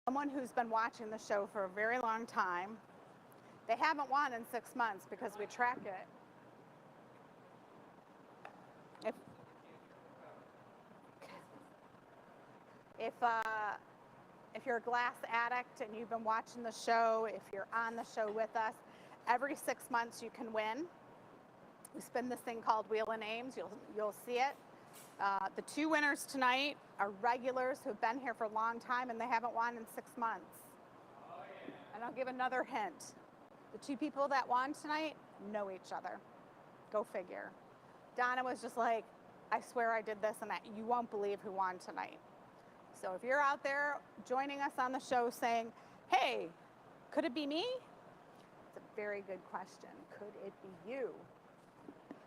someone who's been watching the show for a very long time. They haven't won in 6 months because we track it. If you're a glass addict and you've been watching the show, if you're on the show with us, every 6 months you can win. We spin this thing called Wheel of Names. You'll see it. The 2 winners tonight are regulars who've been here for a long time and they haven't won in 6 months. And I'll give another hint. The 2 people that won tonight know each other. Go figure. Donna was just like, I swear I did this and that. You won't believe who won tonight. So if you're out there joining us on the show saying, hey, could it be me? It's a very good question. Could it be you?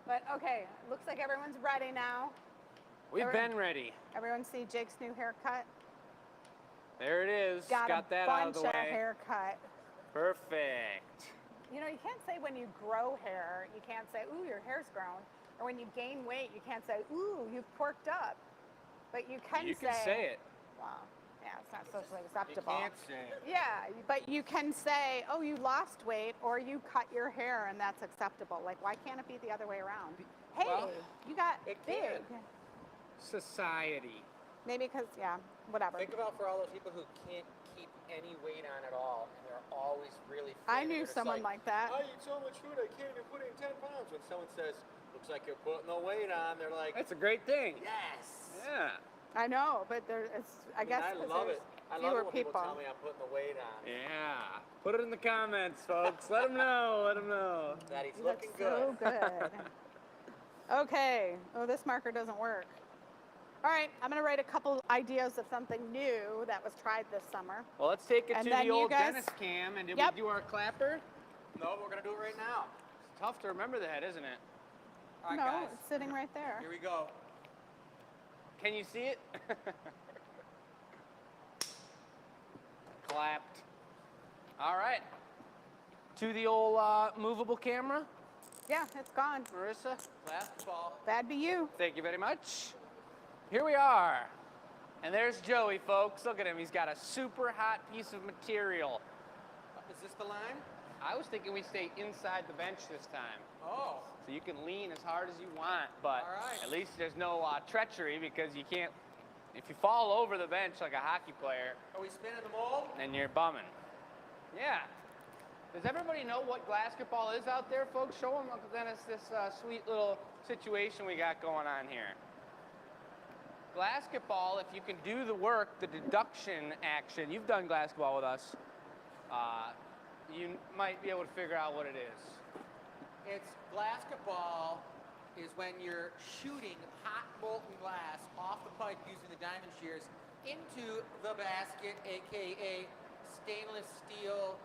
But okay, looks like everyone's ready now. We've been ready. Everyone see Jake's new haircut? There it is. Got that out of the way. a bunch of haircut. Perfect. You know, you can't say when you grow hair, you can't say, ooh, your hair's grown. Or when you gain weight, you can't say, ooh, you've porked up. But you can say it. Well, yeah, it's not socially acceptable. You can't say it. Yeah, but you can say, oh, you lost weight or you cut your hair and that's acceptable. Like, why can't it be the other way around? Hey, well, you got big. Society. Maybe because, yeah, whatever. Think about for all those people who can't keep any weight on at all and they're always really fit. I knew someone like that. I eat so much food I can't even put in 10 pounds. When someone says, looks like you're putting the weight on, they're like, that's a great thing. Yes. Yeah. I know, but I guess I love it. I love it when people tell me I'm putting the weight on. Yeah. Put it in the comments, folks. Let them know. Let them know. That he's looking good. So good. Okay. Oh, this marker doesn't work. All right. I'm going to write a couple ideas of something new that was tried this summer. Well, let's take it to the old dentist cam. And did we do our clapper? No, we're going to do it right now. It's tough to remember that, isn't it? All right, no, guys. It's sitting right there. Here we go. Can you see it? Clapped. All right. To the old movable camera. Yeah, it's gone. Marissa. Last ball. That'd be you. Thank you very much. Here we are. And there's Joey, folks. Look at him. He's got a super hot piece of material. Is this the line? I was thinking we stay inside the bench this time. Oh. So you can lean as hard as you want, but at least there's no treachery because you can't, if you fall over the bench like a hockey player. Are we spinning the mold? And you're bumming. Yeah. Does everybody know what glassball is out there, folks? Show them Dennis this sweet little situation we got going on here. Glassball, if you can do the work, the deduction action, you've done glassball with us, you might be able to figure out what it is. It's glassball is when you're shooting hot molten glass off the pipe using the diamond shears into the basket, aka stainless steel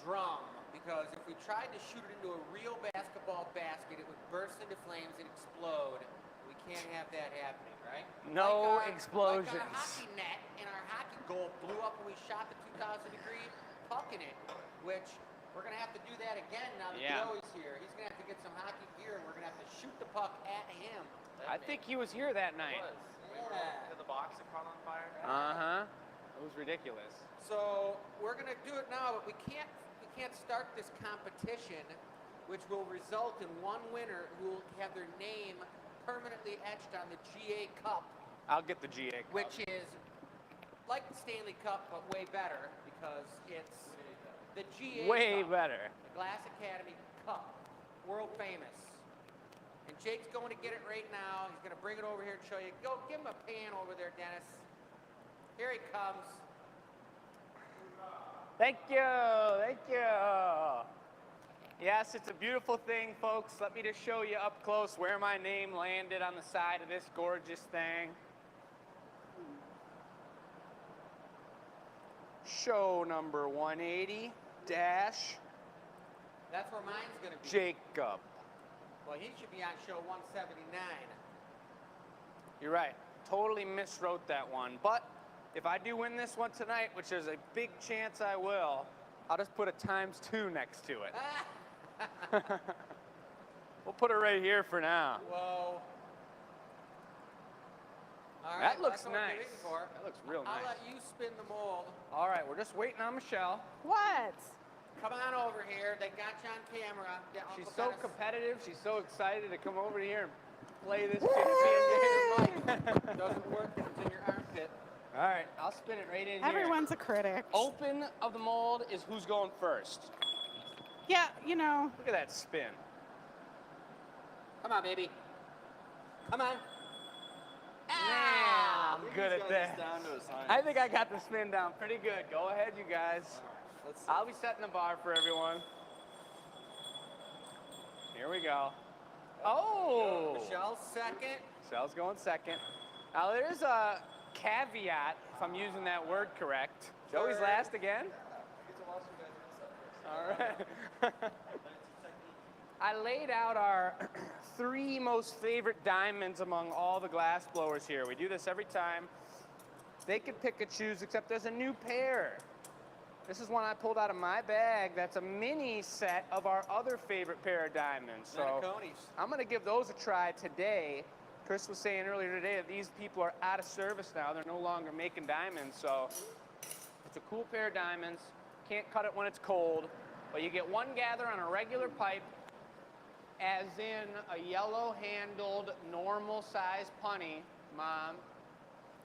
drum. Because if we tried to shoot it into a real basketball basket, it would burst into flames and explode. We can't have that happening, right? No explosions. Like our hockey net and our hockey goal blew up when we shot the 2,000-degree puck in it, which we're going to have to do that again now that Joey's here. He's going to have to get some hockey gear, and we're going to have to shoot the puck at him. I think he was here that night. Yeah. Did the box that caught on fire? Uh-huh. It was ridiculous. So we're going to do it now, but we can't start this competition, which will result in one winner who will have their name permanently etched on the GA Cup. I'll get the GA Cup. Which is like the Stanley Cup, but way better because it's the GA way Cup, better. the Glass Academy Cup, world famous. And Jake's going to get it right now. He's going to bring it over here and show you. Go, give him a pan over there, Dennis. Here he comes. Thank you, thank you. Yes, it's a beautiful thing, folks. Let me just show you up close where my name landed on the side of this gorgeous thing. Show number 180 dash. That's where mine's going to be. Jacob. Well, he should be on show 179. You're right. Totally miswrote that one. But if I do win this one tonight, which there's a big chance I will, I'll just put a ×2 next to it. We'll put it right here for now. Whoa. All right, That well, looks that's what we're nice. waiting for. That looks real I'll nice. let you spin the mold. All right, we're just waiting on Michelle. What? Come on over here. They got you on camera. Yeah, She's Uncle so Dennis. competitive. She's so excited to come over here and play this champion game. Doesn't work if it's in your armpit. All right, I'll spin it right in here. Everyone's a critic. Open of the mold is who's going first. Yeah, you know. Look at that spin. Come on, baby. Come on. Man, I'm good at that. Down to a science. I think I got the spin down pretty good. Go ahead, you guys. Let's see. I'll be setting the bar for everyone. Here we go. Oh! Michelle's second. Michelle's going second. Now there's a caveat, if I'm using that word correct. Joey's Third. last again. All right. I laid out our 3 most favorite diamonds among all the glass blowers here. We do this every time. They could pick and choose, except there's a new pair. This is one I pulled out of my bag. That's a mini set of our other favorite pair of diamonds. So Metacones. I'm going to give those a try today. Chris was saying earlier today that these people are out of service now. They're no longer making diamonds. So it's a cool pair of diamonds. Can't cut it when it's cold. But you get one gather on a regular pipe, as in a yellow-handled, normal-sized punny, Mom.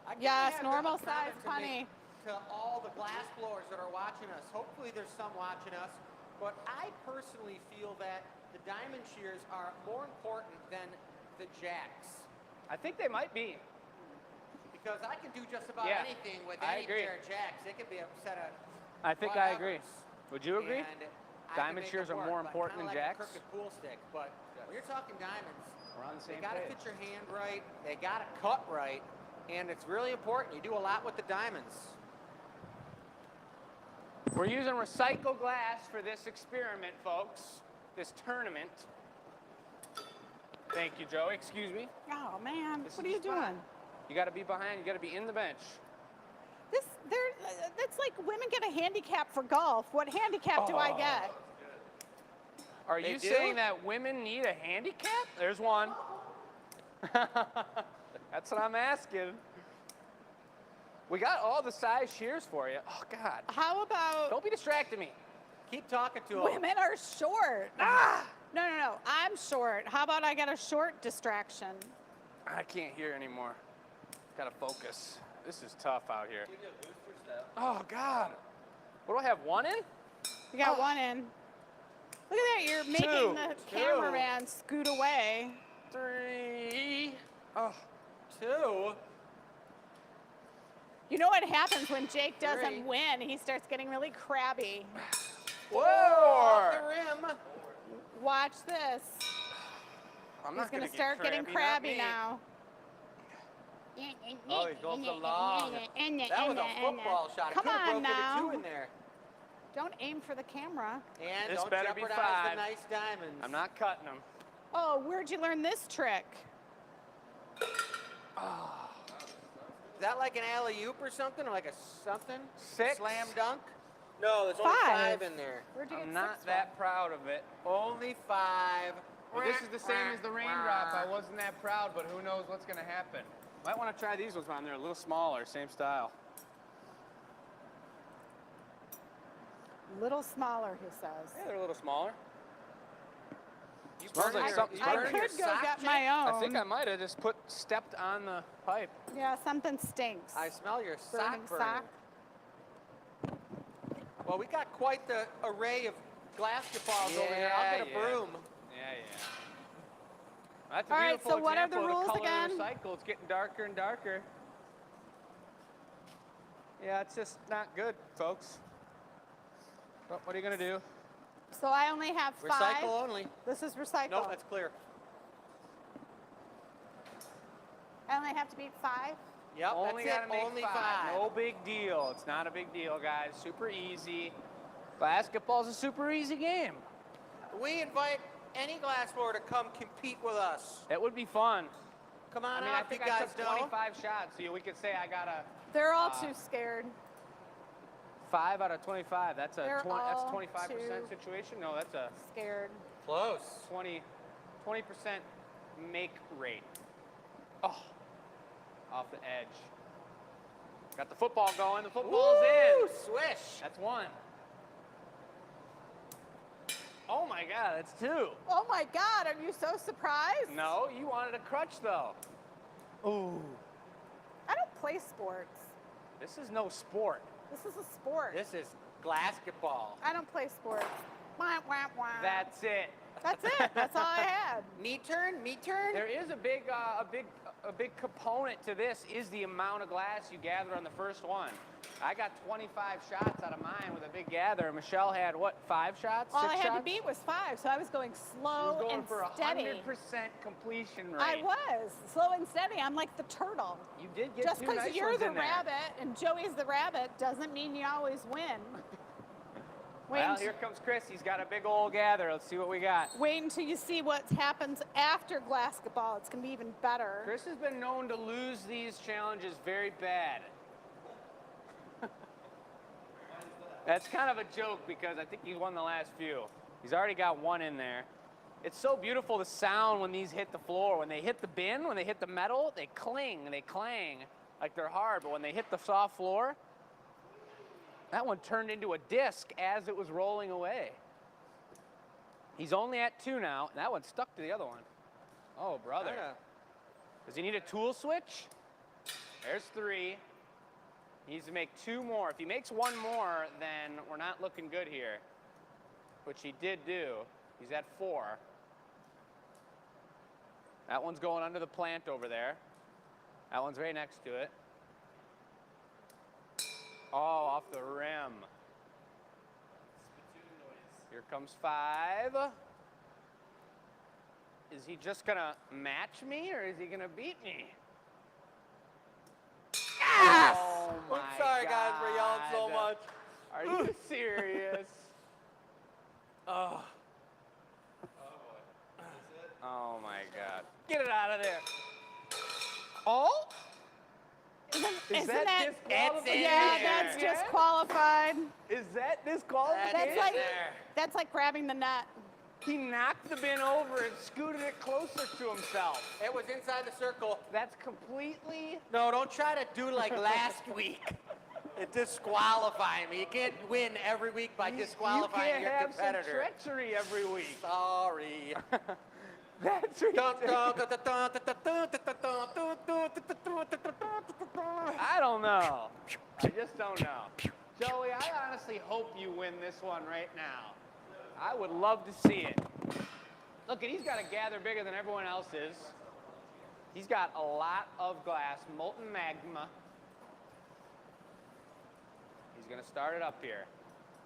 I Yes, have normal a comment size to punny. make to all the glass blowers that are watching us. Hopefully there's some watching us. But I personally feel that the diamond shears are more important than the jacks. I think they might be. Because I can do just about Yeah, anything with I any agree. pair of jacks. It could be a set of I think I agree. whatevers. Would you agree? And I Diamond can make shears them are work, more but important kinda than like jacks? A crooked pool stick. But when you're talking diamonds, We're on the they same got to page. fit your hand right. They got to cut right. And it's really important. You do a lot with the diamonds. We're using recycled glass for this experiment, folks. This tournament. Thank you, Joey. Excuse me. Oh man, This what is are you the spot. doing? You got to be behind. You got to be in the bench. That's like women get a handicap for golf. What handicap do I get? Are They you do? saying that women need a handicap? There's one. That's what I'm asking. We got all the size shears for you. Oh, God. How about Don't be distracting me. Keep talking to them. women are short? Ah! No. I'm short. How about I get a short distraction? I can't hear anymore. Got to focus. This is tough out here. Oh, God. What do I have, one in? You got one in. Look at that. You're making Two. the cameraman scoot away. 3. Oh, 2. You know what happens when Jake doesn't 3. win? He starts getting really crabby. Off the rim. Watch this. I'm He's not going gonna to start get getting not crabby me. now. Oh, he's going for the long. That was a football shot. It Come could have on broken a 2 now. in there. Don't aim for the camera. And This don't better be jeopardize 5. the nice diamonds. I'm not cutting them. Oh, where'd you learn this trick? Is that like an alley-oop or something? Or like a something? 6. Slam dunk? No, there's only 5 in there. Where'd you get I'm 6 not from? that proud of it. Only 5. Well, this is the same as the raindrop. I wasn't that proud, but who knows what's going to happen. Might want to try these ones on there, a little smaller, same style. Little smaller, he says. Yeah, they're a little smaller. You Smells burning like your- something's you I burning burning could your go sock, get Jake? my own. I think I might have just stepped on the pipe. Yeah, something stinks. I smell your Burning sock burning. sock. Well, we got quite the array of basketballs over here. I'll get a Yeah. broom. Yeah. That's a All right, beautiful so what are the example of rules color again? recycle. It's getting darker and darker. Yeah, it's just not good, folks. But what are you going to do? So I only have 5. Recycle only. This is recycle. Nope, that's clear. I only have to beat 5. Yep, Only that's gotta it. make Only 5. 5. No big deal. It's not a big deal, guys. Super easy. Basketball's a super easy game. We invite any glass blower to come compete with us. It would be fun. Come on I mean, I up, think you I guys took know. 25 shots, so we could say I got a They're all too scared. 5 out of 25. That's a They're 25% all too- situation. No, that's a Scared. Close. 20% make rate. Oh, off the edge. Got the football going. The football's in. Swish. That's one. Oh my God, that's two. Oh my God, are you so surprised? No, you wanted a crutch though. Ooh. I don't play sports. This is no sport. This is a sport. This is basketball. I don't play sports. Wah, wah, wah. That's it. That's it. That's all I had. Me turn. There is a big component to this is the amount of glass you gather on the first one. I got 25 shots out of mine with a big gather. Michelle had what, 5 shots? All 6 I had shots? to beat was 5, so I was going She slow was going and for steady. 100% completion rate. I was slow and steady. I'm like the turtle. You did get Just 2 because nice you're ones the in there. rabbit and Joey's the rabbit doesn't mean you always win. Well, here comes Chris. He's got a big old gather. Let's see what we got. Wait until you see what happens after basketball. It's going to be even better. Chris has been known to lose these challenges very bad. That's kind of a joke because I think he won the last few. He's already got 1 in there. It's so beautiful, the sound when these hit the floor. When they hit the bin, when they hit the metal, they cling, they clang like they're hard. But when they hit the soft floor, that one turned into a disc as it was rolling away. He's only at 2 now, and that one stuck to the other one. Oh, brother. Does he need a tool switch? There's 3. He needs to make 2 more. If he makes 1 more, then we're not looking good here, which he did do. He's at 4. That one's going under the plant over there. That one's right next to it. Oh, off the rim. Here comes 5. Is he just gonna match me or is he gonna beat me? Yes! Oh my I'm sorry, guys, for yelling so God. much. Are you serious? Oh. Oh my God. Get it out of there. Oh? Isn't that that disqualification? yeah, that's Yeah? disqualified. Is that disqualification? That's like there. that's like grabbing the net. He knocked the bin over and scooted it closer to himself. It was inside the circle. That's completely... No, don't try to do like last week. It disqualifying me. You can't win every week by disqualifying your You can't have competitor. some treachery every week. Sorry. That's Dun, ridiculous. dun, dun, dun, dun, dun, dun, dun, dun, dun, dun, dun, dun. I don't know. I just don't know. Joey, I honestly hope you win this one right now. I would love to see it. Look, and he's got a gather bigger than everyone else's. He's got a lot of glass, molten magma. He's gonna start it up here.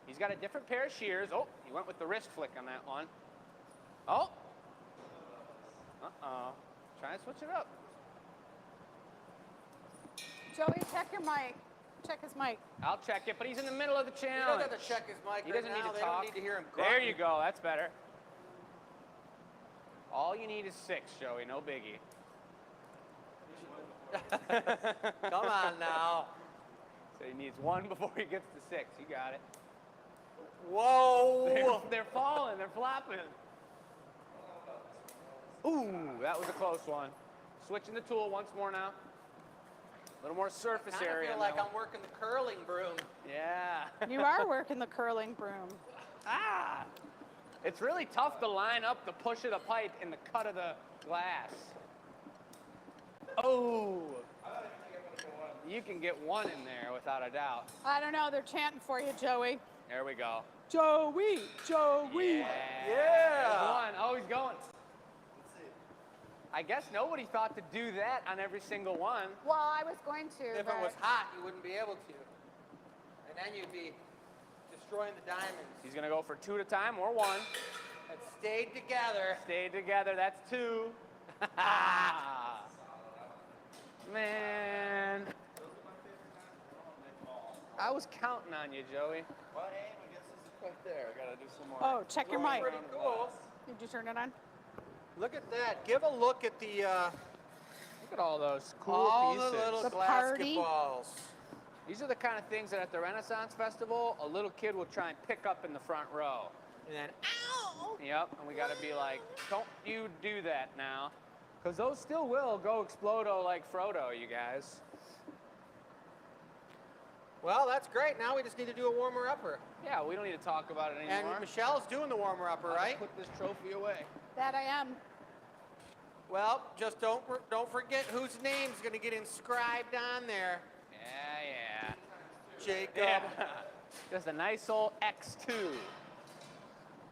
He's got a different pair of shears. Oh, he went with the wrist flick on that one. Oh. Uh-oh. Trying to switch it up. Joey, check your mic. Check his mic. I'll check it, but he's in the middle of the You don't challenge. have to check his mic He right doesn't now. need to They talk. don't need to hear him There grunting. you go. That's better. All you need is 6, Joey. No biggie. Come on now. So he needs 1 before he gets to 6. You got it. Whoa. They're falling. They're flopping. Ooh, that was a close one. Switching the tool once more now. A little more surface I area. feel in like that I'm working the curling broom. one. Yeah. You are working the curling broom. Ah! It's really tough to line up the push of the pipe and the cut of the glass. Oh! You can get 1 in there without a doubt. I don't know. They're chanting for you, Joey. There we go. Joey, Joey. Yeah. 1. Oh, he's going. I guess nobody thought to do that on every single one. Well, I was going to. If it was hot, you wouldn't be able to. And then you'd be destroying the diamonds. He's gonna go for 2 at a time or 1. That stayed together. Stay together, that's 2. Man. I was counting on you, Joey. Well, hey, I guess this is right there. I gotta do some more. Oh, check your mic. Pretty cool. Did you turn it on? Look at that. Give a look at the Look at all those cool all pieces. the little The glass party. balls. These are the kind of things that at the Renaissance Festival, a little kid will try and pick up in the front row. And then Ow! Yep, and we gotta be like, don't you do that now. Because those still will go explodo like Frodo, you guys. Well, that's great. Now we just need to do a warmer-upper. Yeah, we don't need to talk about it And anymore. Michelle's doing the warmer-upper, I'll right? just put this trophy away. That I am. Well, just don't forget whose name's going to get inscribed on there. Yeah. Jacob. Yeah. Just a nice old X2.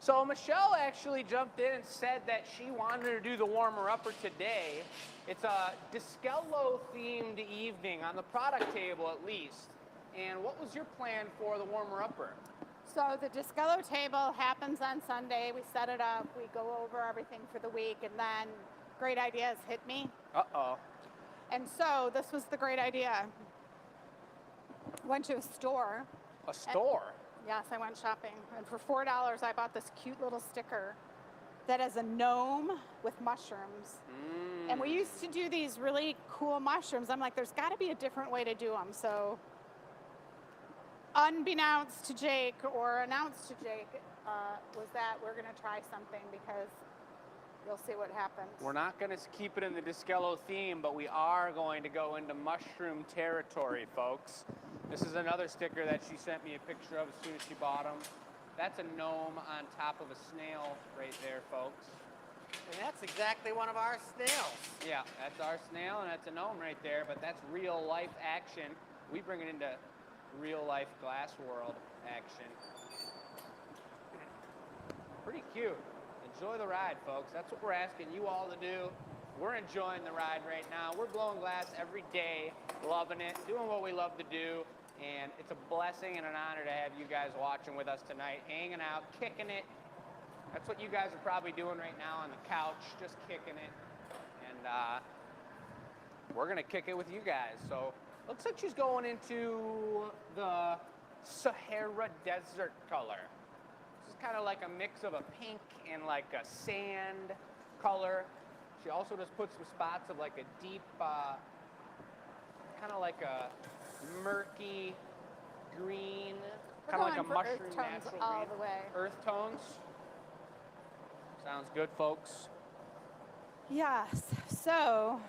So Michelle actually jumped in and said that she wanted to do the warmer-upper today. It's a Discello-themed evening, on the product table at least. And what was your plan for the warmer-upper? So the Discello table happens on Sunday. We set it up. We go over everything for the week, and then great ideas hit me. Uh-oh. And so this was the great idea. Went to a store. A store? Yes, I went shopping. And for $4, I bought this cute little sticker that is a gnome with mushrooms. And we used to do these really cool mushrooms. I'm like, there's got to be a different way to do them. So unbeknownst to Jake, or announced to Jake, was that we're going to try something, because you'll see what happens. We're not going to keep it in the Discello theme, but we are going to go into mushroom territory, folks. This is another sticker that she sent me a picture of as soon as she bought them. That's a gnome on top of a snail right there, folks. And that's exactly one of our snails. Yeah, that's our snail, and that's a gnome right there, but that's real life action. We bring it into real life glass world action. Pretty cute. Enjoy the ride, folks. That's what we're asking you all to do. We're enjoying the ride right now. We're blowing glass every day, loving it, doing what we love to do. And it's a blessing and an honor to have you guys watching with us tonight, hanging out, kicking it. That's what you guys are probably doing right now on the couch, just kicking it. And we're going to kick it with you guys. So looks like she's going into the Sahara Desert color. This is kind of like a mix of a pink and like a sand color. She also just put some spots of like a deep, kind of like a murky green, kind of like a mushroom earth tones natural all green. the way. Earth tones. Sounds good, folks. Yes. So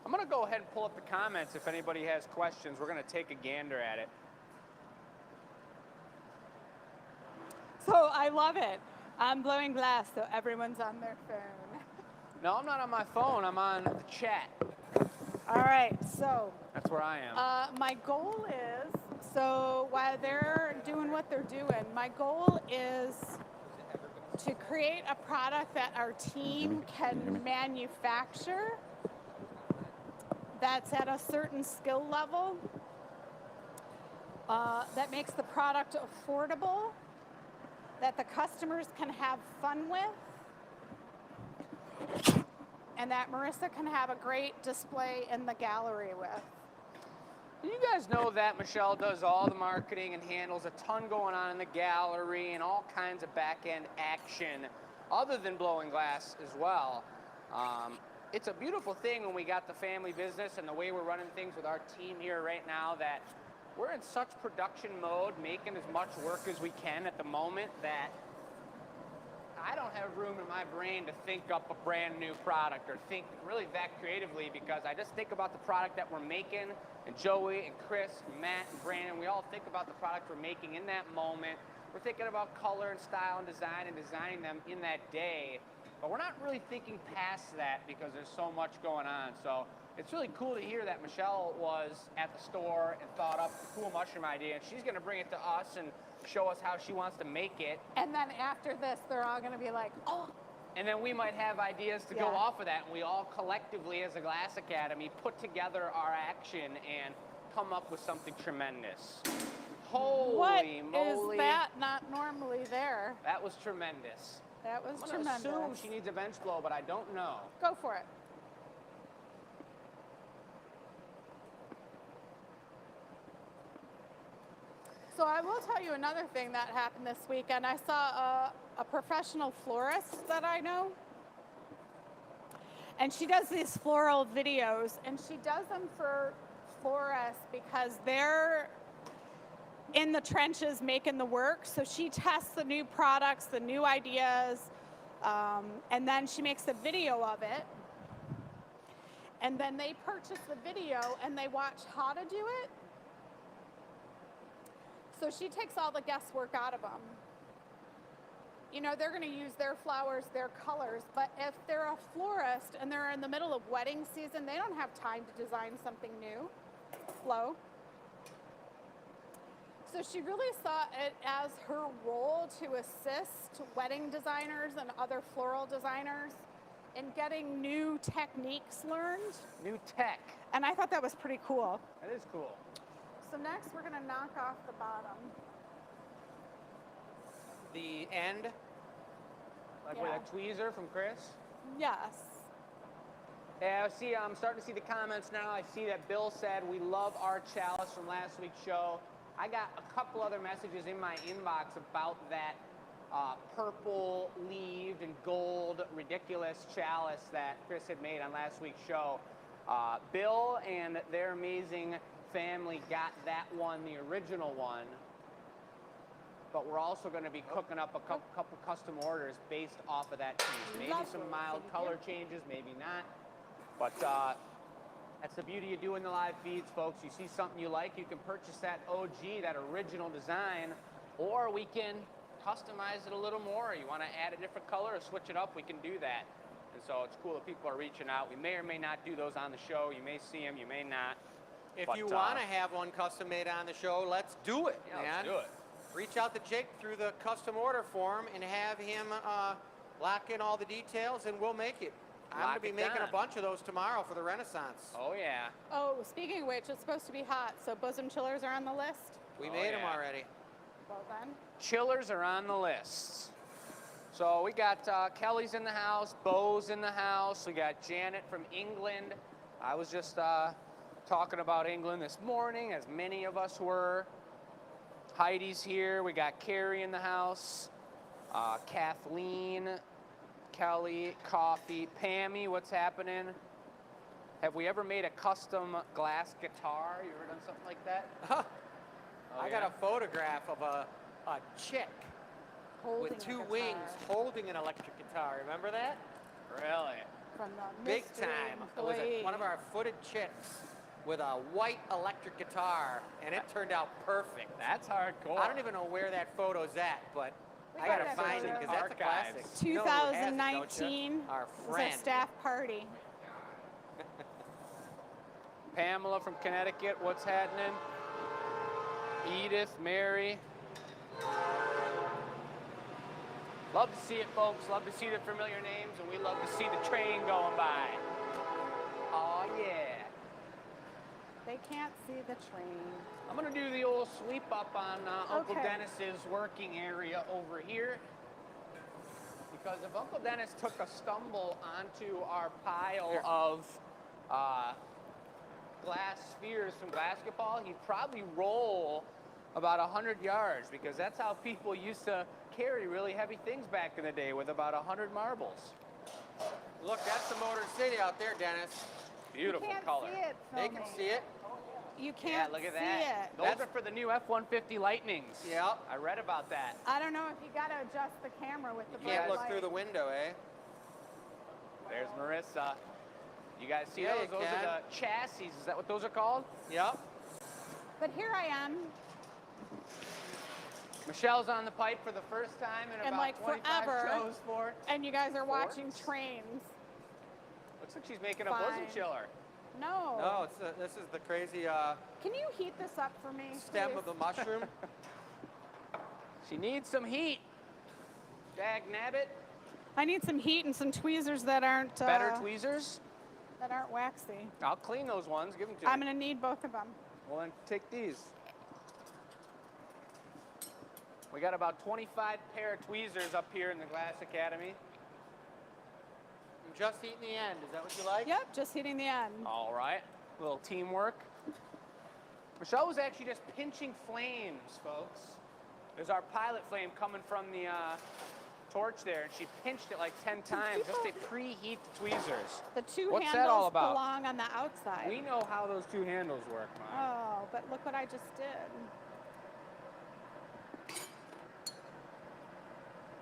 I'm going to go ahead and pull up the comments if anybody has questions. We're going to take a gander at it. I love it. I'm blowing glass, so everyone's on their phone. No, I'm not on my phone. I'm on the chat. All right. So That's where I am. my goal is, so while they're doing what they're doing, my goal is to create a product that our team can manufacture that's at a certain skill level, that makes the product affordable, that the customers can have fun with, and that Marissa can have a great display in the gallery with. You guys know that Michelle does all the marketing and handles a ton going on in the gallery and all kinds of back-end action other than blowing glass as well. It's a beautiful thing when we got the family business and the way we're running things with our team here right now, that we're in such production mode, making as much work as we can at the moment, that I don't have room in my brain to think up a brand new product or think really that creatively, because I just think about the product that we're making, and Joey and Chris and Matt and Brandon, we all think about the product we're making in that moment. We're thinking about color and style and designing them in that day, but we're not really thinking past that because there's so much going on. So it's really cool to hear that Michelle was at the store and thought up a cool mushroom idea, and she's going to bring it to us and show us how she wants to make it. And then after this, they're all going to be like, oh. And then we might have ideas to go off of that, and we all collectively as a Glass Academy put together our action and come up with something tremendous. Holy moly. Is that not normally there? That was tremendous. That was I'm tremendous. gonna assume she needs a bench blow, but I don't know. Go for it. So I will tell you another thing that happened this weekend. I saw a professional florist that I know, and she does these floral videos, and she does them for florists because they're in the trenches making the work. So she tests the new products, the new ideas, And then she makes a video of it. And then they purchase the video and they watch how to do it. So she takes all the guesswork out of them. You know, they're going to use their flowers, their colors, but if they're a florist and they're in the middle of wedding season, they don't have time to design something new. Flo. So she really saw it as her role to assist wedding designers and other floral designers in getting new techniques learned. New tech. And I thought that was pretty cool. That is cool. So next we're going to knock off the bottom. The end. Like Yeah. with a tweezer from Chris. Yes. Yeah, see, I'm starting to see the comments now. I see that Bill said we love our chalice from last week's show. I got a couple other messages in my inbox about that purple leaved and gold ridiculous chalice that Chris had made on last week's show. Bill and their amazing family got that one, the original one. But we're also going to be cooking up a couple custom orders based off of that piece. Maybe some mild color changes, maybe not. But that's the beauty of doing the live feeds, folks. You see something you like, you can purchase that OG, that original design, or we can customize it a little more. You want to add a different color or switch it up, we can do that. And so it's cool that people are reaching out. We may or may not do those on the show. You may see them, you may not. If But, you want to have one custom made on the show, let's do it, Yeah, man. let's do it. Reach out to Jake through the custom order form and have him lock in all the details, and we'll make it. I'm going to be making a bunch of those tomorrow for the Renaissance. Oh, yeah. Oh, speaking of which, it's supposed to be hot, so bosom chillers are on the list. We Oh, made them yeah. already. Well then. Chillers are on the list. So we got Kelly's in the house, Bo's in the house. We got Janet from England. I was just talking about England this morning, as many of us were. Heidi's here. We got Carrie in the house. Kathleen, Kelly, Coffee, Pammy, what's happening? Have we ever made a custom glass guitar? You ever done something like that? I Oh, got yeah? a photograph of a chick Holding with a two guitar wings holding an electric guitar. Remember that? Really? From the Big mystery time. It was employee. one of our footed chicks with a white electric guitar, and it turned out perfect. That's hardcore. I don't even know where that photo's at, but We I got gotta that find it photo. because that's a classic. Archives. You know who has it, don't you? 2019 Our was friend. a staff party. Pamela from Connecticut, what's happening? Edith, Mary. Love to see it, folks. Love to see the familiar names, and we love to see the train going by. Oh, yeah. They can't see the train. I'm going to do the old sweep up on Uncle Okay. Dennis's working area over here. Because if Uncle Dennis took a stumble onto our pile of glass spheres from basketball, he'd probably roll about 100 yards, because that's how people used to carry really heavy things back in the day, with about 100 marbles. Look, that's the Motor City out there, Dennis. Beautiful you can't color. see it They filming. can see it. You Yeah, can't look at see that. it. Those That's- are for the new F-150 Lightnings. Yeah. I read about that. I don't know if you got to adjust the camera with the You can't bright look through the light. window, eh? There's Marissa. You guys see Yeah, those? you Those can. are the chassis. Is that what those are called? Yep. But here I am, Michelle's on the pipe for the first time in And about like 25 forever. shows for. and you guys are watching Sports. trains. Looks like she's making a bosom Fine. chiller. No. No, this is the crazy Can you heat this up for me? stem please? of the mushroom. She needs some heat. Dag nabbit. I need some heat and some tweezers that aren't Better tweezers. that aren't waxy. I'll clean those ones. Give them to I'm me. gonna need both of them. Well, then take these. We got about 25 pair of tweezers up here in the Glass Academy. I'm just eating the end. Is that what you like? Yep, just heating the end. All right, a little teamwork. Michelle was actually just pinching flames, folks. There's our pilot flame coming from the torch there, and she pinched it like 10 times just to preheat the tweezers. The two What's that handles all about? belong on the outside. We know how those two handles work, Mom. Oh, but look what I just did.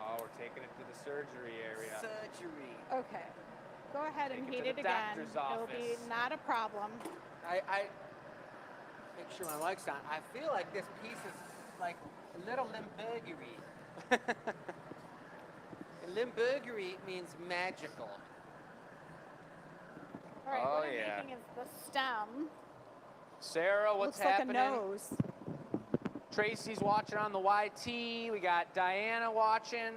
Oh, we're taking it to the surgery area. Surgery. Okay. Go ahead and Take it heat to it the again. doctor's It'll be office. not a problem. I make sure my mic's on. I feel like this piece is like a little Limburgery. And Limburgery means magical. All right, Oh, what I'm yeah. making is the stem. Sarah, what's Looks happening? like a nose. Tracy's watching on the YT. We got Diana watching.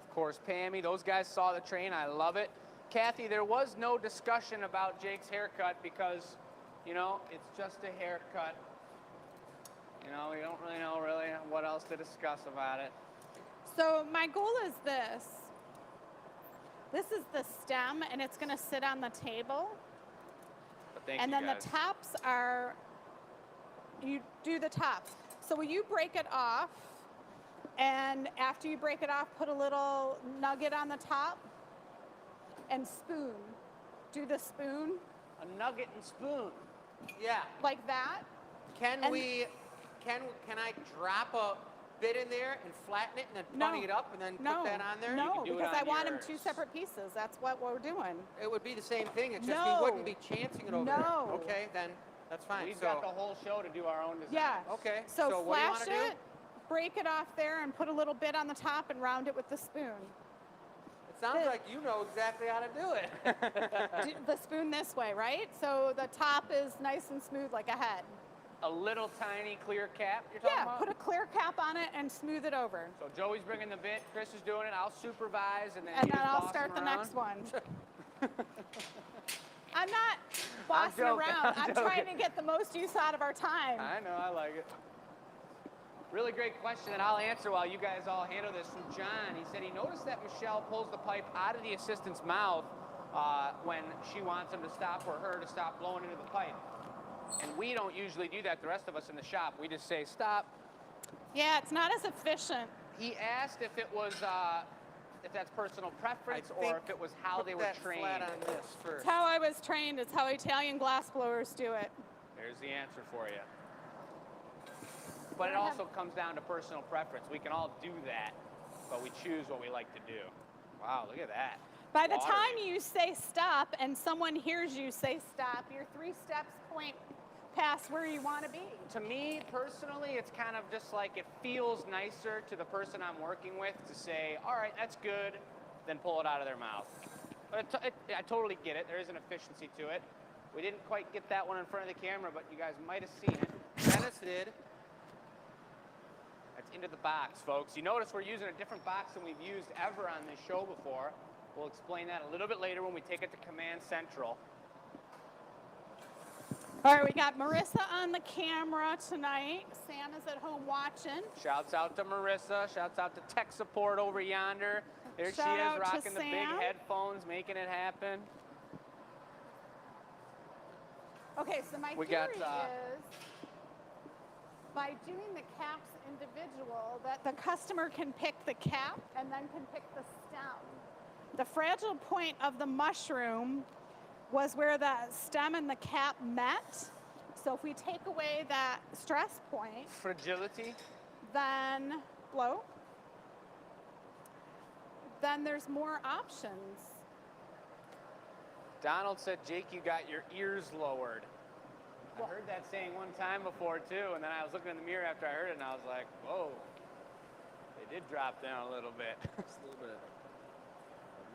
Of course, Pammy. Those guys saw the train. I love it. Kathy, there was no discussion about Jake's haircut because, you know, it's just a haircut. You know, we don't really know what else to discuss about it. So my goal is this. This is the stem, and it's going to sit on the table. But thank And you then guys. the tops are, you do the tops. So will you break it off? And after you break it off, put a little nugget on the top and spoon. Do the spoon A nugget and spoon. Yeah. like that. Can And- can I drop a bit in there and flatten it and then No. bunny it up and then No, put that on there? no, can do it because I on want them yours. two separate pieces. That's what we're doing. It would be the same thing. It's just No. we wouldn't be chancing it over No. there. Okay, then that's fine. We've so, got the whole show to do our own design. Yeah. okay. So, what do you flash want to it, break it off there, and put a little bit on the top and round it with the spoon. It sounds like you know exactly how to do it. Do the spoon this way, right? So the top is nice and smooth like a head. A little tiny clear cap you're talking Yeah, about? put a clear cap on it and smooth it over. So Joey's bringing the bit, Chris is doing it, I'll supervise, and then And you then just I'll boss start him the around? next one. I'm not bossing joking, around. I'm I'm trying joking. to get the most use out of our time. I know, I like it. Really great question that I'll answer while you guys all handle this from John. He said he noticed that Michelle pulls the pipe out of the assistant's mouth when she wants him to stop or her to stop blowing into the pipe. And we don't usually do that, the rest of us in the shop. We just say, stop. Yeah, it's not as efficient. He asked if it was, if that's personal preference I or if it was how put they were that trained. flat on this first. It's how I was trained. It's how Italian glass blowers do it. There's the answer for you. But it I have- also comes down to personal preference. We can all do that, but we choose what we like to do. Wow, look at that. By the Watery. time you say stop and someone hears you say stop, you're 3 steps point past where you want to be. To me, personally, it's kind of just like it feels nicer to the person I'm working with to say, all right, that's good, than pull it out of their mouth. But I totally get it. There is an efficiency to it. We didn't quite get that one in front of the camera, but you guys might have seen it. Dennis did. That's into the box, folks. You notice we're using a different box than we've used ever on this show before. We'll explain that a little bit later when we take it to Command Central. All right, we got Marissa on the camera tonight. Santa's at home watching. Shouts out to Marissa. Shouts out to tech support over yonder. There Shout she is, out to rocking the big Sam. headphones, making it happen. Okay, so my We theory got, is by doing the caps individual, that the customer can pick the cap and then can pick the stem. The fragile point of the mushroom was where the stem and the cap met. So if we take away that stress point, Fragility. then blow, then there's more options. Donald said, Jake, you got your ears lowered. I Well- heard that saying one time before, too, and then I was looking in the mirror after I heard it, and I was like, whoa. They did drop down a little bit. Just a little bit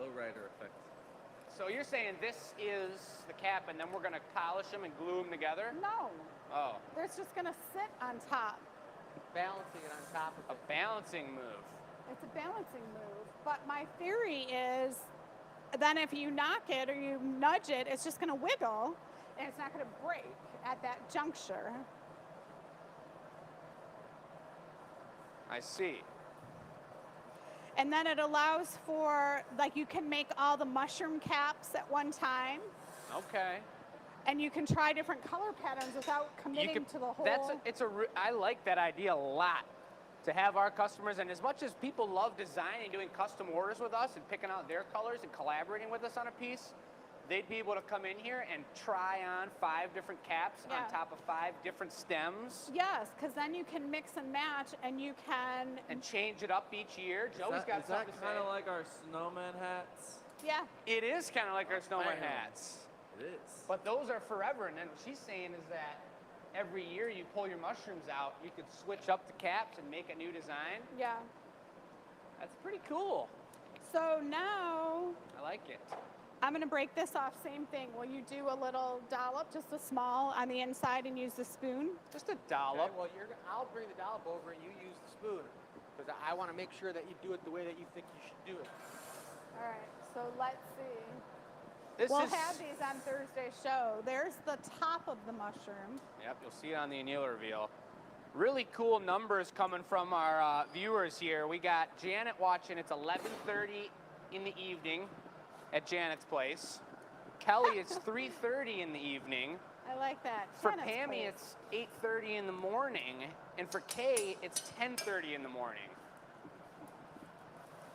of lowrider effect. So you're saying this is the cap, and then we're going to polish them and glue them together? No, Oh, it's just gonna sit on top. Balancing it on top of a it. balancing move. It's a balancing move. But my theory is then if you knock it or you nudge it, it's just going to wiggle and it's not going to break at that juncture. I see. And then it allows for, like, you can make all the mushroom caps at one time Okay. and you can try different color patterns without committing to the whole. I like that idea a lot. To have our customers, and as much as people love designing, doing custom orders with us and picking out their colors and collaborating with us on a piece, they'd be able to come in here and try on 5 different caps Yeah. on top of 5 different stems Yes, because then you can mix and match, and you can. and change it up each year. Joey's got Is something that to kind of say. like our snowman hats? Yeah. It is kind of like our snowman Bam. hats. It is. But those are forever, and then what she's saying is that every year you pull your mushrooms out, you could switch up the caps and make a new design. Yeah. That's pretty cool. So now I like it. I'm going to break this off. Same thing. Will you do a little dollop, just a small on the inside, and use the spoon? Just a Okay, dollop. well, I'll bring the dollop over and you use the spoon because I want to make sure that you do it the way that you think you should do it. All right. So let's see. This We'll is, have these on Thursday's show. There's the top of the mushroom. Yep, you'll see it on the annealer reveal. Really cool numbers coming from our viewers here. We got Janet watching. It's 11:30 in the evening at Janet's place. Kelly, it's 3:30 in the evening. I like that. For Janet's Pammy, place. it's 8:30 in the morning, and for Kay, it's 10:30 in the morning.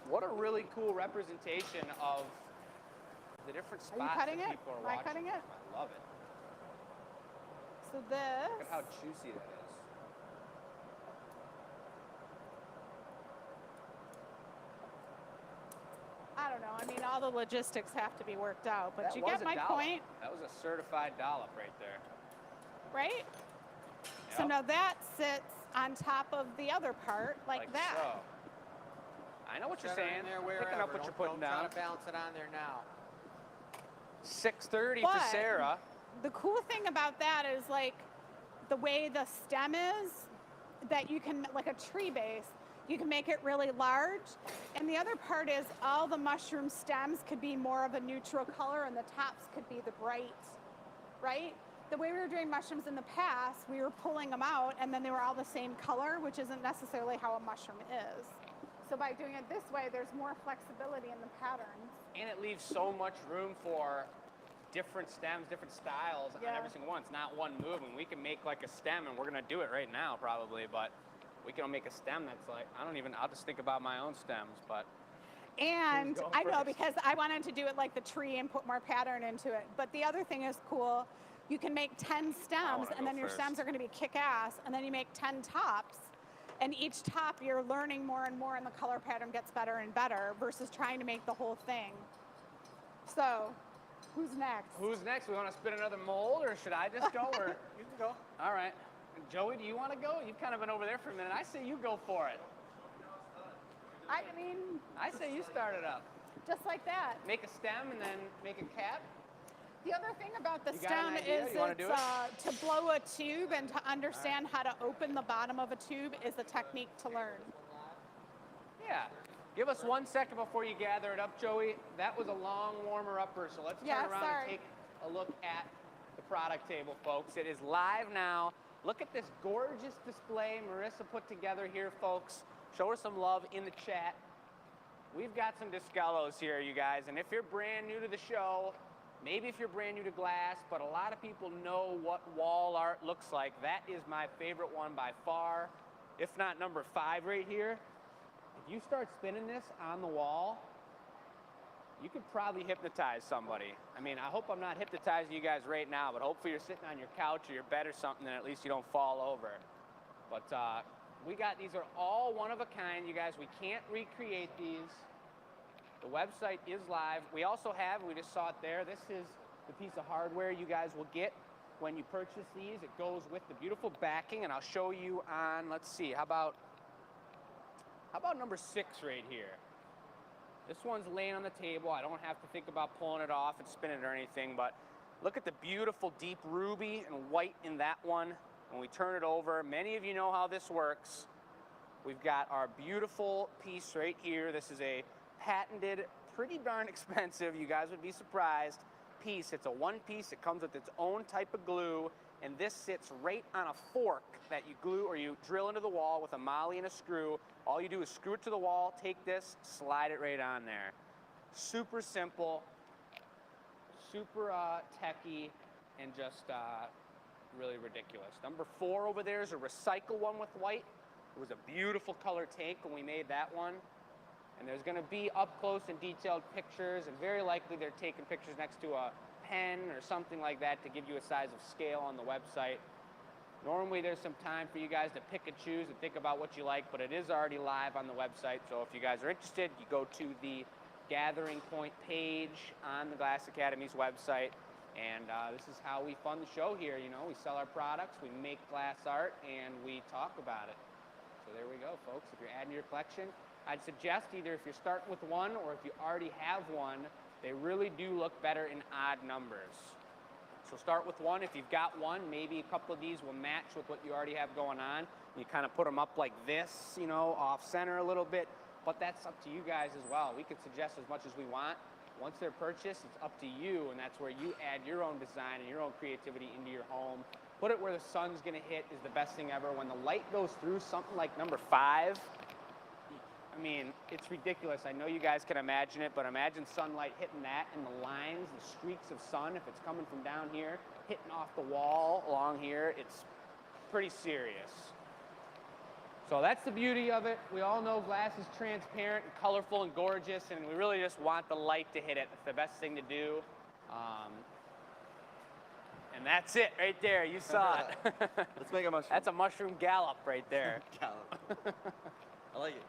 What a really cool representation of the different Are you spots cutting that it? people are Am I watching. cutting it? I love it. So this. Look at how juicy that is. I don't know. I mean, all the logistics have to be worked out, but That you was get a my dollop. point, That was a certified dollop right there. right? So Yep. now that sits on top of the other part, like that. So. I know what you're Set her in saying. there Picking wherever. up what you're Don't putting try down. to balance it on there now. 6:30 for But- Sarah. The cool thing about that is like the way the stem is, that you can, like a tree base, you can make it really large. And the other part is all the mushroom stems could be more of a neutral color and the tops could be the bright, right? The way we were doing mushrooms in the past, we were pulling them out and then they were all the same color, which isn't necessarily how a mushroom is. So by doing it this way, there's more flexibility in the patterns. And it leaves so much room for different stems, different styles on Yeah. every single one. It's not one move, and we can make like a stem, and we're gonna do it right now probably, but we can make a stem that's like, I'll just think about my own stems, but And Who's going I know first? because I wanted to do it like the tree and put more pattern into it. But the other thing is cool. You can make 10 stems wanna and go then your first. stems are going to be kick-ass. And then you make 10 tops. And each top you're learning more and more and the color pattern gets better and better versus trying to make the whole thing. So, who's next? who's next? We wanna spin another mold, or should I just go, or? You can go. All right. Joey, do you wanna go? You've kind of been over there for a minute. I say you go for it. I mean, I say you start it up. just like that. Make a stem and then make a cap. The other thing about the You got an stem idea? is You wanna do it's to blow a tube and to understand how to open the bottom of a tube is a technique to learn. Yeah. Give us 1 second before you gather it up, Joey. That was a long warmer-upper, so let's turn Yeah, around sorry. and take a look at the product table, folks. It is live now. Look at this gorgeous display Marissa put together here, folks. Show her some love in the chat. We've got some Discallos here, you guys, and if you're brand new to the show, maybe if you're brand new to glass, but a lot of people know what wall art looks like. That is my favorite one by far, if not number 5 right here. If you start spinning this on the wall, you could probably hypnotize somebody. I mean, I hope I'm not hypnotizing you guys right now, but hopefully you're sitting on your couch or your bed or something, and at least you don't fall over. But these are all one of a kind, you guys. We can't recreate these. The website is live. We also have, we just saw it there, this is the piece of hardware you guys will get when you purchase these. It goes with the beautiful backing, and I'll show you on, let's see, how about number 6 right here? This one's laying on the table. I don't have to think about pulling it off and spinning it or anything, but look at the beautiful deep ruby and white in that one. When we turn it over, many of you know how this works. We've got our beautiful piece right here. This is a patented, pretty darn expensive, you guys would be surprised, piece. It's a one piece. It comes with its own type of glue, and this sits right on a fork that you glue or you drill into the wall with a molly and a screw. All you do is screw it to the wall, take this, slide it right on there. Super simple, super techy, and just really ridiculous. Number 4 over there is a recycle one with white. It was a beautiful color take when we made that one. And there's going to be up close and detailed pictures, and very likely they're taking pictures next to a pen or something like that to give you a size of scale on the website. Normally there's some time for you guys to pick and choose and think about what you like, but it is already live on the website. So if you guys are interested, you go to the Gathering Point page on the Glass Academy's website. And this is how we fund the show here. You know, we sell our products, we make glass art, and we talk about it. So there we go, folks. If you're adding to your collection, I'd suggest either if you're starting with one or if you already have one, they really do look better in odd numbers. So start with one. If you've got one, maybe a couple of these will match with what you already have going on. You kind of put them up like this, you know, off center a little bit, but that's up to you guys as well. We could suggest as much as we want. Once they're purchased, it's up to you, and that's where you add your own design and your own creativity into your home. Put it where the sun's gonna hit is the best thing ever. When the light goes through something like number 5, I mean, it's ridiculous. I know you guys can imagine it, but imagine sunlight hitting that and the lines, the streaks of sun, if it's coming from down here, hitting off the wall along here, it's pretty serious. So that's the beauty of it. We all know glass is transparent and colorful and gorgeous, and we really just want the light to hit it. It's the best thing to do. And that's it right there. You saw it. Let's make a mushroom. That's a mushroom gallop right there. Gallop. I like it.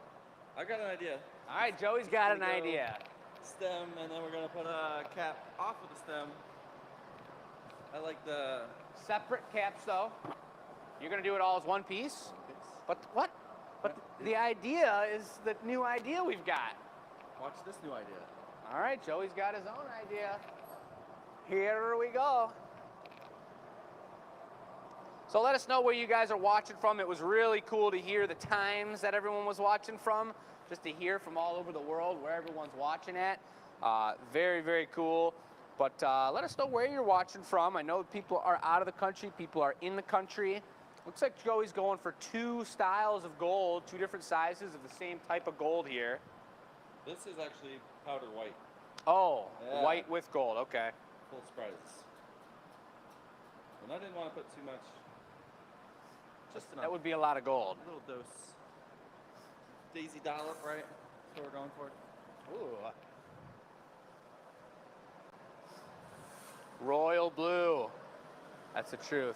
I've got an idea. All right, Joey's got an idea. Stem, and then we're gonna put a cap off of the stem. I like the Separate caps, though. You're gonna do it all as one piece? But what? But the idea is the new idea we've got. Watch this new idea. All right, Joey's got his own idea. Here we go. So let us know where you guys are watching from. It was really cool to hear the times that everyone was watching from, just to hear from all over the world where everyone's watching at. Very, very cool. But let us know where you're watching from. I know people are out of the country, people are in the country. Looks like Joey's going for 2 styles of gold, 2 different sizes of the same type of gold here. This is actually powder white. Oh, Yeah. white with gold, okay. Full sprites. And I didn't want to put too much. Just enough. That would be a lot of gold. A little dose. Daisy dollop, right? That's what we're going for. Ooh. Royal blue. That's the truth.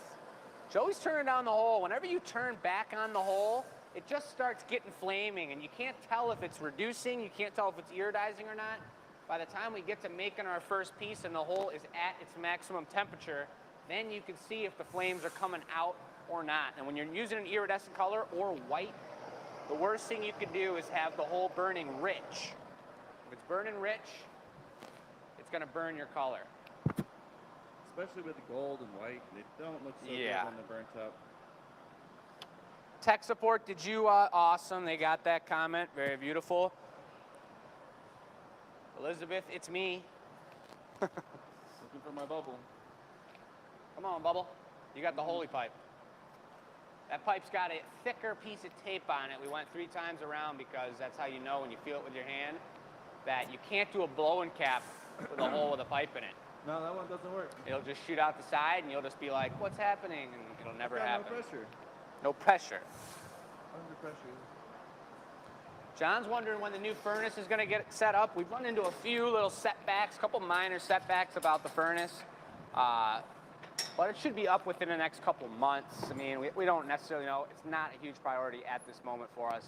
Joey's turning down the hole. Whenever you turn back on the hole, it just starts getting flaming, and you can't tell if it's reducing, you can't tell if it's iridizing or not. By the time we get to making our first piece and the hole is at its maximum temperature, then you can see if the flames are coming out or not. And when you're using an iridescent color or white, the worst thing you could do is have the hole burning rich. If it's burning rich, it's gonna burn your color. Especially with the gold and white, they don't look so Yeah. good when they're burnt up. Tech support, did you, awesome, they got that comment, very beautiful. Elizabeth, it's me. Looking for my bubble. Come on, Bubble. You got the holy pipe. That pipe's got a thicker piece of tape on it. We went 3 times around because that's how you know when you feel it with your hand that you can't do a blow-in cap with a hole with a pipe in it. No, that one doesn't work. It'll just shoot out the side and you'll just be like, what's happening? And it'll never Got happen. no pressure. No pressure. Under pressure. John's wondering when the new furnace is going to get set up. We've run into a few little setbacks, a couple minor setbacks about the furnace. But it should be up within the next couple months. I mean, we don't necessarily know. It's not a huge priority at this moment for us.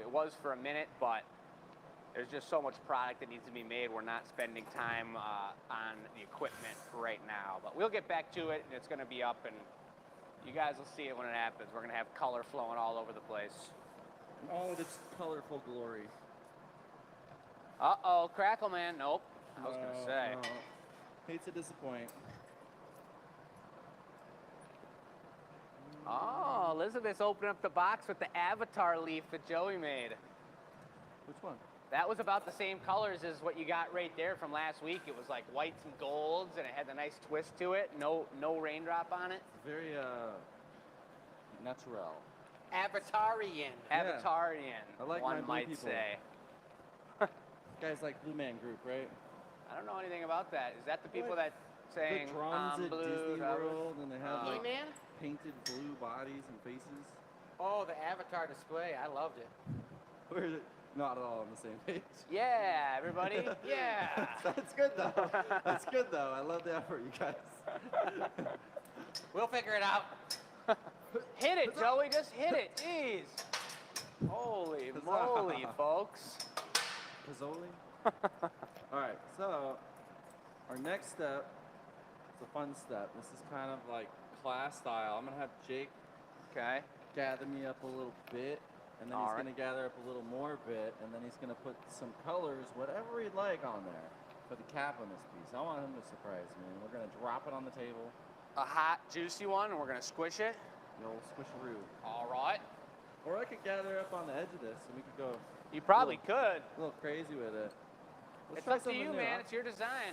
It was for a minute, but there's just so much product that needs to be made. We're not spending time on the equipment right now. But we'll get back to it, and it's going to be up, and you guys will see it when it happens. We're going to have color flowing all over the place. All of its colorful glory. Uh-oh, Crackle Man. Nope. I was going to say. No. Hate to disappoint. Oh, Elizabeth's opening up the box with the avatar leaf that Joey made. Which one? That was about the same colors as what you got right there from last week. It was like whites and golds, and it had a nice twist to it. No raindrop on it. Very natural. Avatarian. Yeah. Avatarian, I like my one blue might people. say. Guys like Blue Man Group, right? I don't know anything about that. Is that the people What? that saying the drums I'm at blue? Disney that was- World, and they have like E-Man? painted blue bodies and faces. Oh, the Avatar display. I loved it. Where is it? not at all on the same page. Yeah, everybody. Yeah. That's good though. That's good though. I love the effort, you guys. We'll figure it out. Hit it, Joey. Just hit it. Jeez. Holy moly, folks. Pizzoli. All right, so our next step is a fun step. This is kind of like class style. I'm gonna have Jake Okay. gather me up a little bit, and then he's gonna gather up a little more bit, and then he's gonna put some colors, whatever he'd like, on there for the cap on this piece. I want him to surprise me. And we're gonna drop it on the table. A hot, juicy one, and we're gonna squish it. The old squisharoo. All right. Or I could gather up on the edge of this, and we could go You probably could. a little crazy with it. Let's It's try up to you, something new. man. It's your design.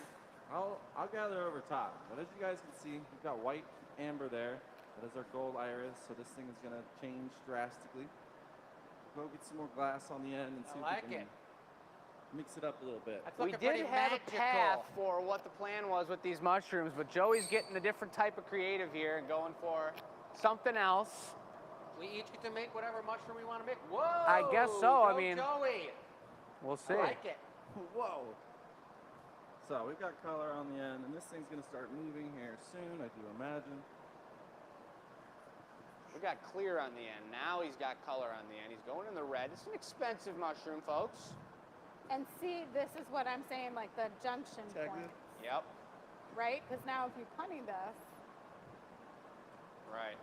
I'll gather over top. But as you guys can see, we've got white amber there. That is our gold iris, so this thing is gonna change drastically. Go get some more glass on the end and see I if we like can mix it up a little bit. That's We looking did pretty have magical. a path for what the plan was with these mushrooms, but Joey's getting a different type of creative here and going for something else. We each get to make whatever mushroom we want to make. Whoa! I guess so. I Go mean, Joey. We'll see. I like it. Whoa! So we've got color on the end, and this thing's gonna start moving here soon, I do imagine. We got clear on the end. Now he's got color on the end. He's going in the red. It's an expensive mushroom, folks. And see, this is what I'm saying, like the junction Tag point, it. Yep. right? Because now if you punny this, Right.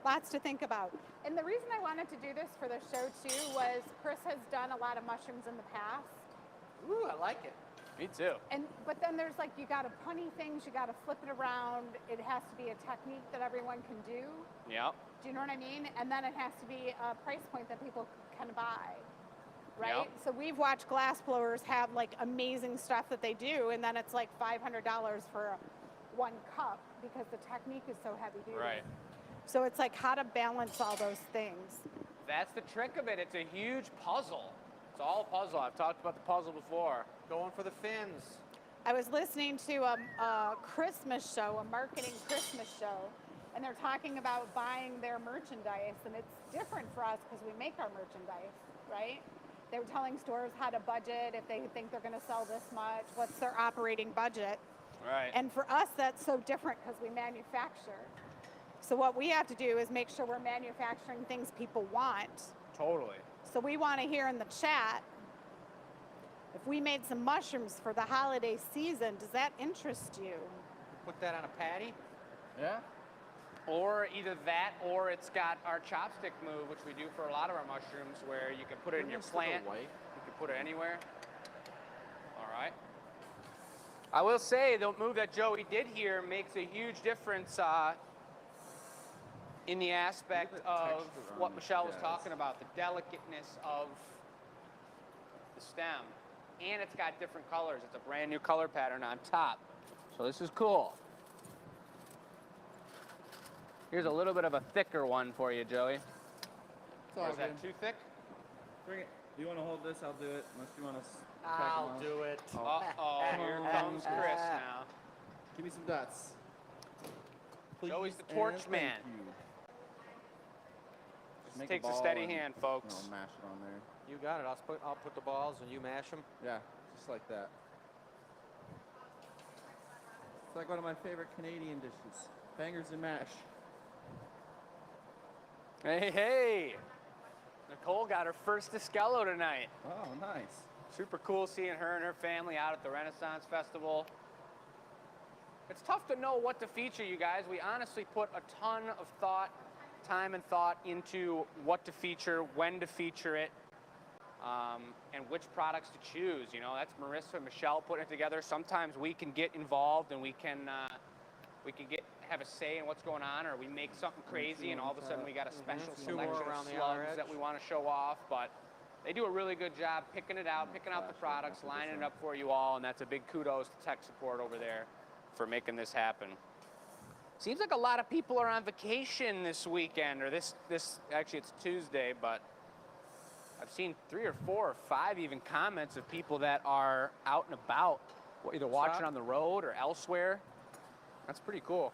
lots to think about. And the reason I wanted to do this for the show too was Chris has done a lot of mushrooms in the past. Ooh, I like it. Me too. But then there's like, you got to punny things, you got to flip it around. It has to be a technique that everyone can do. Yep. Do you know what I mean? And then it has to be a price point that people can buy, right? Yep. So we've watched glass blowers have like amazing stuff that they do, and then it's like $500 for one cup because the technique is so heavy duty. Right. So it's like how to balance all those things. That's the trick of it. It's a huge puzzle. It's all a puzzle. I've talked about the puzzle before. Going for the fins. I was listening to a Christmas show, a marketing Christmas show, and they're talking about buying their merchandise, and it's different for us because we make our merchandise, right? They were telling stores how to budget, if they think they're going to sell this much, what's their operating budget. Right. And for us, that's so different because we manufacture. So what we have to do is make sure we're manufacturing things people want. Totally. So we want to hear in the chat, if we made some mushrooms for the holiday season, does that interest you? Put that on a patty. Yeah? Or either that, or it's got our chopstick move, which we do for a lot of our mushrooms, where you can put it in your plant. White. You can put it anywhere. All right. I will say the move that Joey did here makes a huge difference in the aspect Look at the of texture on what this Michelle was jazz. talking about, the delicateness of the stem. And it's got different colors. It's a brand new color pattern on top. So this is cool. Here's a little bit of a thicker one for you, Joey. It's all Or is that good. too thick? Bring it. Do you want to hold this? I'll do it. Unless you want to. I'll do it. Uh-oh, here comes Chris now. Give me some dots. Please Joey's the and torch thank man. you. This Make takes a ball steady and, hand, folks. mash it on there. You got it. I'll put the balls and you mash them. Yeah, just like that. It's like one of my favorite Canadian dishes. Bangers and mash. Hey, hey! Nicole got her first Eskello tonight. Oh, nice. Super cool seeing her and her family out at the Renaissance Festival. It's tough to know what to feature, you guys. We honestly put a ton of time and thought into what to feature, when to feature it, and which products to choose. You know, that's Marissa and Michelle putting it together. Sometimes we can get involved and we can have a say in what's going on, or we make something crazy and all of a sudden we got a special Two more selection around of the other slugs edge. that we want to show off. But they do a really good job picking it out, picking out the products, lining it up for you all, and that's a big kudos to tech support over there for making this happen. Seems like a lot of people are on vacation this weekend, or this actually it's Tuesday, but I've seen 3 or 4 or 5 even comments of people that are out and about, either watching on the road or elsewhere. That's pretty cool.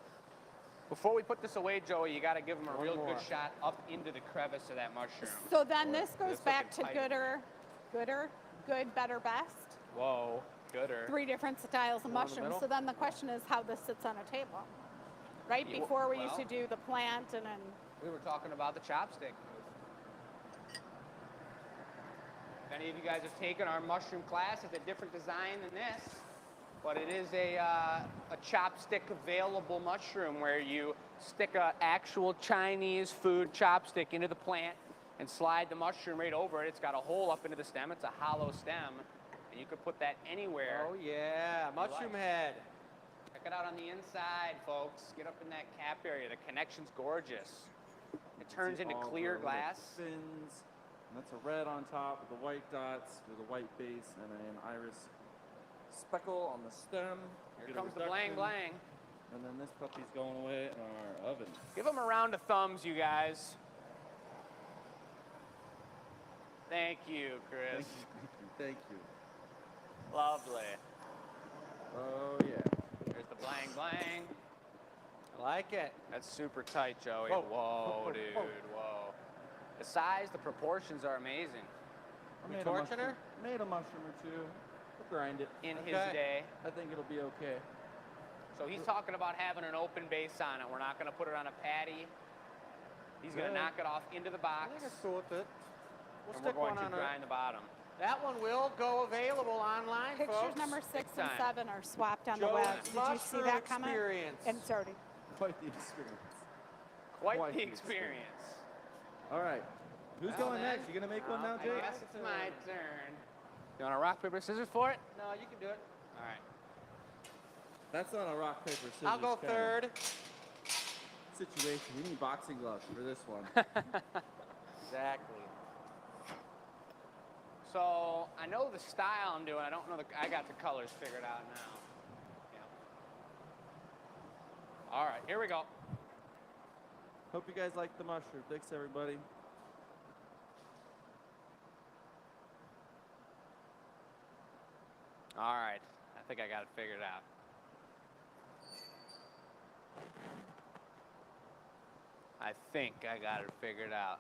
Before we put this away, Joey, you got to give them a real good shot up into the crevice of that mushroom. So then this goes It's back looking to tight. gooder gooder, good, better, best. Whoa, gooder. 3 different styles of One in the mushrooms. middle? So then the question is how this sits on a table. Right Yeah, before we used well- to do the plant and then We were talking about the chopstick. If any of you guys have taken our mushroom class, it's a different design than this, but it is a chopstick available mushroom where you stick an actual Chinese food chopstick into the plant and slide the mushroom right over it. It's got a hole up into the stem. It's a hollow stem, and you could put that anywhere. Oh yeah, mushroom head. Check it out on the inside, folks. Get up in that cap area. The connection's gorgeous. It turns See into all the clear little glass. fins, and that's a red on top with the white dots with a white base and an iris speckle on the stem. Here Get a comes the blang reduction. blang. And then this puppy's going away in our oven. Give them a round of thumbs, you guys. Thank you, Chris. Thank you. Lovely. Oh yeah. There's the blang blang. I like it. That's super tight, Joey. Whoa. Whoa, dude. Whoa. The size, the proportions are amazing. I We made a torching mushroom- her? Made a mushroom or two. We'll grind it. In his Okay. day. I think it'll be okay. So he's talking about having an open base on it. We're not going to put it on a patty. He's going to Good. knock it off into the I box. think it's cool with it. We'll And we're stick going one to on grind the bottom. That one will go available online, pictures folks. number 6 Big and time. 7 are swapped on the Joe's web. Did you see mushroom that comment? experience. And it's already. Quite the experience. Quite Quite the the experience. All right. Who's Well, going then, next? You gonna make one now, I Jake? guess it's my turn. You want a rock, paper, scissors for it? No, you can do it. All right. That's not a rock paper scissors. I'll go kind of third. Situation. We need boxing gloves for this one. Exactly. So I know the style I'm doing. I don't know I got the colors figured out now. Yeah. All right, here we go. Hope you guys like the mushroom. Thanks, everybody. All right, I think I got it figured out. I think I got it figured out.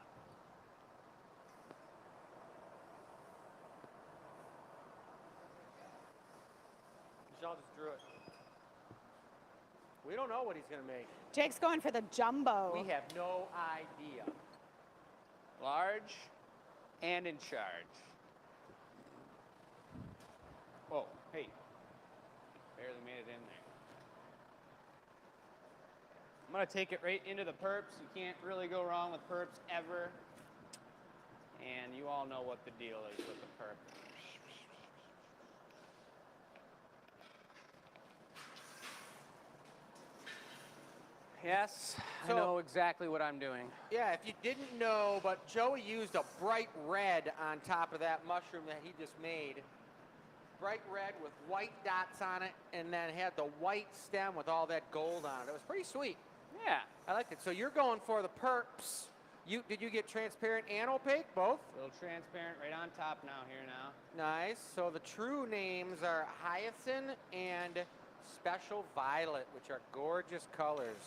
Michelle just drew it. We don't know what he's going to make. Jake's going for the jumbo. We have no idea. Large and in charge. Whoa, hey. Barely made it in there. I'm gonna take it right into the perps. You can't really go wrong with perps ever. And you all know what the deal is with the perp. Yes, I So- know exactly what I'm doing. Yeah, if you didn't know, but Joey used a bright red on top of that mushroom that he just made. Bright red with white dots on it, and then had the white stem with all that gold on it. It was pretty sweet. Yeah, I liked it. So you're going for the perps. Did you get transparent and opaque, both? a little transparent right on top now here now. Nice. So the true names are Hyacinth and Special Violet, which are gorgeous colors.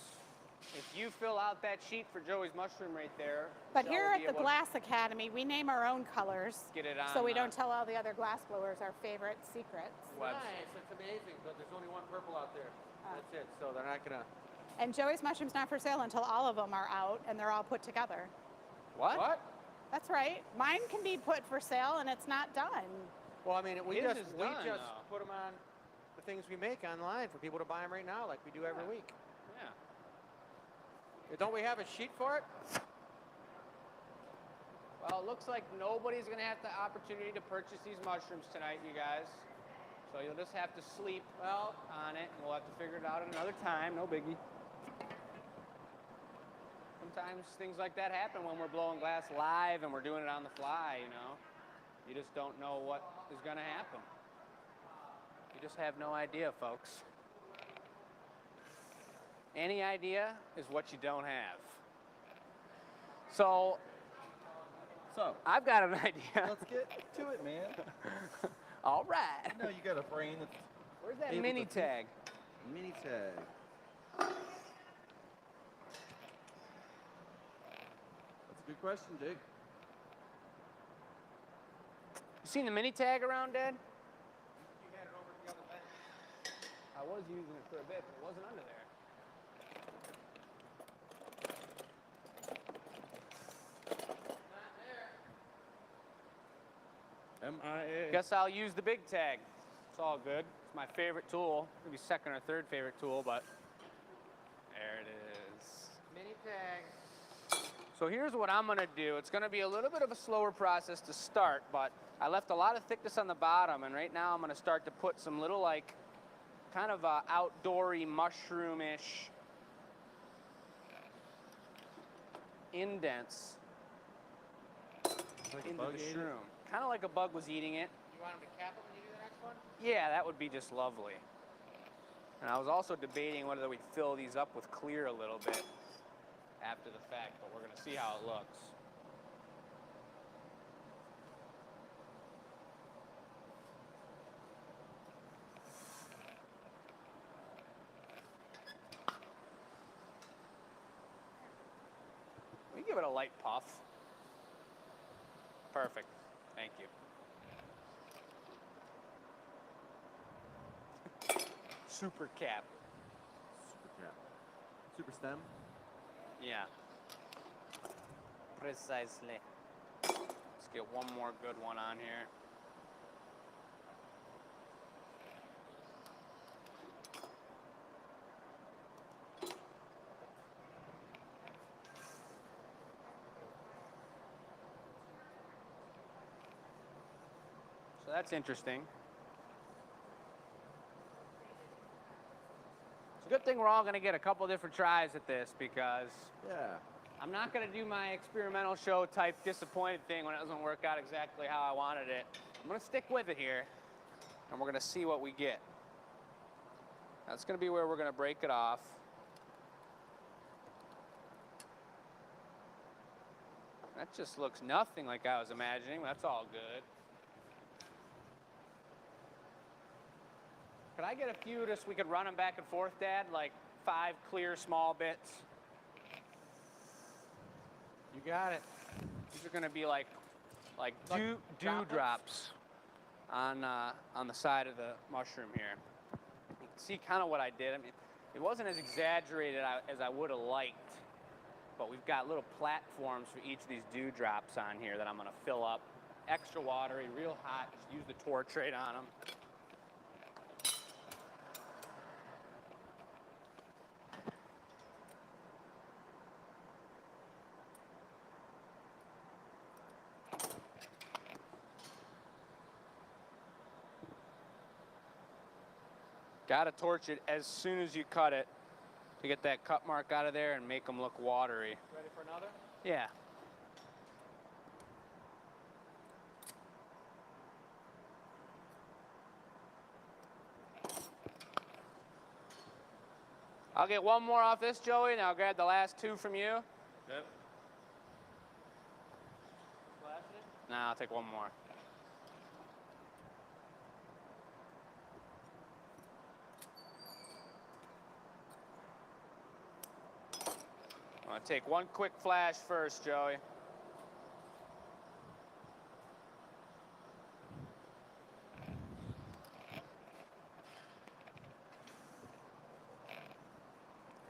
If you fill out that sheet for Joey's mushroom right there, But Joe here will at be the able to Glass Academy, we name our own colors. get it on. So we don't tell all the other glass blowers our favorite secrets. Website. Nice. That's amazing. But there's only one purple out there. Ah. That's it. So they're not gonna. And Joey's mushroom's not for sale until all of them are out and they're all put together. What? That's right. Mine can be put for sale and it's not done. Well, I mean, we His just is done, though. put them on the things we make online for people to buy them right now, like we do every Yeah. week. Yeah. Don't we have a sheet for it? Well, it looks like nobody's gonna have the opportunity to purchase these mushrooms tonight, you guys. So you'll just have to sleep Well, on it, and we'll have to figure it out another time. No biggie. Sometimes things like that happen when we're blowing glass live and we're doing it on the fly, you know. You just don't know what is gonna happen. You just have no idea, folks. Any idea is what you don't have. So So, I've got an idea. let's get to it, man. All right. I know you got a brain that's Where's that able mini to- tag? mini tag. That's a good question, Jake. You seen the mini tag around, Dad? You had it over the other bench. I was using it for a bit, but it wasn't under there. Not there. MIA. Guess I'll use the big tag. It's all good. It's my favorite tool. Maybe second or third favorite tool, but there it is. Mini tag. So here's what I'm gonna do. It's gonna be a little bit of a slower process to start, but I left a lot of thickness on the bottom, and right now I'm gonna start to put some little like kind of outdoory mushroom-ish indents Like a into bug the ate it? shroom. Kind of like a bug was eating it. You want him to cap it when you do the next one? Yeah, that would be just lovely. And I was also debating whether we fill these up with clear a little bit after the fact, but we're gonna see how it looks. We give it a light puff. Perfect. Thank you. Super cap. Super cap. Super stem. Yeah. Precisely. Let's get one more good one on here. So that's interesting. It's a good thing we're all going to get a couple different tries at this because Yeah. I'm not going to do my experimental show type disappointed thing when it doesn't work out exactly how I wanted it. I'm going to stick with it here, and we're going to see what we get. That's going to be where we're going to break it off. That just looks nothing like I was imagining. That's all good. Could I get a few just we could run them back and forth, Dad? Like 5 clear small bits? You got it. These are gonna be like Like dewdrops on the side of the mushroom here. You can see kind of what I did. I mean, it wasn't as exaggerated as I would have liked, but we've got little platforms for each of these dewdrops on here that I'm gonna fill up. Extra watery, real hot. Just use the torch right on them. Gotta torch it as soon as you cut it to get that cut mark out of there and make them look watery. Ready for another? Yeah. I'll get one more off this, Joey, and I'll grab the last 2 from you. Yep. Nah, I'll take one more. I'm gonna take one quick flash first, Joey.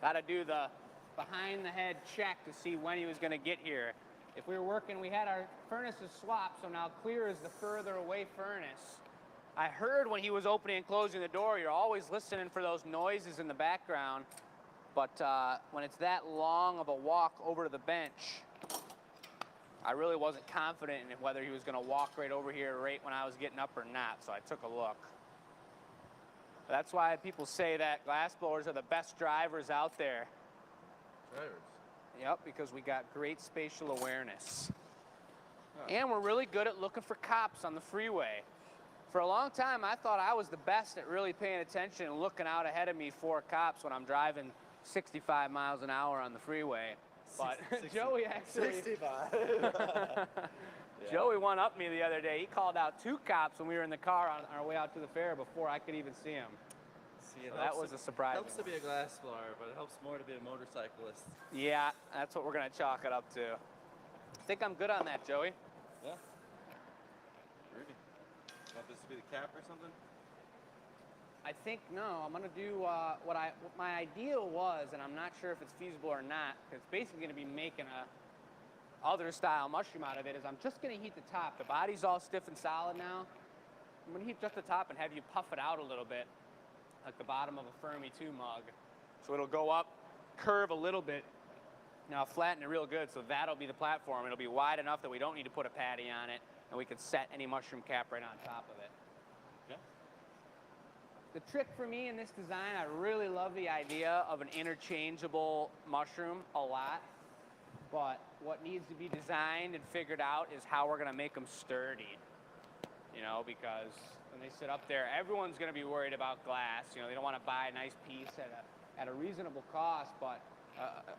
Gotta do the behind the head check to see when he was gonna get here. If we were working, we had our furnaces swapped, so now clear is the further away furnace. I heard when he was opening and closing the door, you're always listening for those noises in the background. But when it's that long of a walk over to the bench, I really wasn't confident in whether he was going to walk right over here right when I was getting up or not, so I took a look. That's why people say that glass blowers are the best drivers out there. Drivers. Yep, because we got great spatial awareness. And we're really good at looking for cops on the freeway. For a long time, I thought I was the best at really paying attention and looking out ahead of me for cops when I'm driving 65 miles an hour on the freeway. But 60, Joey actually... 65. Joey one-upped me the other day. He called out 2 cops when we were in the car on our way out to the fair before I could even see him. See, it So that was a surprise. helps to be a glass blower, but it helps more to be a motorcyclist. Yeah, that's what we're going to chalk it up to. I think I'm good on that, Joey. Yeah. Rudy. Want this to be the cap or something? I think no. I'm gonna do what my idea was, and I'm not sure if it's feasible or not. Because it's basically gonna be making a other style mushroom out of it. Is I'm just gonna heat the top. The body's all stiff and solid now. I'm gonna heat just the top and have you puff it out a little bit, like the bottom of a Fermi 2 mug. So it'll go up, curve a little bit. Now flatten it real good, so that'll be the platform. It'll be wide enough that we don't need to put a patty on it, and we can set any mushroom cap right on top of it. Okay. The trick for me in this design, I really love the idea of an interchangeable mushroom a lot, but what needs to be designed and figured out is how we're gonna make them sturdy. You know, because when they sit up there, everyone's gonna be worried about glass. You know, they don't wanna buy a nice piece at a reasonable cost, but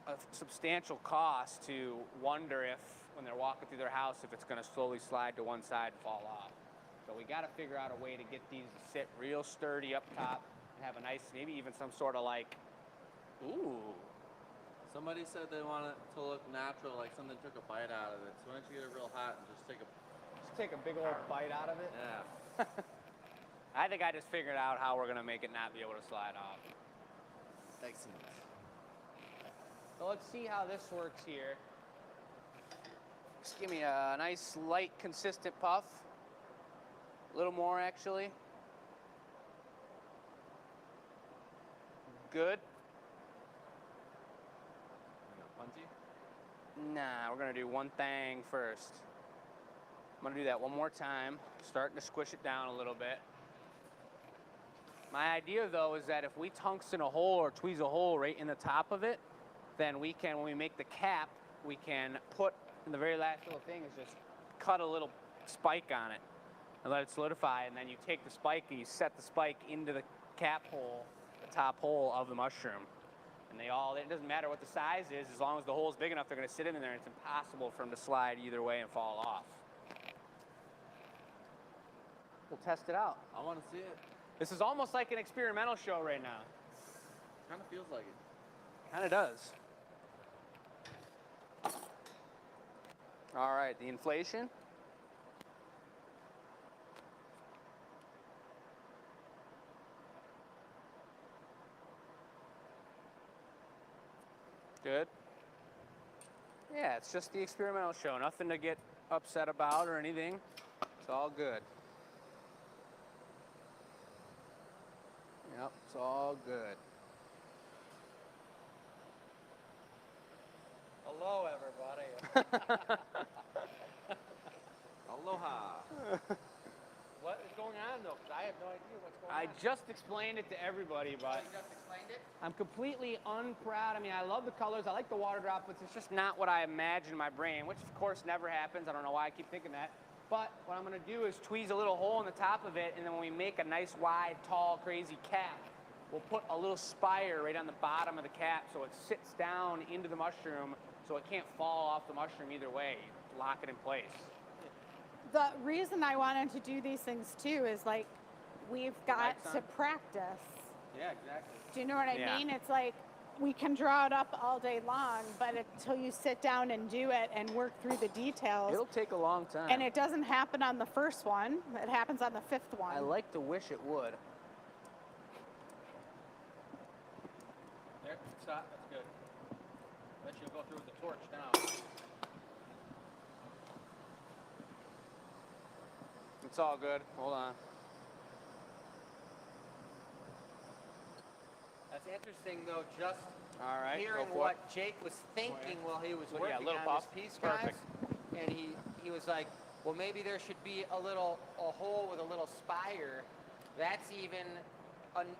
a substantial cost to wonder if, when they're walking through their house, if it's gonna slowly slide to one side and fall off. So we gotta figure out a way to get these to sit real sturdy up top and have a nice, maybe even some sort of like, ooh. Somebody said they want it to look natural, like something took a bite out of it. So why don't you get it real hot and just Take a big old bite out of it. yeah. I think I just figured out how we're gonna make it not be able to slide off. Excellent. So let's see how this works here. Just give me a nice, light, consistent puff. A little more, actually. Good. You got punchy? Nah, we're gonna do one thing first. I'm gonna do that one more time, starting to squish it down a little bit. My idea though is that if we tungsten a hole or tweeze a hole right in the top of it, then we can, when we make the cap, we can put, in the very last little thing is just cut a little spike on it and let it solidify, and then you take the spike and you set the spike into the cap hole, the top hole of the mushroom. And it doesn't matter what the size is, as long as the hole is big enough, they're gonna sit in there and it's impossible for them to slide either way and fall off. We'll test it out. I want to see it. This is almost like an experimental show right now. Kind of feels like it. Kind of does. All right, the inflation. Good. Yeah, it's just the experimental show. Nothing to get upset about or anything. It's all good. Yep, it's all good. Hello, everybody. Aloha. What is going on, though? Because I have no idea what's going I on. just explained it to everybody, but You just explained it? I'm completely unproud. I mean, I love the colors. I like the water droplets. It's just not what I imagined in my brain, which of course never happens. I don't know why I keep thinking that. But what I'm gonna do is tweeze a little hole in the top of it, and then when we make a nice, wide, tall, crazy cap, we'll put a little spire right on the bottom of the cap so it sits down into the mushroom so it can't fall off the mushroom either way. Lock it in place. The reason I wanted to do these things too is like we've got Lights to on? practice. Yeah, exactly. Do you know what I Yeah. mean? It's like we can draw it up all day long, but until you sit down and do it and work through the details, It'll take a long time. and it doesn't happen on the first one, it happens on the fifth one. I like to wish it would. There, stop. That's good. Bet you'll go through with the torch now. It's all good. Hold on. That's interesting, though, just All right. hearing go for what it. Jake was thinking while he was Yeah, working little on puff. this piece, guys. Perfect. And he was like, well, maybe there should be a hole with a little spire. That's even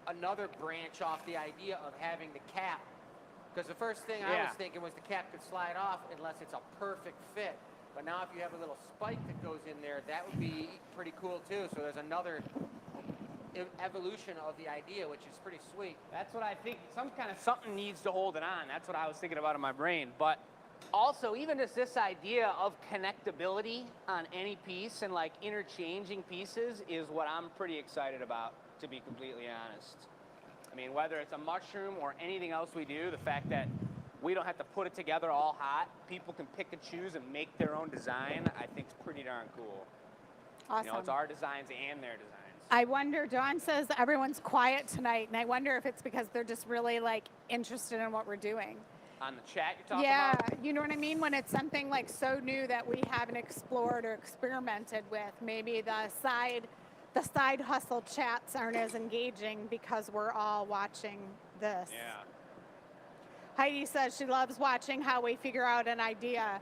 another branch off the idea of having the cap. Because the first thing I Yeah. was thinking was the cap could slide off unless it's a perfect fit. But now if you have a little spike that goes in there, that would be pretty cool too. So there's another evolution of the idea, which is pretty sweet. That's what I think. Something needs to hold it on. That's what I was thinking about in my brain. But also, even just this idea of connectability on any piece and like interchanging pieces is what I'm pretty excited about, to be completely honest. I mean, whether it's a mushroom or anything else we do, the fact that we don't have to put it together all hot, people can pick and choose and make their own design, I think is pretty darn cool. Awesome. You know, it's our designs and their designs. I wonder, Dawn says everyone's quiet tonight, and I wonder if it's because they're just really like interested in what we're doing. On the chat you're talking Yeah, about? you know what I mean? When it's something like so new that we haven't explored or experimented with, maybe the side hustle chats aren't as engaging because we're all watching this. Yeah. Heidi says she loves watching how we figure out an idea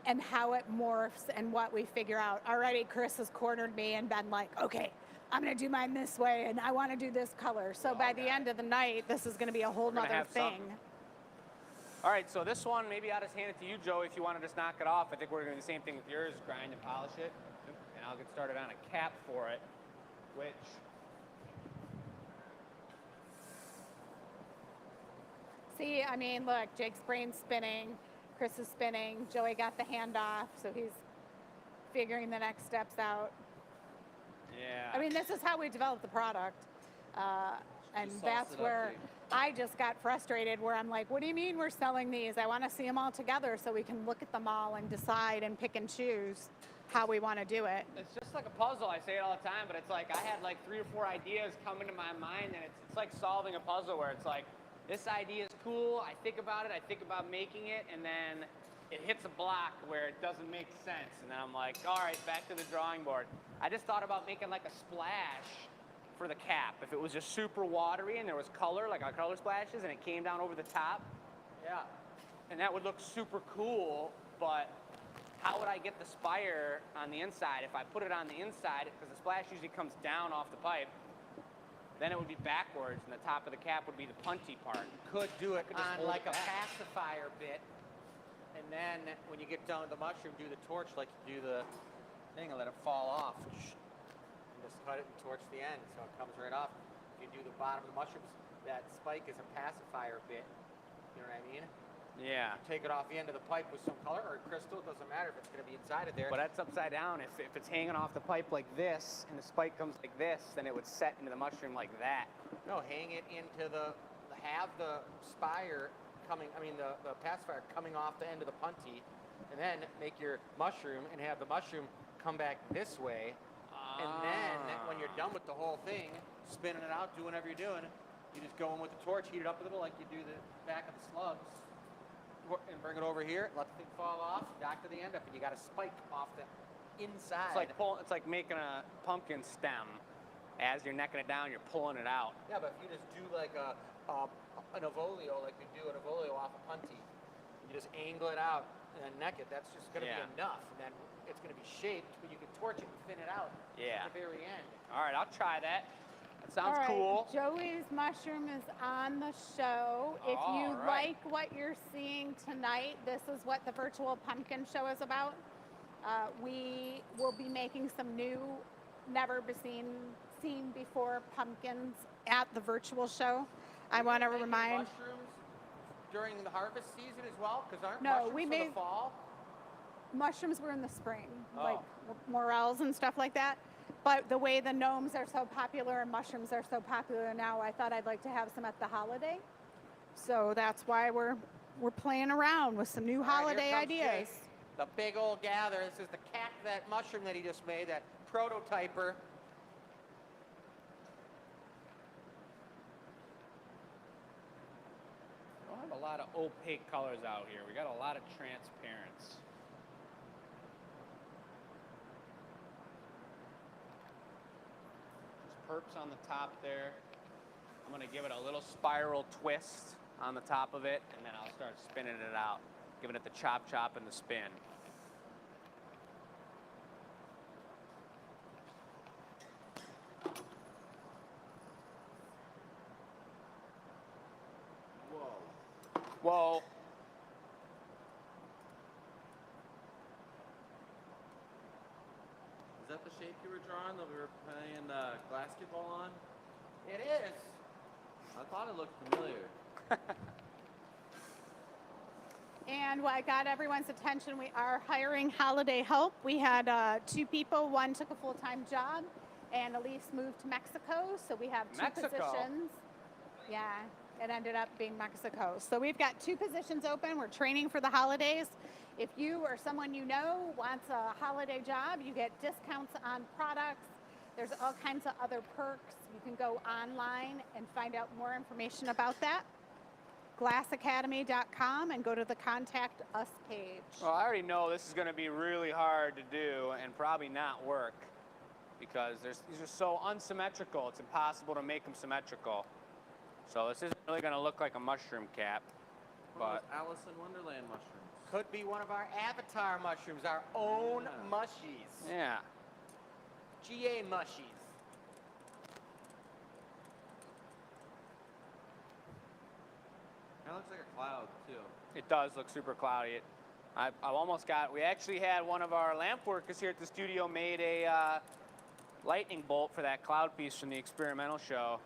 and how it morphs and what we figure out. Already Chris has cornered me and been like, okay, I'm gonna do mine this way and I wanna do this color. So by the end of the night, this is gonna be a whole nother thing. Something. All right, so this one, maybe I'll just hand it to you, Joe, if you want to just knock it off. I think we're going to do the same thing with yours, grind and polish it. And I'll get started on a cap for it, which... See, I mean, look, Jake's brain's spinning, Chris is spinning, Joey got the handoff, so he's figuring the next steps out. Yeah. I mean, this is how we develop the product. And Just sauce that's it up, where Jake. I just got frustrated, where I'm like, what do you mean we're selling these? I want to see them all together so we can look at them all and decide and pick and choose how we want to do it. It's just like a puzzle. I say it all the time, but it's like I had like 3 or 4 ideas come into my mind, and it's like solving a puzzle where it's like, this idea is cool, I think about it, I think about making it, and then it hits a block where it doesn't make sense. And then I'm like, all right, back to the drawing board. I just thought about making like a splash for the cap. If it was just super watery and there was color, like our color splashes, and it came down over the top, Yeah. and that would look super cool, but how would I get the spire on the inside? If I put it on the inside, because the splash usually comes down off the pipe, then it would be backwards, and the top of the cap would be the punchy part. Could do it could just on hold like it a back. pacifier bit, and then when you get done with the mushroom, do the torch like you do the thing and let it fall off. And just cut it and torch the end so it comes right off. If you do the bottom of the mushrooms, that spike is a pacifier bit. You know what I mean? Yeah. Take it off the end of the pipe with some color or crystal. It doesn't matter if it's going to be inside of there. But that's upside down. If it's hanging off the pipe like this, and the spike comes like this, then it would set into the mushroom like that. No, hang it into have the spire coming, the pacifier coming off the end of the punty, and then make your mushroom and have the mushroom come back this way. And then when you're done with the whole thing, spinning it out, doing whatever you're doing, you just go in with the torch, heat it up a little like you do the back of the slugs, and bring it over here, let the thing fall off, dock to the end up, and you got a spike off the inside. It's like making a pumpkin stem. As you're necking it down, you're pulling it out. Yeah, but if you just do like an avolio, like you do an avolio off a punty, you just angle it out and then neck it, that's just going to be enough. And then it's going to be shaped, but you can torch it and thin it out Yeah. at the very end. All right, I'll try that. That sounds All right, cool. Joey's mushroom is on the show. If you All right. like what you're seeing tonight, this is what the virtual pumpkin show is about. We will be making some new, never seen before pumpkins at the virtual show. I want to Making remind. mushrooms during the harvest season as well, because aren't No, mushrooms we for made- the fall? Mushrooms were in the spring, Oh. like morels and stuff like that. But the way the gnomes are so popular and mushrooms are so popular now, I thought I'd like to have some at the holiday. So that's why we're playing around with some new All right, holiday here comes ideas. Jake, the big old gather. This is that mushroom that he just made, that prototyper. We don't have a lot of opaque colors out here. We got a lot of transparents. Just perps on the top there. I'm gonna give it a little spiral twist on the top of it, and then I'll start spinning it out, giving it the chop and the spin. Whoa. Is that the shape you were drawing that we were playing basketball on? It is. I thought it looked familiar. And what got everyone's attention, we are hiring holiday help. We had 2 people. One took a full-time job, and Elise moved to Mexico. So we have 2 Mexico? positions. Yeah, it ended up being Mexico. So we've got 2 positions open. We're training for the holidays. If you or someone you know wants a holiday job, you get discounts on products. There's all kinds of other perks. You can go online and find out more information about that. glassacademy.com and go to the Contact Us page. Well, I already know this is going to be really hard to do and probably not work because these are so unsymmetrical. It's impossible to make them symmetrical. So this isn't really going to look like a mushroom cap. But Alice in Wonderland mushrooms. Could be one of our avatar mushrooms, our own mushies. Yeah. GA mushies. That looks like a cloud too. It does look super cloudy. I've almost got, we actually had one of our lamp workers here at the studio made a lightning bolt for that cloud piece from the experimental show.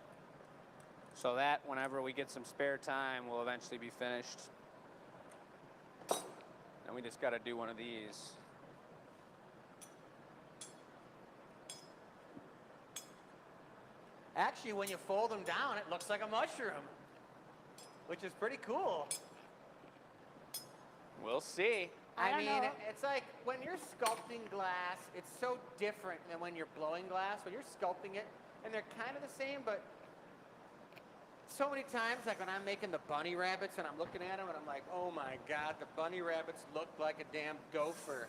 So that whenever we get some spare time, will eventually be finished. And we just got to do one of these. Actually, when you fold them down, it looks like a mushroom, which is pretty cool. We'll see. I mean, it's like when you're sculpting glass, it's so different than when you're blowing glass. When you're sculpting it, and they're kind of the same, but so many times, like when I'm making the bunny rabbits and I'm looking at them and I'm like, oh my God, the bunny rabbits look like a damn gopher,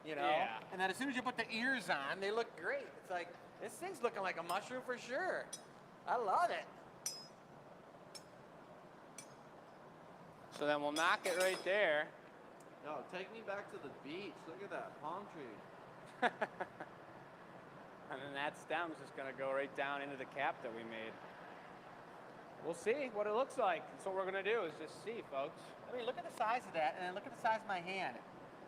you know? Yeah. And then as soon as you put the ears on, they look great. It's like, this thing's looking like a mushroom for sure. I love it. So then we'll knock it right there. No, take me back to the beach. Look at that palm tree. And then that stem's just going to go right down into the cap that we made. We'll see what it looks like. That's what we're going to do is just see, folks. I mean, look at the size of that, and then look at the size of my hand.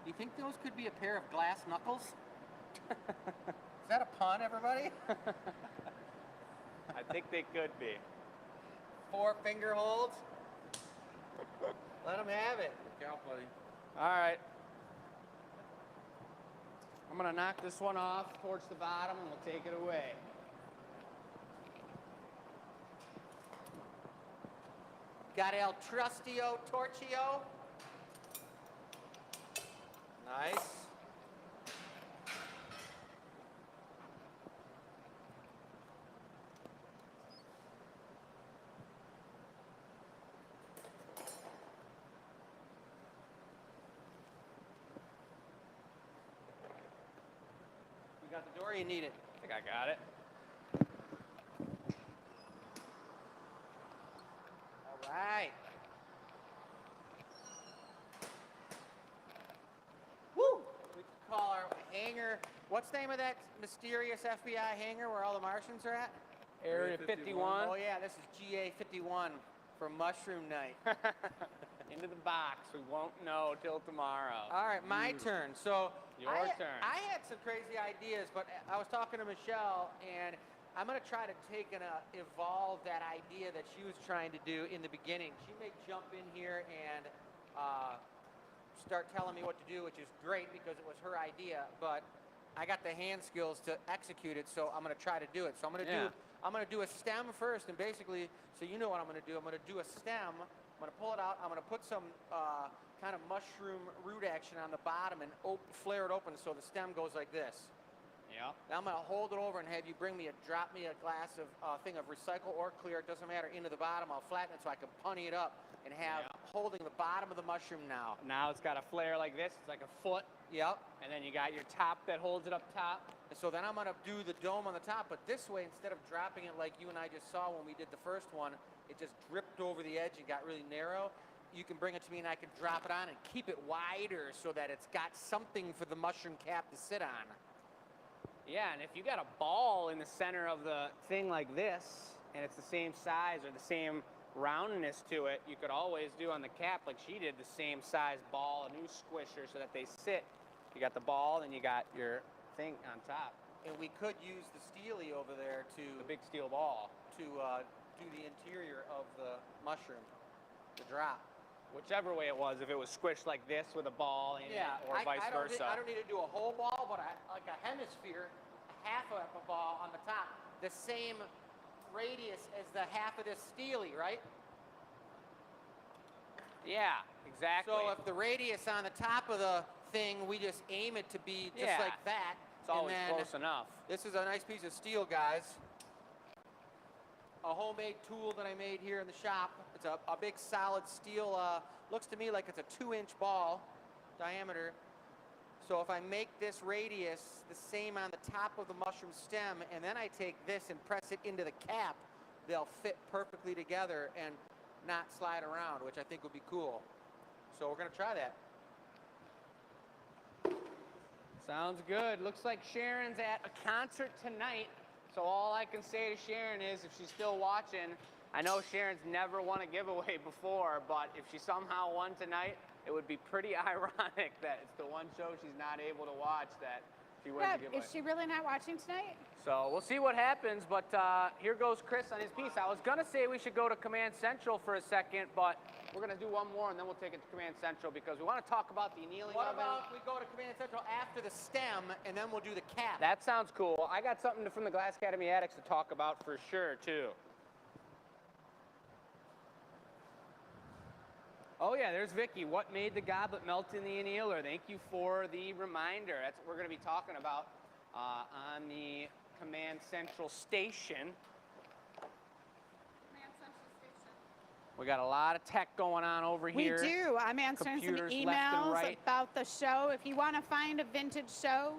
Do you think those could be a pair of glass knuckles? Is that a pun, everybody? I think they could be. 4 finger holds. Let them have it. Look out, buddy. All right. I'm going to knock this one off towards the bottom and we'll take it away. Got El Trustio Torchio. Nice. You got the door, you need it. I think I got it. Right. Woo! We could call our hangar. What's the name of that mysterious FBI hangar where all the Martians are at? Area 51. Oh yeah, this is GA 51 for Mushroom Night. Into the box. We won't know till tomorrow. All right, my turn. So Your turn. I had some crazy ideas, but I was talking to Michelle, and I'm going to try to take and evolve that idea that she was trying to do in the beginning. She may jump in here and start telling me what to do, which is great because it was her idea, but I got the hand skills to execute it, so I'm going to try to do it. So I'm going to do a stem first, and basically, so you know what I'm going to do. I'm going to do a stem. I'm going to pull it out. I'm going to put some kind of mushroom root action on the bottom and flare it open so the stem goes like this. Yeah. Now I'm going to hold it over and have you drop me a glass of thing of recycle or clear, it doesn't matter, into the bottom. I'll flatten it so I can punny it up and have holding the bottom of the mushroom now. Now it's got a flare like this. It's like a foot. Yep. And then you got your top that holds it up top. And so then I'm going to do the dome on the top, but this way, instead of dropping it like you and I just saw when we did the first one, it just dripped over the edge and got really narrow. You can bring it to me and I can drop it on and keep it wider so that it's got something for the mushroom cap to sit on. Yeah, and if you got a ball in the center of the thing like this, and it's the same size or the same roundness to it, you could always do on the cap like she did, the same size ball, a new squisher so that they sit. You got the ball, then you got your thing on top. And we could use the steely over there to The big steel ball. do the interior of the mushroom, the drop. Whichever way it was, if it was squished like this with a ball in it, or vice versa. I don't need to do a whole ball, but like a hemisphere, half of a ball on the top, the same radius as the half of this steely, right? Yeah, Exactly. So if the radius on the top of the thing, we just aim it to be just Yeah. like that. It's always and then close enough. This is a nice piece of steel, guys. A homemade tool that I made here in the shop. It's a big solid steel, looks to me like it's a 2-inch ball diameter. So if I make this radius the same on the top of the mushroom stem, and then I take this and press it into the cap, they'll fit perfectly together and not slide around, which I think would be cool. So we're gonna try that. Sounds good. Looks like Sharon's at a concert tonight. So all I can say to Sharon is, if she's still watching, I know Sharon's never won a giveaway before, but if she somehow won tonight, it would be pretty ironic that it's the one show she's not able to watch that she wins a giveaway. Is she really not watching tonight? So we'll see what happens, but here goes Chris on his piece. I was gonna say we should go to Command Central for a second, but we're gonna do one more and then we'll take it to Command Central because we wanna talk about the annealing What oven. about we go to Command Central after the stem, and then we'll do the cap? That sounds cool. I got something from the Glass Academy Addicts to talk about for sure, too. Oh, yeah, there's Vicky. What made the goblet melt in the annealer? Thank you for the reminder. That's what we're going to be talking about on the Command Central station. We got a lot of tech going on over here. We do. I'm answering some Computers left and emails right. about the show. If you want to find a vintage show,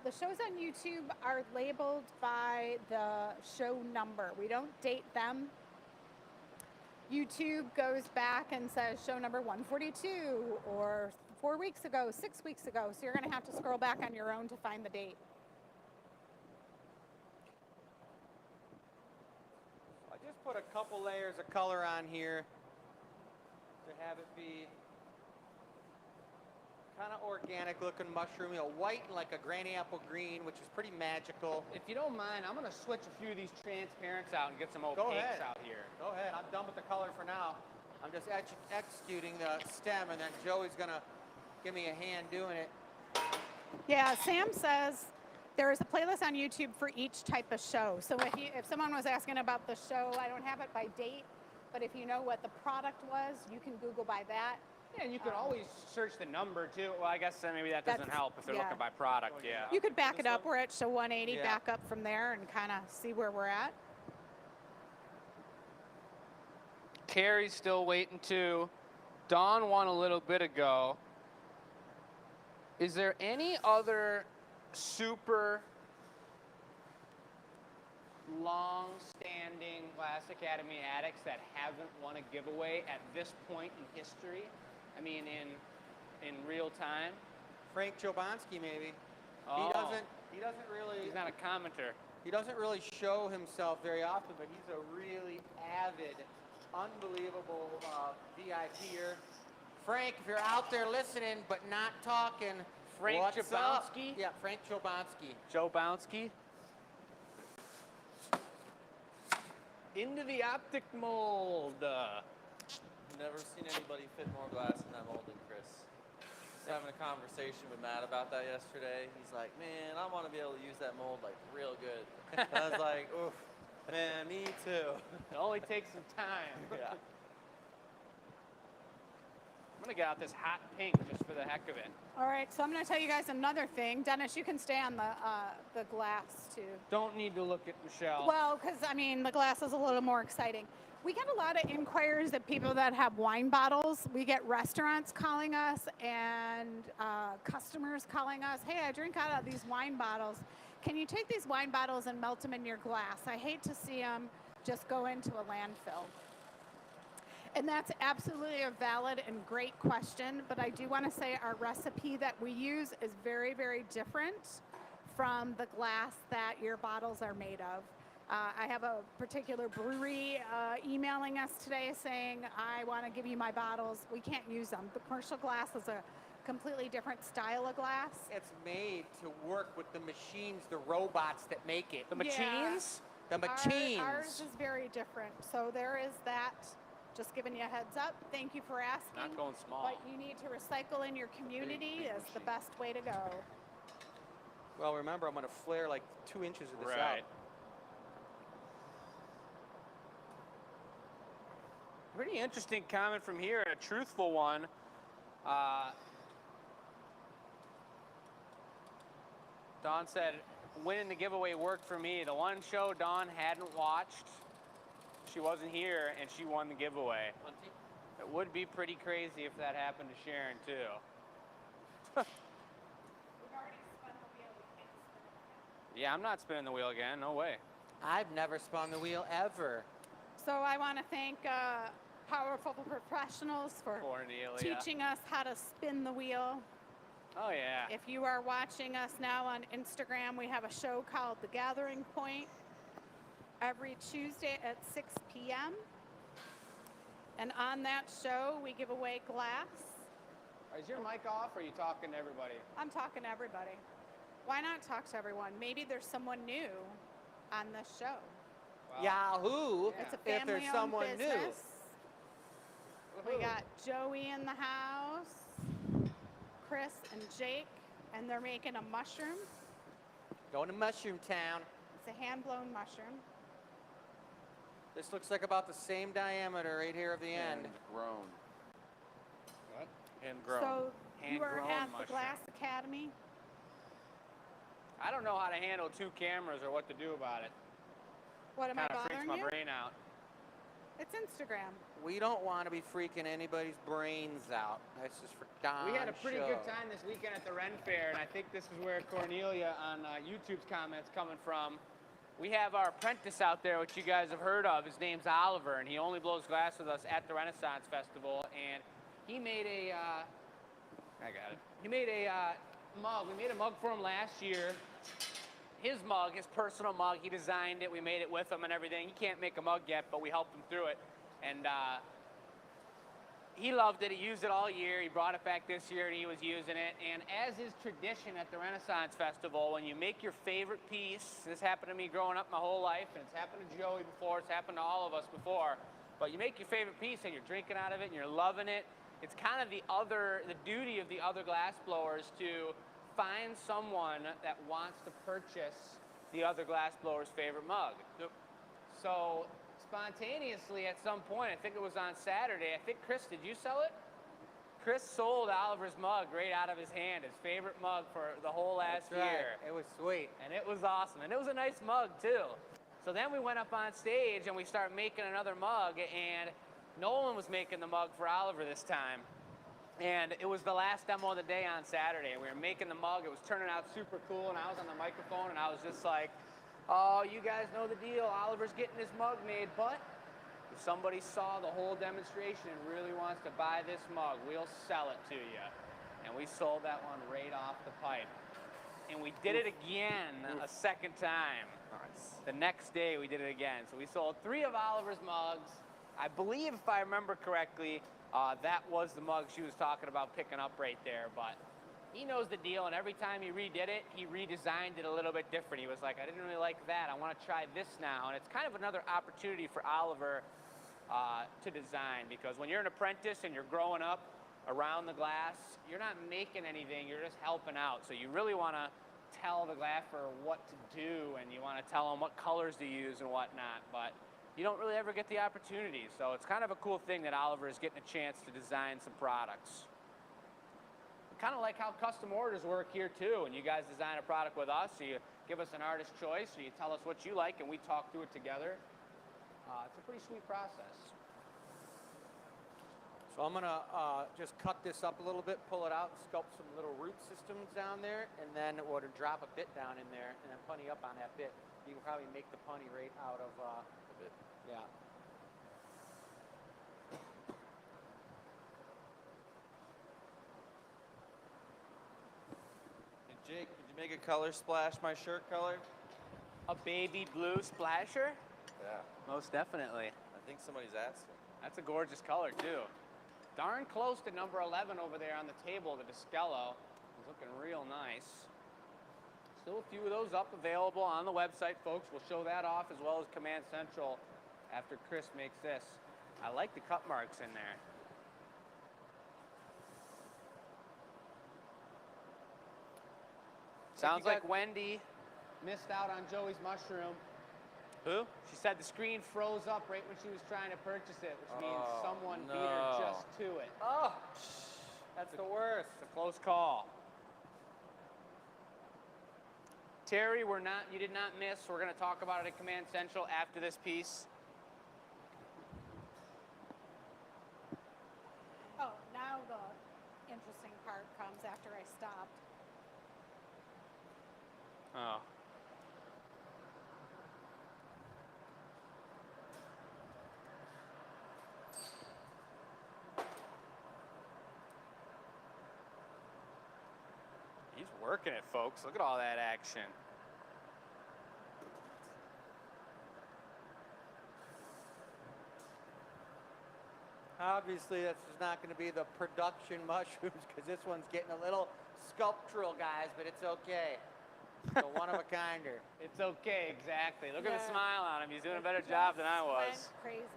the shows on YouTube are labeled by the show number. We don't date them. YouTube goes back and says show number 142 or 4 weeks ago, 6 weeks ago. So you're going to have to scroll back on your own to find the date. I just put a couple layers of color on here to have it be kind of organic looking mushroom, white and like a granny apple green, which is pretty magical. If you don't mind, I'm going to switch a few of these transparents out and get some Go opaques ahead. out here. Go ahead, I'm done with the color for now. I'm just executing the stem, and then Joey's gonna give me a hand doing it. Yeah, Sam says there is a playlist on YouTube for each type of show. So if someone was asking about the show, I don't have it by date, but if you know what the product was, you can Google by that. Yeah, and you can always search the number too. Well, I guess maybe that doesn't That's- help if they're yeah. looking by product. Yeah. You could back This it up. one? We're at show 180, Yeah. back up from there and kind of see where we're at. Carrie's still waiting too. Dawn won a little bit ago. Is there any other super long-standing Glass Academy addicts that haven't won a giveaway at this point in history? I mean, in real time. Frank Chobonsky, maybe. Oh. He doesn't really. He's not a commenter. He doesn't really show himself very often, but he's a really avid, unbelievable VIPer. Frank, if you're out there listening but not talking, Frank what's up? Chobonsky? Yeah, Frank Chobonsky. Joe Bounsky. Into the optic mold. Never seen anybody fit more glass in that mold than Chris. I was having a conversation with Matt about that yesterday. He's like, man, I want to be able to use that mold like real good. And I was like, oof, man, me too. It only takes some time. Yeah. I'm gonna get out this hot pink just for the heck of it. All right, so I'm going to tell you guys another thing. Dennis, you can stay on the glass too. Don't need to look at Michelle. Well, because I mean, the glass is a little more exciting. We get a lot of inquiries of people that have wine bottles. We get restaurants calling us and customers calling us. Hey, I drink out of these wine bottles. Can you take these wine bottles and melt them in your glass? I hate to see them just go into a landfill. And that's absolutely a valid and great question, but I do want to say our recipe that we use is very, very different from the glass that your bottles are made of. I have a particular brewery emailing us today saying, I want to give you my bottles. We can't use them. The commercial glass is a completely different style of glass. It's made to work with the machines, the robots that make it. The machines? The machines. Ours is very different. So there is that. Just giving you a heads up. Thank you for asking. Not going small. What you need to recycle in your community is the best way to go. Well, remember, I'm going to flare like 2 inches of this out. Right. pretty interesting comment from here, a truthful one. Dawn said, winning the giveaway worked for me. The one show Dawn hadn't watched, she wasn't here, and she won the giveaway. It would be pretty crazy if that happened to Sharon, too. We've already spun the wheel. We can't spin it again. Yeah, I'm not spinning the wheel again. No way. I've never spun the wheel ever. So I want to thank Powerful Professionals for Cornelia. teaching us how to spin the wheel. Oh, yeah. If you are watching us now on Instagram, we have a show called The Gathering Point every Tuesday at 6 p.m. And on that show, we give away glass. Is your mic off, or are you talking to everybody? I'm talking to everybody. Why not talk to everyone? Maybe there's someone new on this show. Wow. Yahoo! Yeah. It's a If there's family-owned someone new. business. We Woohoo. got Joey in the house, Chris and Jake, and they're making a mushroom. Going to Mushroom Town. It's a hand-blown mushroom. This looks like about the same diameter right here of the end. grown. What? And grown. So you are Hand-grown at the mushroom. Glass Academy. I don't know how to handle 2 cameras or what to do about it. What am I Kind of freaks bothering my you? brain out. It's Instagram. We don't want to be freaking anybody's brains out. That's just for Don's We had a pretty show. good time this weekend at the Ren Fair, and I think this is where Cornelia on YouTube's comments coming from. We have our apprentice out there, which you guys have heard of. His name's Oliver, and he only blows glass with us at the Renaissance Festival. And he made a, I got it. He made a mug. We made a mug for him last year. His mug, his personal mug, he designed it. We made it with him and everything. He can't make a mug yet, but we helped him through it. And he loved it. He used it all year. He brought it back this year, and he was using it. And as is tradition at the Renaissance Festival, when you make your favorite piece, this happened to me growing up my whole life, and it's happened to Joey before, it's happened to all of us before, but you make your favorite piece and you're drinking out of it and you're loving it. It's kind of the duty of the other glass blowers to find someone that wants to purchase the other glass blower's favorite mug. So spontaneously at some point, I think it was on Saturday, I think, Chris, did you sell it? Chris sold Oliver's mug right out of his hand, his favorite mug for the whole last That's right. year. It was sweet. And it was awesome. And it was a nice mug, too. So then we went up on stage and we started making another mug, and Nolan was making the mug for Oliver this time. And it was the last demo of the day on Saturday. We were making the mug. It was turning out super cool, and I was on the microphone, and I was just like, oh, you guys know the deal. Oliver's getting his mug made, but if somebody saw the whole demonstration and really wants to buy this mug, we'll sell it to you. And we sold that one right off the pipe. And we did it again a second time. Nice. The next day we did it again. So we sold 3 of Oliver's mugs. I believe, if I remember correctly, that was the mug she was talking about picking up right there. But he knows the deal, and every time he redid it, he redesigned it a little bit different. He was like, I didn't really like that. I want to try this now. And it's kind of another opportunity for Oliver to design, because when you're an apprentice and you're growing up around the glass, you're not making anything, you're just helping out. So you really want to tell the glasser what to do, and you want to tell them what colors to use and whatnot, but you don't really ever get the opportunity. So it's kind of a cool thing that Oliver is getting a chance to design some products. Kind of like how custom orders work here too, and you guys design a product with us, so you give us an artist choice, so you tell us what you like, and we talk through it together. It's a pretty sweet process. So I'm gonna just cut this up a little bit, pull it out, sculpt some little root systems down there, and then we're gonna drop a bit down in there, and then punny up on that bit. You can probably make the punny right out of the bit. Yeah. Hey, Jake, could you make a color splash my shirt color? A baby blue splasher? Yeah. Most definitely. I think somebody's asking. That's a gorgeous color too. Darn close to number 11 over there on the table, the Discello. It's looking real nice. Still a few of those up available on the website, folks. We'll show that off as well as Command Central after Chris makes this. I like the cut marks in there. Sounds like Wendy missed out on Joey's mushroom. Who? She said the screen froze up right when she was trying to purchase it, which means Oh, someone beat no. her just to it. Oh, that's the worst. It's a close call. Terry, you did not miss. We're going to talk about it at Command Central after this piece. Oh, now the interesting part comes after I stopped. Oh. He's working it, folks. Look at all that action. Obviously, that's just not going to be the production mushrooms because this one's getting a little sculptural, guys, but it's okay. It's a one-of-a-kinder. It's okay, exactly. Look at the Yeah. smile on him. He's doing a better It job than I just was. went crazy.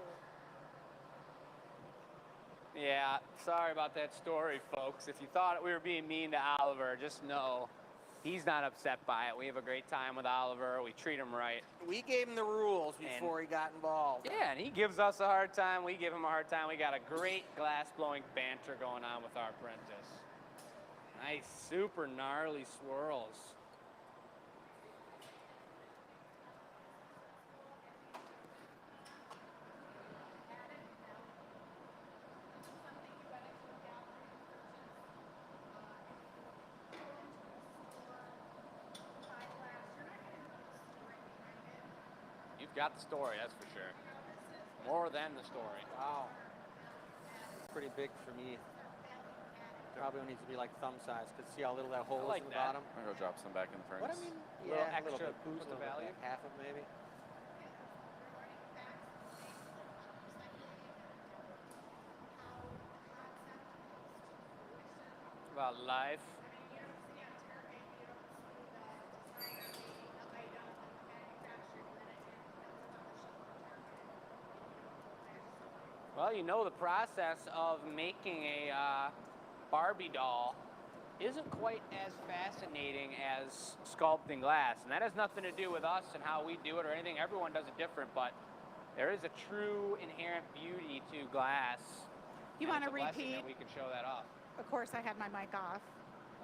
Yeah, sorry about that story, folks. If you thought we were being mean to Oliver, just know he's not upset by it. We have a great time with Oliver. We treat him right. We gave him the rules before he got involved. Yeah, and he gives us a hard time. We give him a hard time. We got a great glass-blowing banter going on with our apprentice. Nice, super gnarly swirls. You've got the story, that's for sure. More than the story. Wow. It's pretty big for me. Probably needs to be like thumb size because see how little that hole like is in the that. bottom? I'm gonna go drop some back in the What furnace. I mean, Little yeah, a little extra bit boost, for the a little bit, value. half of maybe. About life. Well, you know the process of making a Barbie doll isn't quite as fascinating as sculpting glass. And that has nothing to do with us and how we do it or anything. Everyone does it different, but there is a true inherent beauty to glass. You and want to it's a blessing repeat? that we can show that off. Of course, I had my mic off.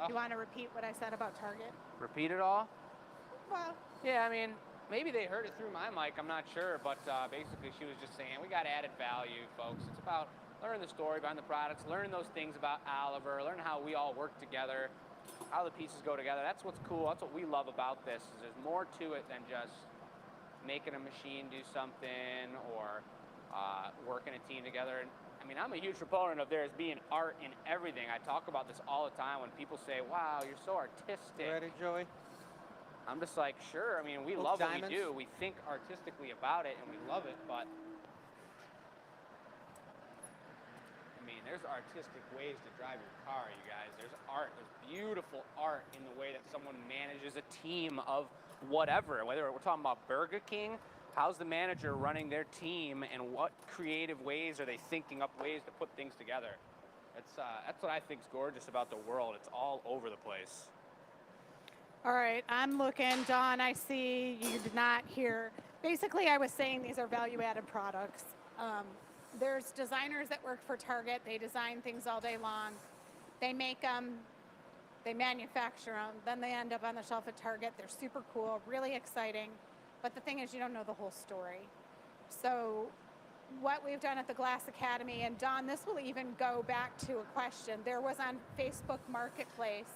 Oh. You want to repeat what I said about Target? Repeat it all? Well, Yeah, I mean, maybe they heard it through my mic, I'm not sure, but basically she was just saying, we got added value, folks. It's about learning the story behind the products, learning those things about Oliver, learning how we all work together, how the pieces go together. That's what's cool. That's what we love about this, is there's more to it than just making a machine do something or working a team together. And I mean, I'm a huge proponent of there as being art in everything. I talk about this all the time when people say, wow, you're so artistic. Ready, Joey? I'm just like, sure. I mean, we Those love diamonds? what we do. We think artistically about it, and we love it. But I mean, there's artistic ways to drive your car, you guys. There's art. There's beautiful art in the way that someone manages a team of whatever. Whether we're talking about Burger King, how's the manager running their team, and what creative ways are they thinking up ways to put things together? That's what I think is gorgeous about the world. It's all over the place. all right, I'm looking. Dawn, I see you did not hear. Basically, I was saying these are value-added products. There's designers that work for Target. They design things all day long. They make them, they manufacture them, then they end up on the shelf at Target. They're super cool, really exciting. But the thing is, you don't know the whole story. So what we've done at the Glass Academy, and Dawn, this will even go back to a question. There was on Facebook Marketplace,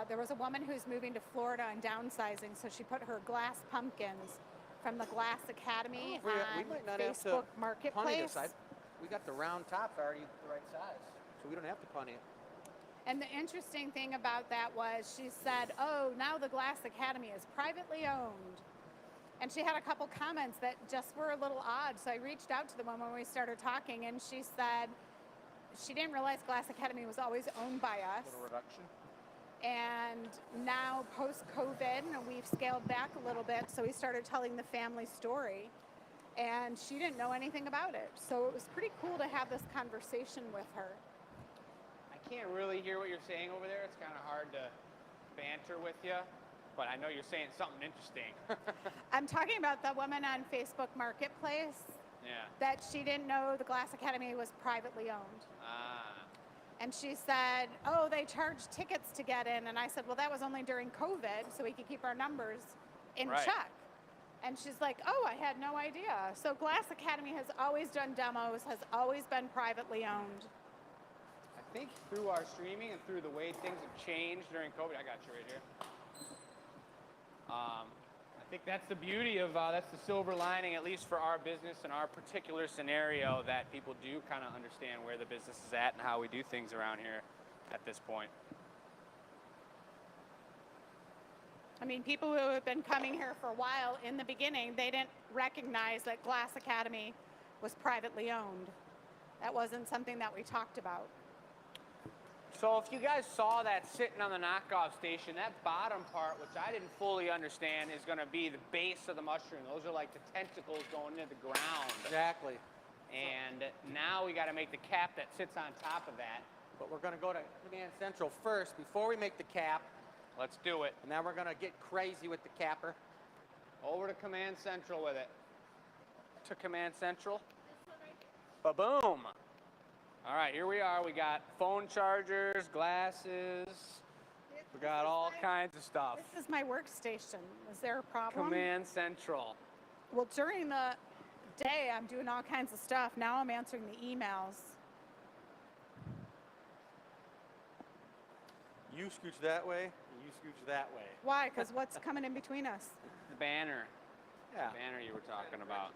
there was a woman who's moving to Florida and downsizing, so she put her glass pumpkins from the Glass Academy we on might not have to Facebook punny Marketplace. this. We got the round tops already the right size, so we don't have to punny it. And the interesting thing about that was she said, oh, now the Glass Academy is privately owned. And she had a couple comments that just were a little odd. So I reached out to the woman when we started talking, and she said she didn't realize Glass Academy was always owned by us. Little reduction. And now post-COVID, we've scaled back a little bit. So we started telling the family story. And she didn't know anything about it. So it was pretty cool to have this conversation with her. I can't really hear what you're saying over there. It's kind of hard to banter with you. but I know you're saying something interesting. I'm talking about the woman on Facebook Marketplace Yeah. that she didn't know the Glass Academy was privately owned. Ah. And she said, oh, they charge tickets to get in. And I said, well, that was only during COVID, so we could keep our numbers in Right. check. And she's like, oh, I had no idea. So Glass Academy has always done demos, has always been privately owned. I think through our streaming and through the way things have changed during COVID, I got you right here. I think that's the beauty of, that's the silver lining, at least for our business and our particular scenario, that people do kind of understand where the business is at and how we do things around here at this point. I mean, people who have been coming here for a while, in the beginning, they didn't recognize that Glass Academy was privately owned. That wasn't something that we talked about. So if you guys saw that sitting on the knockoff station, that bottom part, which I didn't fully understand, is going to be the base of the mushroom. Those are like the tentacles going into the ground. Exactly. And now we got to make the cap that sits on top of that. But we're going to go to Command Central first before we make the cap. Let's do it. And then we're going to get crazy with the capper. Over to Command Central with it. To Command Central. Ba-boom. All right, here we are. We got phone chargers, glasses. We got all kinds of stuff. This is my workstation. Is there a problem? Command Central. Well, during the day, I'm doing all kinds of stuff. Now I'm answering the emails. You scooch that way, and you scooch that way. Why? Because what's coming in between us? The banner. Yeah. The banner you were talking about.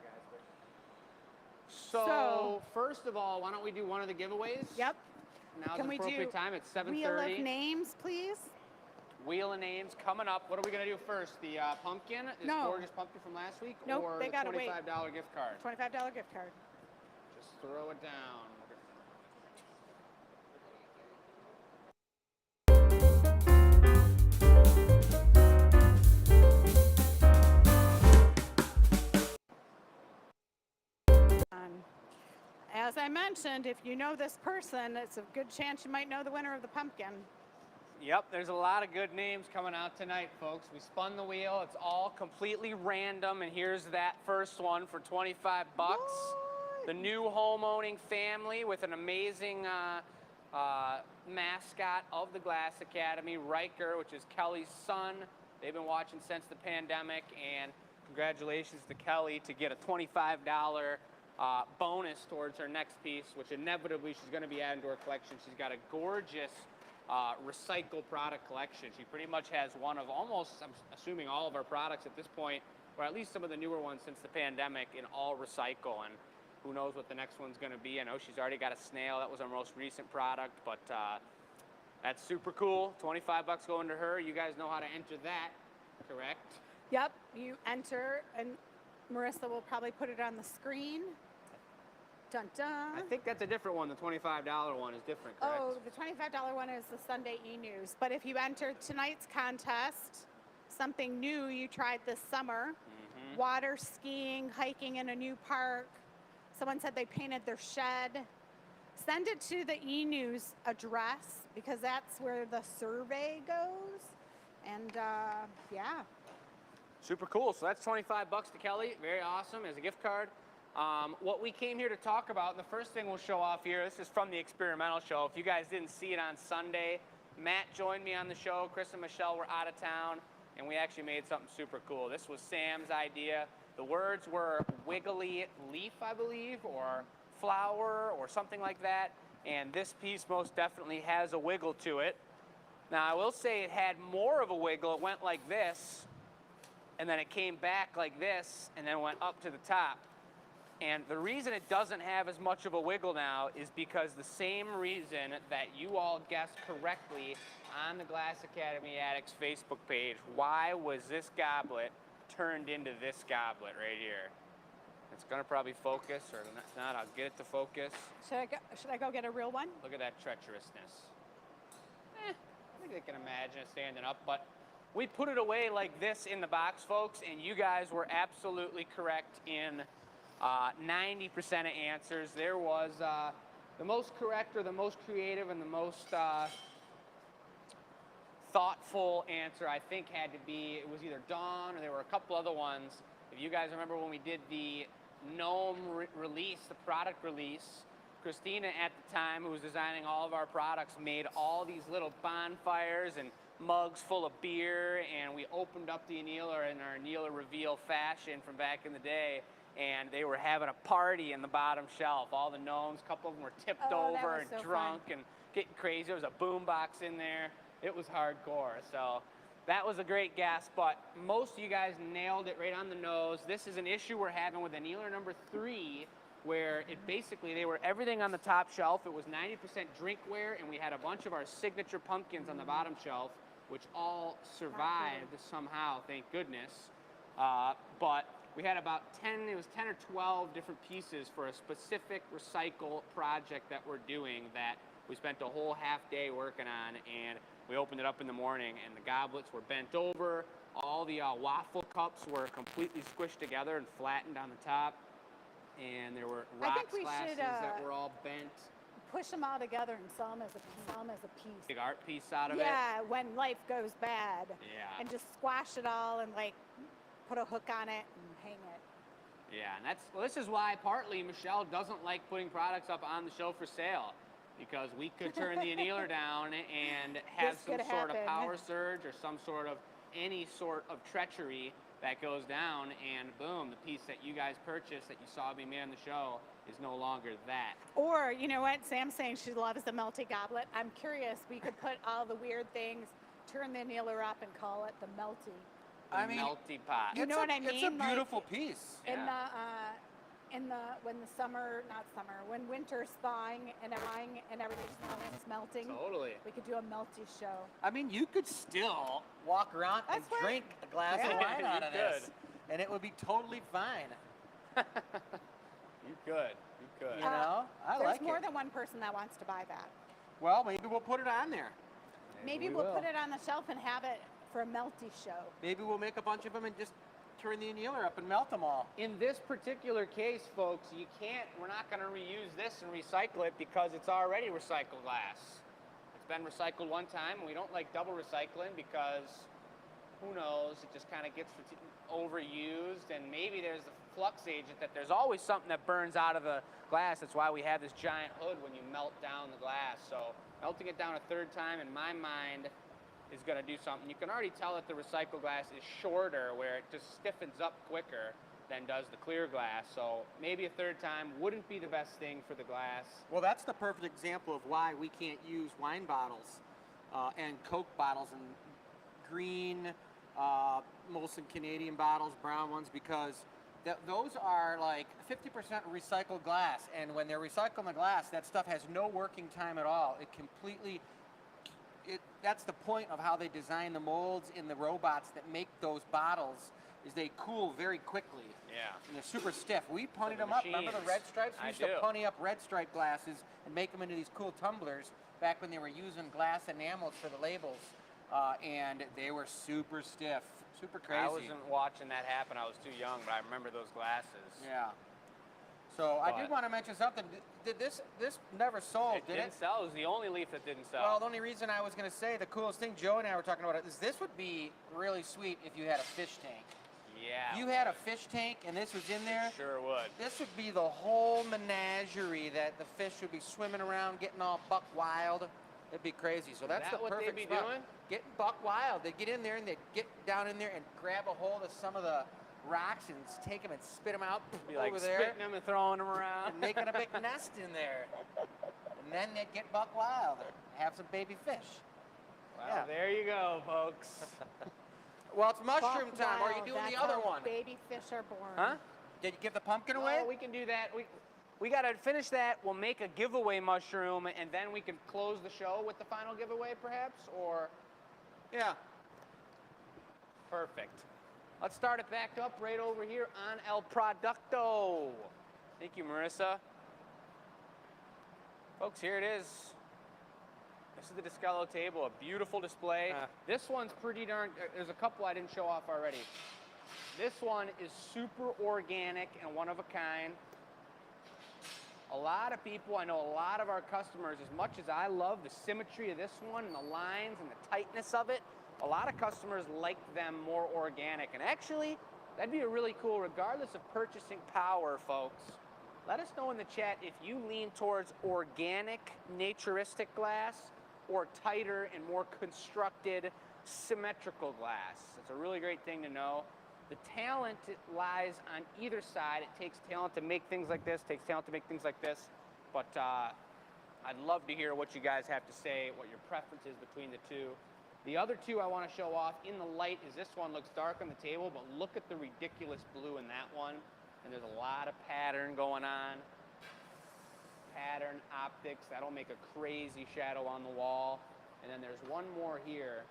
So, first of all, why don't we do one of the giveaways? Yep. Now's Can the we appropriate do time. It's 7:30. Wheel of names, please. Wheel of names coming up. What are we going to do first? The pumpkin? This No. gorgeous pumpkin from last week? Nope, or they the gotta wait. $25 gift card? $25 gift card. Just throw it down. As I mentioned, if you know this person, it's a good chance you might know the winner of the pumpkin. Yep, there's a lot of good names coming out tonight, folks. We spun the wheel. It's all completely random, and here's that first one for 25 bucks. What? The new home-owning family with an amazing mascot of the Glass Academy, Riker, which is Kelly's son. They've been watching since the pandemic, and congratulations to Kelly to get a $25 bonus towards her next piece, which inevitably she's going to be adding to her collection. She's got a gorgeous recycled product collection. She pretty much has one of almost, I'm assuming, all of our products at this point, or at least some of the newer ones since the pandemic, in all recycle. And who knows what the next one's going to be. I know she's already got a snail. That was our most recent product, but that's super cool. 25 bucks going to her. You guys know how to enter that, correct? Yep, you enter, and Marissa will probably put it on the screen. Dun dun. I think that's a different one. The $25 one is different, correct? Oh, the $25 one is the Sunday e-news. But if you entered tonight's contest, something new you tried this summer, water skiing, hiking in a new park. Someone said they painted their shed. Send it to the e-news address, because that's where the survey goes. And yeah. Super cool. So that's 25 bucks to Kelly. Very awesome as a gift card. What we came here to talk about, and the first thing we'll show off here, this is from the experimental show. If you guys didn't see it on Sunday, Matt joined me on the show. Chris and Michelle were out of town, and we actually made something super cool. This was Sam's idea. The words were wiggly leaf, I believe, or flower, or something like that. And this piece most definitely has a wiggle to it. Now, I will say it had more of a wiggle. It went like this, and then it came back like this, and then went up to the top. And the reason it doesn't have as much of a wiggle now is because the same reason that you all guessed correctly on the Glass Academy Addicts Facebook page. Why was this goblet turned into this goblet right here? It's gonna probably focus, or if not, I'll get it to focus. Should I go get a real one? Look at that treacherousness. I think they can imagine it standing up, but we put it away like this in the box, folks, and you guys were absolutely correct in 90% of answers. There was the most correct, or the most creative, and the most thoughtful answer, I think, had to be, it was either Dawn or there were a couple other ones. If you guys remember when we did the Gnome release, the product release, Christina at the time, who was designing all of our products, made all these little bonfires and mugs full of beer, and we opened up the annealer in our annealer reveal fashion from back in the day, and they were having a party in the bottom shelf. All the gnomes, a couple of them were tipped over and drunk and getting crazy. There was a boom box in there. It was hardcore. So that was a great guess, but most of you guys nailed it right on the nose. This is an issue we're having with annealer number 3, where it basically, they were everything on the top shelf. It was 90% drinkware, and we had a bunch of our signature pumpkins on the bottom shelf, which all survived somehow, thank goodness. But we had about 10 or 12 different pieces for a specific recycle project that we're doing that we spent a whole half day working on, and we opened it up in the morning, and the goblets were bent over. All the waffle cups were completely squished together and flattened on the top. And there were rocks glasses that were all bent. Push them all together and sell them as a piece. Big art piece out of it. Yeah, when life goes bad. Yeah. And just squash it all and like put a hook on it and hang it. Yeah, and this is why partly Michelle doesn't like putting products up on the show for sale, because we could turn the annealer down and have some sort of power surge or any sort of treachery that goes down, and boom, the piece that you guys purchased that you saw being made on the show is no longer that. Or, you know what, Sam's saying she loves the melty goblet. I'm curious, we could put all the weird things, turn the annealer up and call it the melty. Melty pot. You know what I mean? It's a beautiful piece. When winter's thawing and everything's melting. Totally. We could do a melty show. I mean, you could still walk around and drink a glass of wine out of this, and it would be totally fine. You could. You know, There's more than one person that wants to buy that. Well, maybe we'll put it on there. Maybe we'll put it on the shelf and have it for a melty show. Maybe we'll make a bunch of them and just turn the annealer up and melt them all. In this particular case, folks, we're not going to reuse this and recycle it because it's already recycled glass. It's been recycled one time, and we don't like double recycling because, who knows, it just kind of gets overused, and maybe there's a flux agent that there's always something that burns out of the glass. That's why we have this giant hood when you melt down the glass. So melting it down a third time, in my mind, is going to do something. You can already tell that the recycled glass is shorter, where it just stiffens up quicker than does the clear glass. So maybe a third time wouldn't be the best thing for the glass. Well, that's the perfect example of why we can't use wine bottles and Coke bottles and green Molson Canadian bottles, brown ones, because those are like 50% recycled glass. And when they're recycling the glass, that stuff has no working time at all. That's the point of how they design the molds in the robots that make those bottles, is they cool very quickly. Yeah. And they're super stiff. We punnied them up. Remember the red stripes? We used to punny up red stripe glasses and make them into these cool tumblers back when they were using glass enamels for the labels. And they were super stiff, super crazy. I wasn't watching that happen. I was too young, but I remember those glasses. Yeah. So I did want to mention something. Did this never sold, did it? It didn't sell. It was the only leaf that didn't sell. Well, the only reason I was going to say, the coolest thing Joe and I were talking about, is this would be really sweet if you had a fish tank. Yeah. If you had a fish tank and this was in there, sure would. This would be the whole menagerie that the fish would be swimming around, getting all buck wild. It'd be crazy. So that's the perfect what they'd be spot. doing? Getting buck wild. They'd get in there and they'd get down in there and grab a hold of some of the rocks and take them and spit them out be over like there. Spitting them and throwing them around. And making a big nest in there. And then they'd get buck wild and have some baby fish. Well, there you go, folks. Well, it's mushroom time. Or are you doing the other one? Baby fish are born. Huh? Did you give the pumpkin away? Oh, we can do that. We got to finish that. We'll make a giveaway mushroom, and then we can close the show with the final giveaway, perhaps? Or... Yeah. Perfect. Let's start it back up right over here on El Producto. Thank you, Marissa. Folks, here it is. This is the Discello table, a beautiful display. This one's pretty darn, there's a couple I didn't show off already. This one is super organic and one of a kind. a lot of people, I know a lot of our customers, as much as I love the symmetry of this one and the lines and the tightness of it, a lot of customers like them more organic. And actually, that'd be a really cool, regardless of purchasing power, folks. Let us know in the chat if you lean towards organic, naturistic glass or tighter and more constructed, symmetrical glass. It's a really great thing to know. The talent lies on either side. It takes talent to make things like this, takes talent to make things like this. But I'd love to hear what you guys have to say, what your preference is between the two. The other two I want to show off in the light is this one looks dark on the table, but look at the ridiculous blue in that one. And there's a lot of pattern going on. Pattern, optics, that'll make a crazy shadow on the wall. And then there's one more here.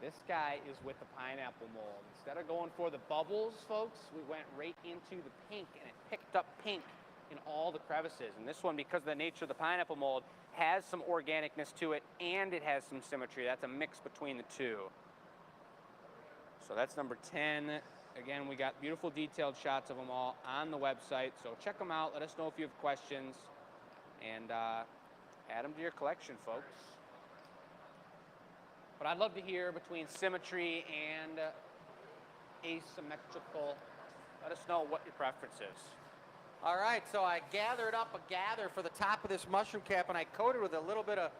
This guy is with the pineapple mold. Instead of going for the bubbles, folks, we went right into the pink, and it picked up pink in all the crevices. And this one, because of the nature of the pineapple mold, has some organicness to it, and it has some symmetry. That's a mix between the two. So that's number 10. Again, we got beautiful detailed shots of them all on the website. So check them out. Let us know if you have questions, and add them to your collection, folks. But I'd love to hear between symmetry and asymmetrical. Let us know what your preference is. All right, so I gathered up a gather for the top of this mushroom cap, and I coated with a little bit of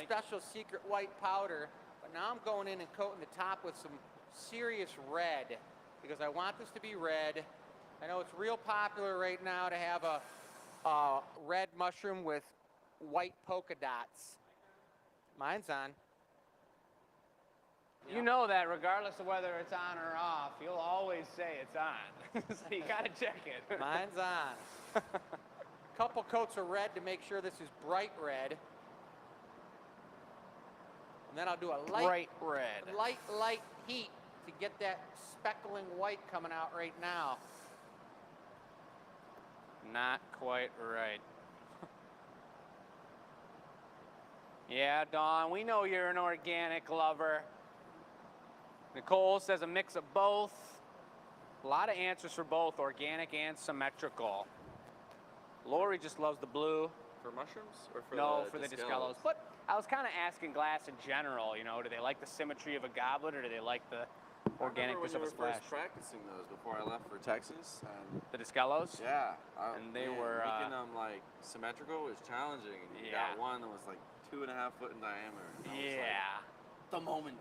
special secret white powder. But now I'm going in and coating the top with some serious red, because I want this to be red. I know it's real popular right now to have a red mushroom with white polka dots. Mine's on. You know that regardless of whether it's on or off, you'll always say it's on. So you gotta check it. Mine's on. Couple coats of red to make sure this is bright red. And then I'll do a light heat to get that speckling white coming out right now. Not quite right. Yeah, Dawn, we know you're an organic lover. Nicole says a mix of both. A lot of answers for both, organic and symmetrical. Lori just loves the blue. For mushrooms or for for the Discellos. But I was kind of asking glass in general, you know, do they like the symmetry of a goblet or do they like the organicness of a splash? I remember when you were first practicing those before I left for Texas. And The Discellos? yeah. And they were, making them like symmetrical was challenging. And you got one that was like 2.5 foot in diameter. And I was like, the moment.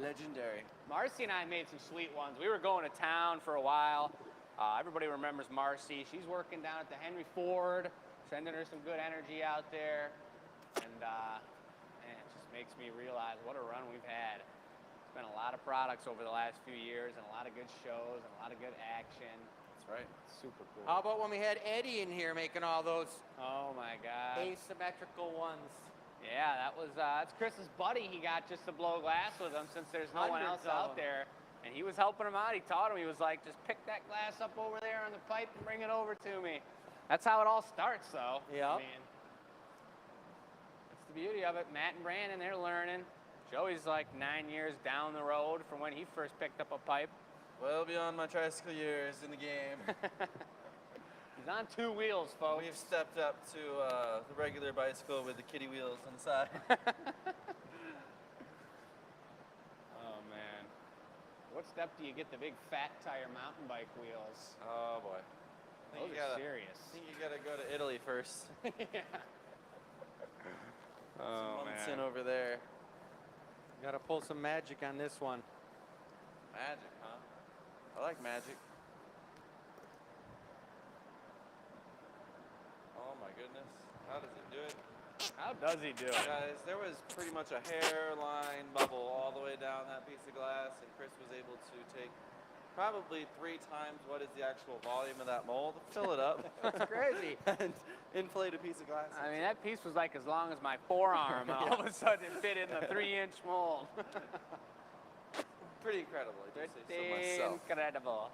Legendary. Marcy and I made some sweet ones. We were going to town for a while. Everybody remembers Marcy. She's working down at the Henry Ford, sending her some good energy out there. And man, it just makes me realize what a run we've had. It's been a lot of products over the last few years and a lot of good shows and a lot of good action. That's right. Super cool. How about when we had Eddie in here making all those Oh my God. asymmetrical ones? Yeah, that was that's Chris's buddy. He got just to blow glass with him since there's no one else Hundreds of out them. there. And he was helping him out. He taught him. He was like, just pick that glass up over there on the pipe and bring it over to me. That's how it all starts, though. Yeah. I mean, that's the beauty of it. Matt and Brandon, they're learning. Joey's like 9 years down the road from when he first picked up a pipe. Well beyond my tricycle years in the game. He's on 2 wheels, folks. We've stepped up to the regular bicycle with the kiddie wheels on the side. Oh, man. What step do you get the big fat tire mountain bike wheels? Oh boy. Those are serious. I think you gotta go to Italy first. Yeah. Oh, Some months man. in over there. Got to pull some magic on this one. Magic, huh? I like magic. Oh my goodness. How does it do it? How does he do it? Guys, there was pretty much a hairline bubble all the way down that piece of glass, and Chris was able to take probably 3 times what is the actual volume of that mold, fill it up. That's crazy. And inflate a piece of glass. I mean, that piece was like as long as my forearm, and all of a sudden it fit in the 3-inch mold. Pretty incredible, I do say so Pretty myself. incredible.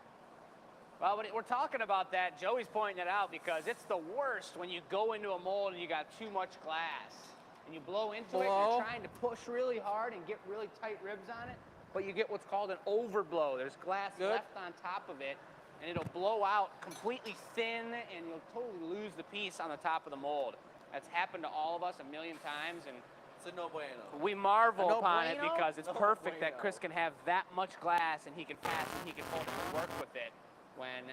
Well, but we're talking about that. Joey's pointing it out because it's the worst when you go into a mold and you got too much glass. And you blow into it, and you're trying to push really hard and get really tight ribs on it, but you get what's called an overblow. There's glass left on top of it, and it'll blow out completely thin, and you'll totally lose the piece on the top of the mold. That's happened to all of us a million times, and It's a no bueno. we marvel A no upon it bueno? because it's No perfect that bueno. Chris can have that much glass and he can pass and he can hold it and work with it. When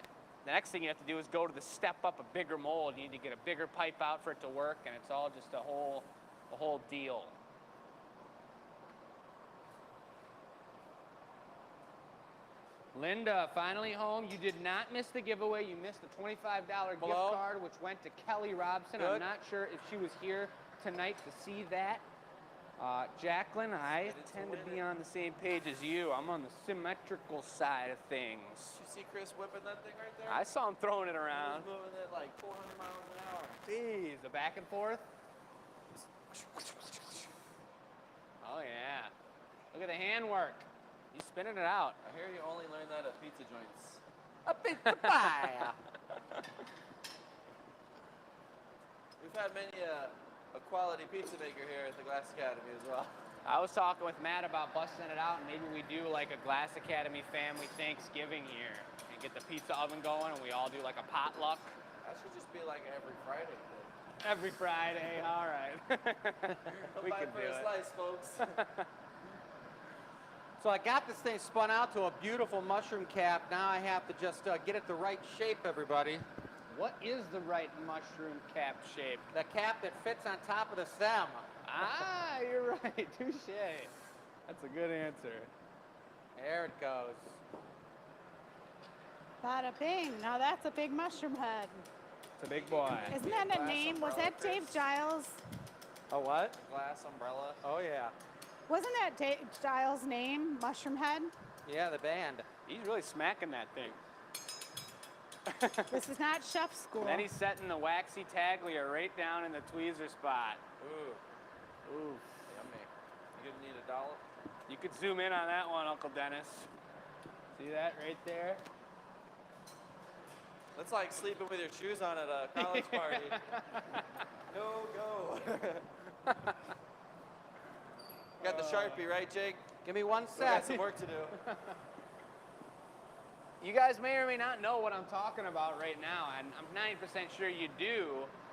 the next thing you have to do is go to the step up a bigger mold. You need to get a bigger pipe out for it to work, and it's all just a whole deal. Linda, finally home. You did not miss the giveaway. You missed the $25 gift Hello? card, which went to Kelly Robson. Good. I'm not sure if she was here tonight to see that. Jacqueline, I tend to be on the same page as you. I'm on the symmetrical side of things. Did you see Chris whipping that thing right there? I saw him throwing it He around. was moving it like 400 miles an hour. Jeez, the back and forth. Oh yeah. Look at the handwork. He's spinning it out. I hear you only learn that at pizza joints. A pizza pie. We've had many a quality pizza maker here at the Glass Academy as well. I was talking with Matt about busting it out, and maybe we do like a Glass Academy family Thanksgiving here and get the pizza oven going, and we all do like a potluck. That should just be like every Friday. Every Friday, all right. We Buy can for do a it. slice, folks. So I got this thing spun out to a beautiful mushroom cap. Now I have to just get it the right shape, everybody. What is the right mushroom cap shape? The cap that fits on top of the stem. Ah, you're right. Touche. That's a good answer. There it goes. Bada bing. Now that's a big mushroom head. It's a big boy. Isn't that a Glass name? Was umbrella, that Dave Chris. Giles? A what? Glass umbrella. Oh, yeah. Wasn't that Dave Giles' name, Mushroom Head? Yeah, the band. He's really smacking that thing. This is not chef school. And then he's setting the waxy taglia right down in the tweezer spot. Ooh, Ooh. yummy. You gonna need a dollop? You could zoom in on that one, Uncle Dennis. See that right there? That's like sleeping with your shoes on at a college party. Go. Got the Sharpie, right, Jake? Give me one We got sec. some work to do. You guys may or may not know what I'm talking about right now, and I'm 90% sure you do.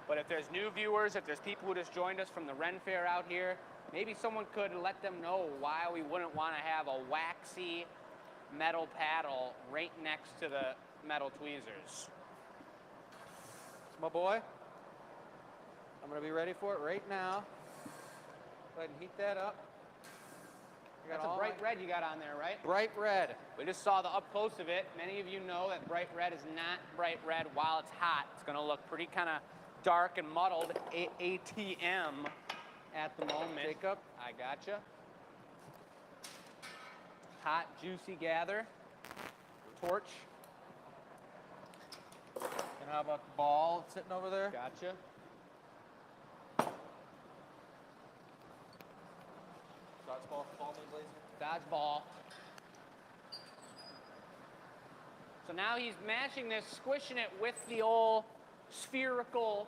But if there's new viewers, if there's people who just joined us from the Ren Fair out here, maybe someone could let them know why we wouldn't want to have a waxy metal paddle right next to the metal tweezers. My boy. I'm going to be ready for it right now. Go ahead and heat that up. You got That's a all bright my- red you got on there, right? Bright red. We just saw the up close of it. Many of you know that bright red is not bright red while it's hot. It's going to look pretty kind of dark and muddled, ATM at the moment. Jacob. I gotcha. Hot, juicy gather. Torch. And how about the ball sitting over there? Gotcha. Dodgeball, ball mid laser. Dodgeball. So now he's mashing this, squishing it with the old spherical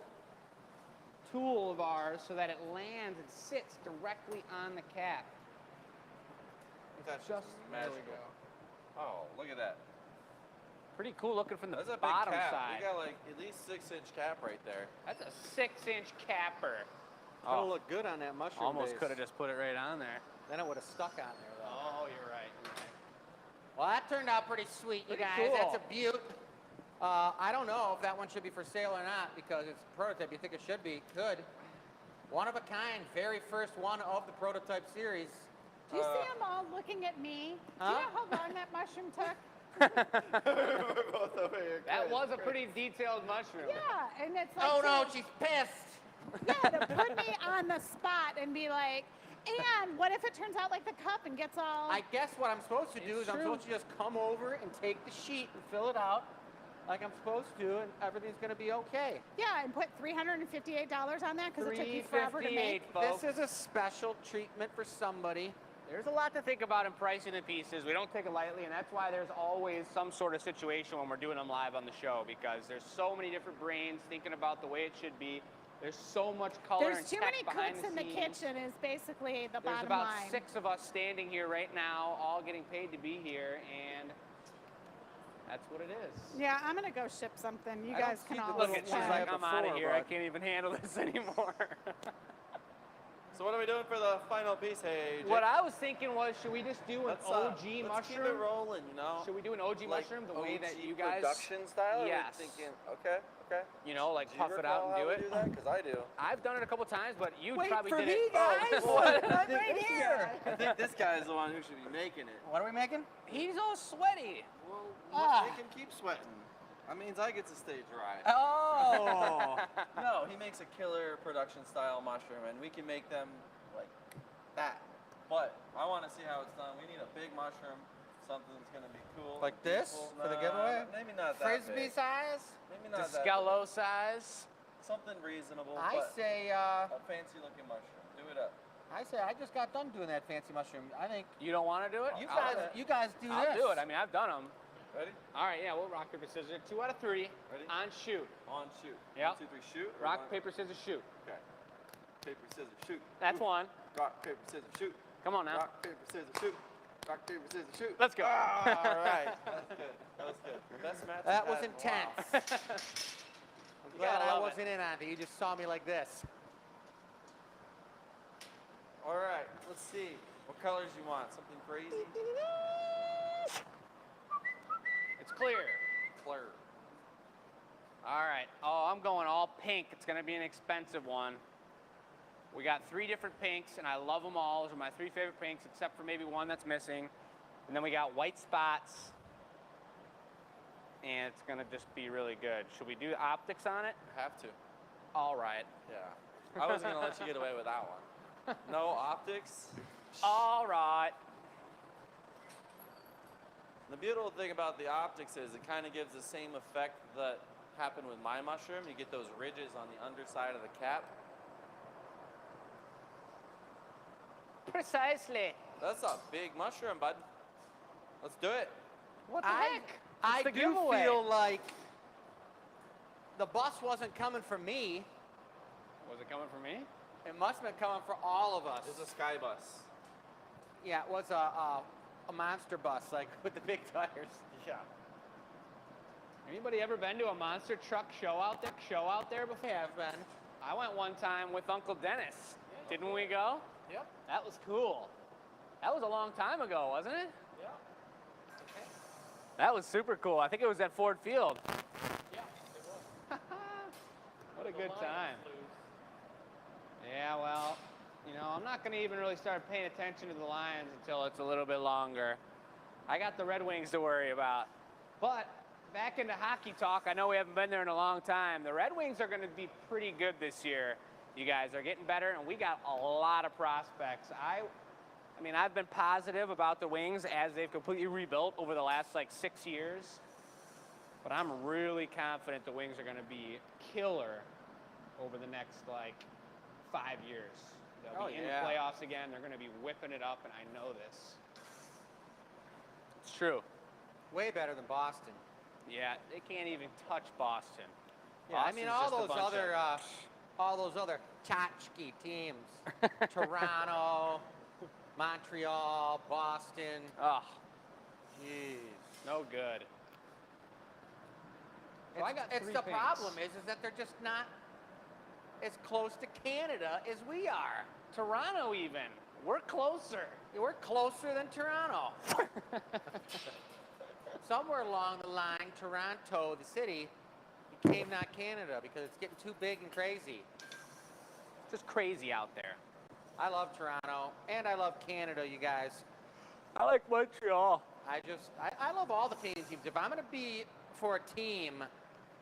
tool of ours so that it lands and sits directly on the cap. That's Just magical. there we go. Oh, look at that. Pretty cool looking from the That's a big bottom cap. side. You got like at least 6-inch cap right there. That's a 6-inch capper. It'll look good on that mushroom Almost base. could have just put it right on there. Then it would have stuck on there, though. Oh, you're right. You're right. Well, that turned out pretty sweet, you Pretty guys. cool. That's a beaut. I don't know if that one should be for sale or not because it's a prototype. You think it should be? Could. One of a kind. Very first one of the prototype series. Do you see them all looking at me? Do you Huh? know how long that mushroom took? We're both over here. That Chris, was a Chris. pretty detailed mushroom. Yeah, and it's like, Oh, no, so- she's pissed. yeah, to put me on the spot and be like, and what if it turns out like the cup and gets all? I guess what I'm supposed to do It's is I'm true. supposed to just come over and take the sheet and fill it out like I'm supposed to, and everything's going to be okay. Yeah, and put $358 on that because it took you forever to make. $358, folks. This is a special treatment for somebody. There's a lot to think about in pricing the pieces. We don't take it lightly, and that's why there's always some sort of situation when we're doing them live on the show, because there's so many different brains thinking about the way it should be. There's so much color There's and too tech many behind cooks in the scenes. kitchen is basically the There's bottom about line. 6 of us standing here right now, all getting paid to be here, and That's what it is. Yeah, I'm gonna go ship something. You I don't guys see can the all Look little at, she's swim. one I like, have I'm out of before, here. I but- can't even handle this anymore. So what are we doing for the final piece? Hey, Jake? What I was thinking was, should we just do an let's, OG let's keep it mushroom? rolling, you know? Should we do an OG Like mushroom the way that OG you guys? production style? Or Yes. Are we thinking, okay. You know, like Do you puff it out recall and how do we it. do that? Because I do. I've done it a couple times, but you Wait probably for did me, it. guys. What? I'm right here. I think this guy is the one who should be making it. What are we making? He's all sweaty. Well, Ah. make him keep sweating. That means I get to stay dry. Oh. No, he makes a killer production style mushroom, and we can make them like that. But I want to see how it's done. We need a big mushroom, something that's going to be cool. Like this beautiful. for the Nah, giveaway? Maybe not that Frisbee big. size? Maybe not that Discallo size. big. Something reasonable, I but say, a fancy looking mushroom. Do it up. I just got done doing that fancy mushroom. I think You don't want to do it? you guys do I'll this. do it. I mean, I've done them. Ready? All right, yeah, we'll rock, paper, scissors. 2 out of 3. Ready? On shoot. On shoot. Yep. 1, 2, 3, shoot. or Rock, one- paper, scissors, shoot. Okay. Paper, scissors, shoot. That's Ooh. one. Rock, paper, scissors, shoot. Come on now. Rock, paper, scissors, shoot. Rock, paper, scissors, shoot. Let's go. Ah, all right. That's good. That was good. Best match That we've was had in a while. intense. I'm glad gotta I love wasn't in on it. You just saw me like this. All right, let's see. What colors you want? Something crazy? It's clear. Clear. All right. Oh, I'm going all pink. It's going to be an expensive one. We got 3 different pinks, and I love them all. Those are my 3 favorite pinks, except for maybe one that's missing. And then we got white spots, and it's going to just be really good. Should we do optics on it? Have to. All right. Yeah. I was going to let you get away with that one. No optics. All right. The beautiful thing about the optics is it kind of gives the same effect that happened with my mushroom. You get those ridges on the underside of the cap. Precisely. That's a big mushroom, bud. Let's do it. What the heck? It's I the do giveaway. feel like the bus wasn't coming for me. Was it coming for me? It must have been coming for all of us. It's a sky bus. Yeah, it was a monster bus, like with the big tires. Yeah. Anybody ever been to a monster truck show out there before? Yeah, I've been. I went one time with Uncle Dennis. Didn't we go? Yep. That was cool. That was a long time ago, wasn't it? Yeah. That was super cool. I think it was at Ford Field. Yeah, it was. What a good time. Yeah, well, you know, I'm not going to even really start paying attention to the Lions until it's a little bit longer. I got the Red Wings to worry about. But back into hockey talk, I know we haven't been there in a long time. The Red Wings are going to be pretty good this year. You guys are getting better, and we got a lot of prospects. I mean, I've been positive about the Wings as they've completely rebuilt over the last, 6 years. But I'm really confident the Wings are going to be killer over the next, 5 years. They'll be in the playoffs again. They're going to be whipping it up, and I know this. It's true. Way better than Boston. Yeah, they can't even touch Boston. Yeah, I mean Boston's just a bunch of- all those other tchotchke teams. Toronto, Montreal, Boston. Oh, Jeez. no good. So I got It's 3 the things. problem is that they're just not as close to Canada as we are. Toronto even. We're closer. We're closer than Toronto. Somewhere along the line, Toronto, the city, became not Canada because it's getting too big and crazy. It's just crazy out there. I love Toronto, and I love Canada, you guys. I like Montreal. I love all the Canadian teams. If I'm going to be for a team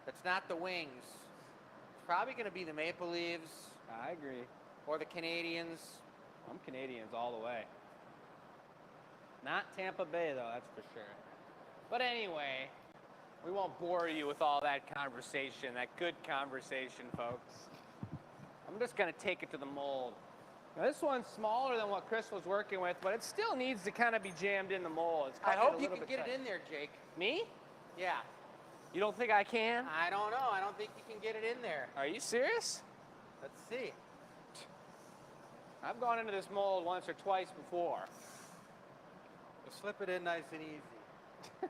that's not the Wings, it's probably going to be the Maple Leafs I agree. or the Canadians. I'm Canadians all the way. Not Tampa Bay, though, that's for sure. But anyway, we won't bore you with all that conversation, that good conversation, folks. I'm just going to take it to the mold. Now, this one's smaller than what Chris was working with, but it still needs to kind of be jammed in the mold. It's I cutting it hope a you little can bit get tight. it in there, Jake. Me? Yeah. You don't think I can? I don't know. I don't think you can get it in there. Are you serious? Let's see. I've gone into this mold once or twice before. Just slip it in nice and easy.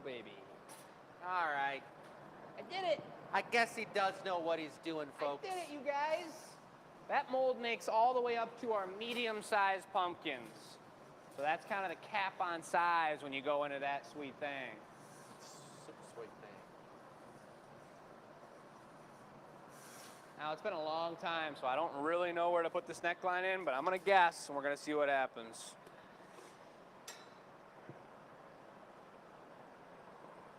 baby. All right. I did it. I guess he does know what he's doing, folks. I did it, you guys. That mold makes all the way up to our medium-sized pumpkins. So that's kind of the cap on size when you go into that sweet thing. Super sweet thing. Now, it's been a long time, so I don't really know where to put this neckline in, but I'm going to guess, and we're going to see what happens.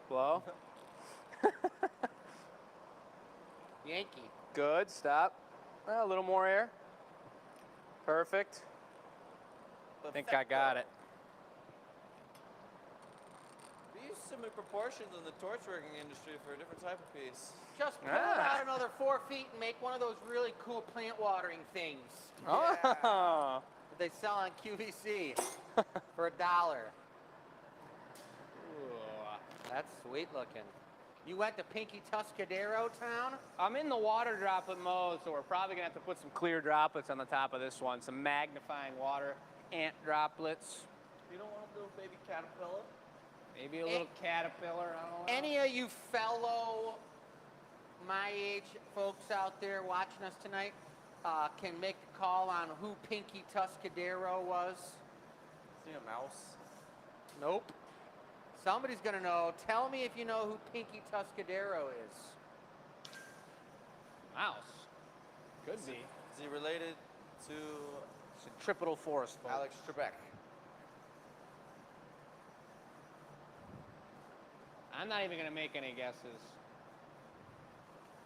Blow. Yankee. Good, stop. A little more air. Perfect. I think I got it. We use similar proportions in the torch working industry for a different type of piece. Just pull it out another 4 feet and make one of those really cool plant watering things Oh. that they sell on QVC for $1. That's sweet looking. You went to Pinky Tuscadero town? I'm in the water droplet mode, so we're probably going to have to put some clear droplets on the top of this one. Some magnifying water ant droplets. You don't want a little baby caterpillar? Maybe a little caterpillar, I don't know. Any of you fellow my age folks out there watching us tonight can make a call on who Pinky Tuscadero was? Is he a mouse? Nope. Somebody's gonna know. Tell me if you know who Pinky Tuscadero is. Mouse. Could be. Is he related to Centripetal forest folk. Alex Trebek? I'm not even going to make any guesses.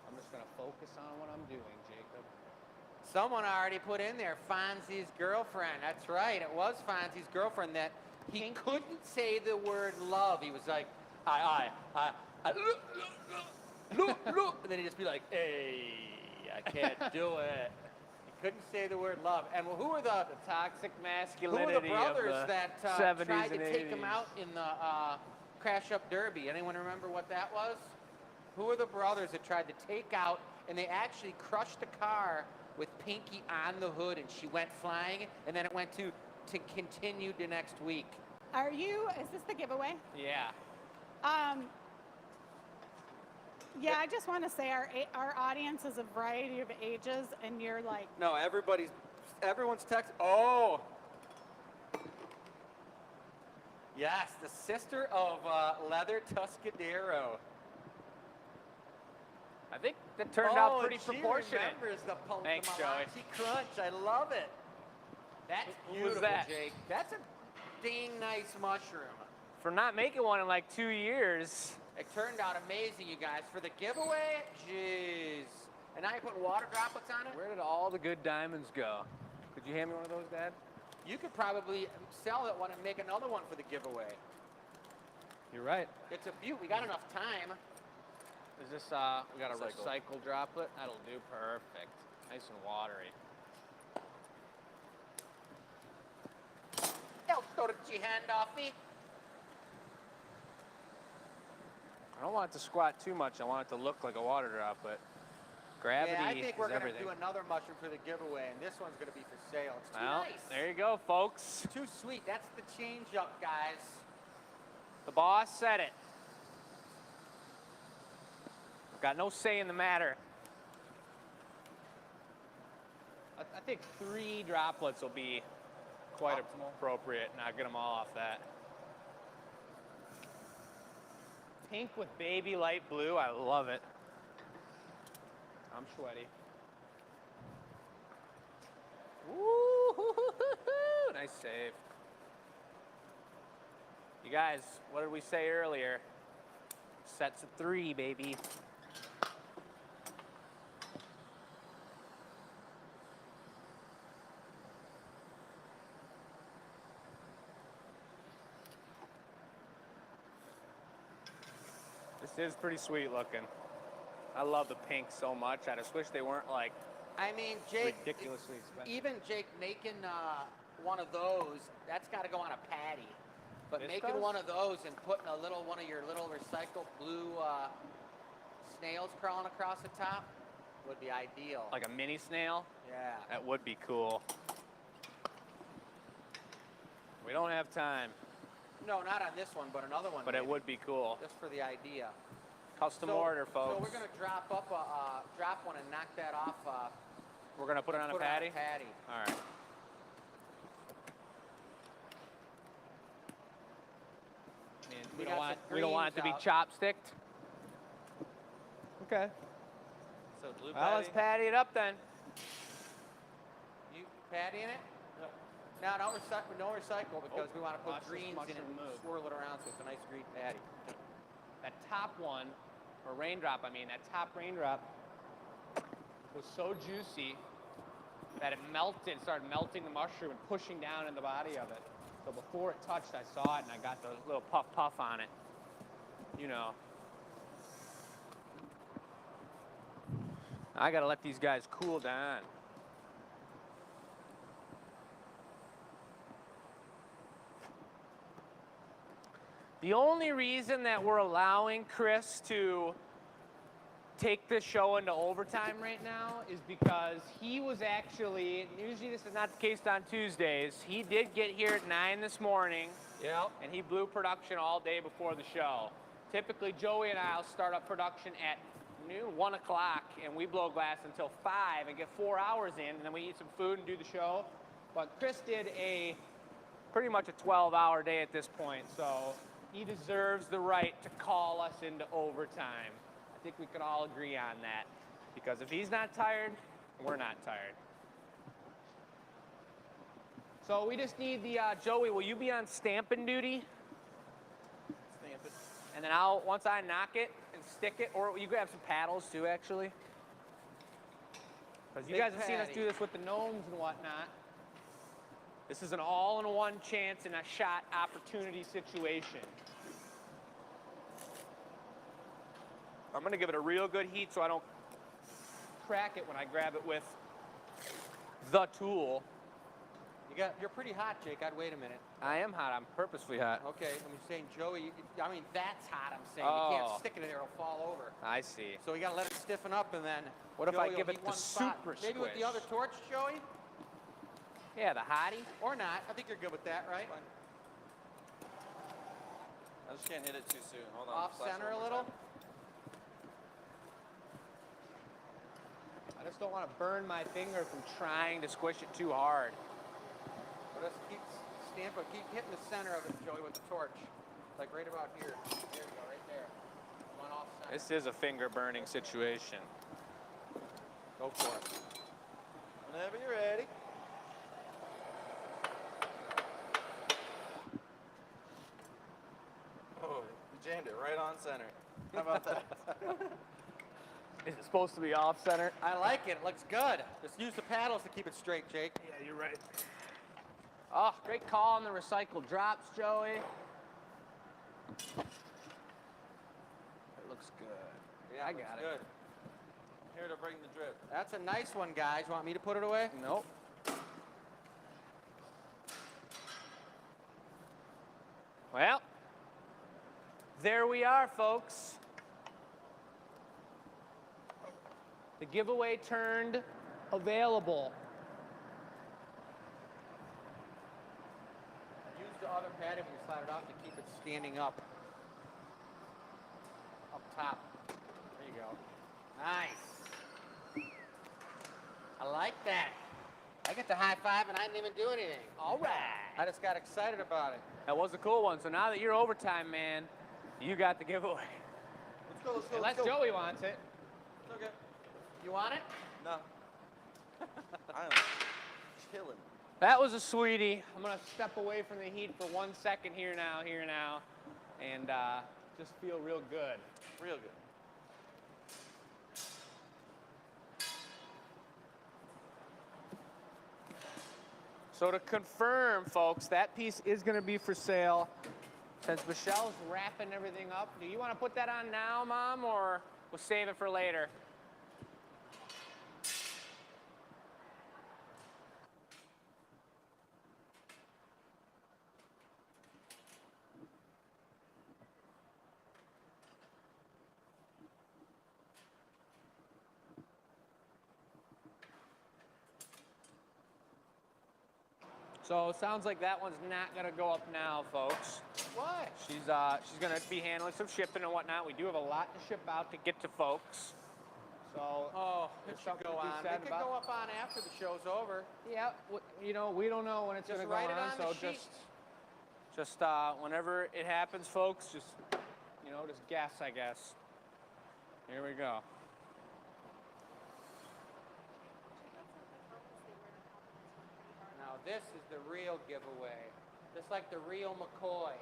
I'm just going to focus on what I'm doing, Jacob. Someone already put in there Fonzie's girlfriend. That's right. It was Fonzie's girlfriend that he couldn't say the word love. He was like, look, and then he'd just be like, hey, I can't do it. He couldn't say the word love. And well, who were the Toxic masculinity brothers of the that 70s tried to and take him 80s. out in the Crash Up Derby? Anyone remember what that was? Who were the brothers that tried to take out, and they actually crushed the car with Pinky on the hood, and she went flying, and then it went to continue the next week. Is this the giveaway? Yeah. Yeah, I just want to say our audience is a variety of ages, and you're like, No, everyone's text. Oh, yes, the sister of Leather Tuscadero. I think that turned out pretty she proportionate. remembers the Thanks, the Joey. Malachi Crunch. I love it. That's Who was beautiful, that? Jake. That's a dang nice mushroom. For not making one in like 2 years. It turned out amazing, you guys. For the giveaway, jeez. And now you're putting water droplets on it? Where did all the good diamonds go? Could you hand me one of those, Dad? You could probably sell that one and make another one for the giveaway. You're right. It's a beaut. We got enough time. Is this, we got a recycle droplet? That'll do perfect. Nice and watery. Don't go to Jihandoffy. I don't want it to squat too much. I want it to look like a water droplet. Gravity Yeah, I think we're is going to everything. do another mushroom for the giveaway, and this one's going to be for sale. It's too Well, nice. there you go, folks. Too sweet. That's the change up, guys. The boss said it. I've got no say in the matter. I think 3 droplets will be quite appropriate, and I'll get them all off that. Pink with baby light blue, I love it. I'm sweaty. Woo-hoo-hoo-hoo-hoo. Nice save. You guys, what did we say earlier? Sets of 3, baby. This is pretty sweet looking. I love the pink so much. I just wish they weren't like I mean, Jake, ridiculously expensive. even Jake making one of those, that's got to go on a patty. But This making does? one of those and putting one of your little recycled blue snails crawling across the top would be ideal. Like a mini snail? Yeah. That would be cool. We don't have time. No, not on this one, but another one. But it maybe, would be cool. just for the idea. Custom So- order, folks. So we're gonna drop one and knock that off. We're gonna put it on a put patty? On a patty. All right. And We we don't got some want it to be greens chopsticked. Okay. So blue Well, let's patty. patty it up then. You patty in it? Yep. No, no recycle because we want to put watch this greens in mushroom it and move. swirl it around so it's a nice green patty. That top one, or raindrop, I mean, that top raindrop was so juicy that it melted, started melting the mushroom and pushing down in the body of it. So before it touched, I saw it and I got the little puff on it. You know. I gotta let these guys cool down. The only reason that we're allowing Chris to take this show into overtime right now is because he was actually, usually this is not the case on Tuesdays, he did get here at 9 this morning. Yep. And he blew production all day before the show. Typically, Joey and I'll start up production at noon, 1 o'clock, and we blow glass until 5 and get 4 hours in, and then we eat some food and do the show. But Chris did pretty much a 12-hour day at this point, so he deserves the right to call us into overtime. I think we could all agree on that, because if he's not tired, we're not tired. So we just need the, Joey, will you be on stamping duty? Stamp it. And then once I knock it and stick it, or you grab some paddles too, actually. Because you Big guys have seen us patty. do this with the gnomes and whatnot. This is an all-in-one chance and a shot opportunity situation. I'm gonna give it a real good heat so I don't crack it when I grab it with the tool. You're pretty hot, Jake. I'd wait a minute. I am hot, I'm purposely hot. Okay, I'm saying, Joey, I mean, that's hot, I'm saying. Oh. You can't stick it in there, it'll fall over. I see. So you gotta let it stiffen up and then. What if I Joey give will it heat the one spot. super Maybe with the squish? other torch, Joey? Yeah, the hottie. Or not. I think you're good with that, right? Fine. I just can't hit it too soon. Hold on. Off flash center one a more little. time. I just don't want to burn my finger from trying to squish it too hard. But just keep stamping, keep hitting the center of it, Joey, with the torch. Like right about here. There you go, right there. One off center. This is a finger burning situation. Go for it. Whenever you're ready. Oh, you jammed it right on center. How about that? Is it supposed to be off center? I like it. It looks good. Just use the paddles to keep it straight, Jake. Yeah, you're right. Oh, great call on the recycled drops, Joey. It looks good. Yeah, I looks got it. good. Here to bring the drip. That's a nice one, guys. Want me to put it away? Nope. Well, there we are, folks. The giveaway turned available. Use the other pad when you slide it off to keep it standing up. Up top. There you go. Nice. I like that. I get the high five and I didn't even do anything. All right. I just got excited about it. That was a cool one. So now that you're overtime, man, you got the giveaway. Let's go, let's go, Unless let's go. Joey wants it. It's okay. You want it? No. I'm chilling. That was a sweetie. I'm gonna step away from the heat for 1 second here now, and just feel real good. Real good. So to confirm, folks, that piece is gonna be for sale. Since Michelle's wrapping everything up, do you wanna put that on now, Mom, or we'll save it for later? So it sounds like that one's not gonna go up now, folks. What? She's gonna be handling some shipping and whatnot. We do have a lot to ship out to get to folks. So Oh, it there's should something go to be on. said It could about- go up on after the show's over. Yeah, you know, we don't know when it's Just gonna go write it on, on so the sheet. just whenever it happens, folks, just just guess, I guess. Here we go. Now this is the real giveaway. Just like the real McCoy.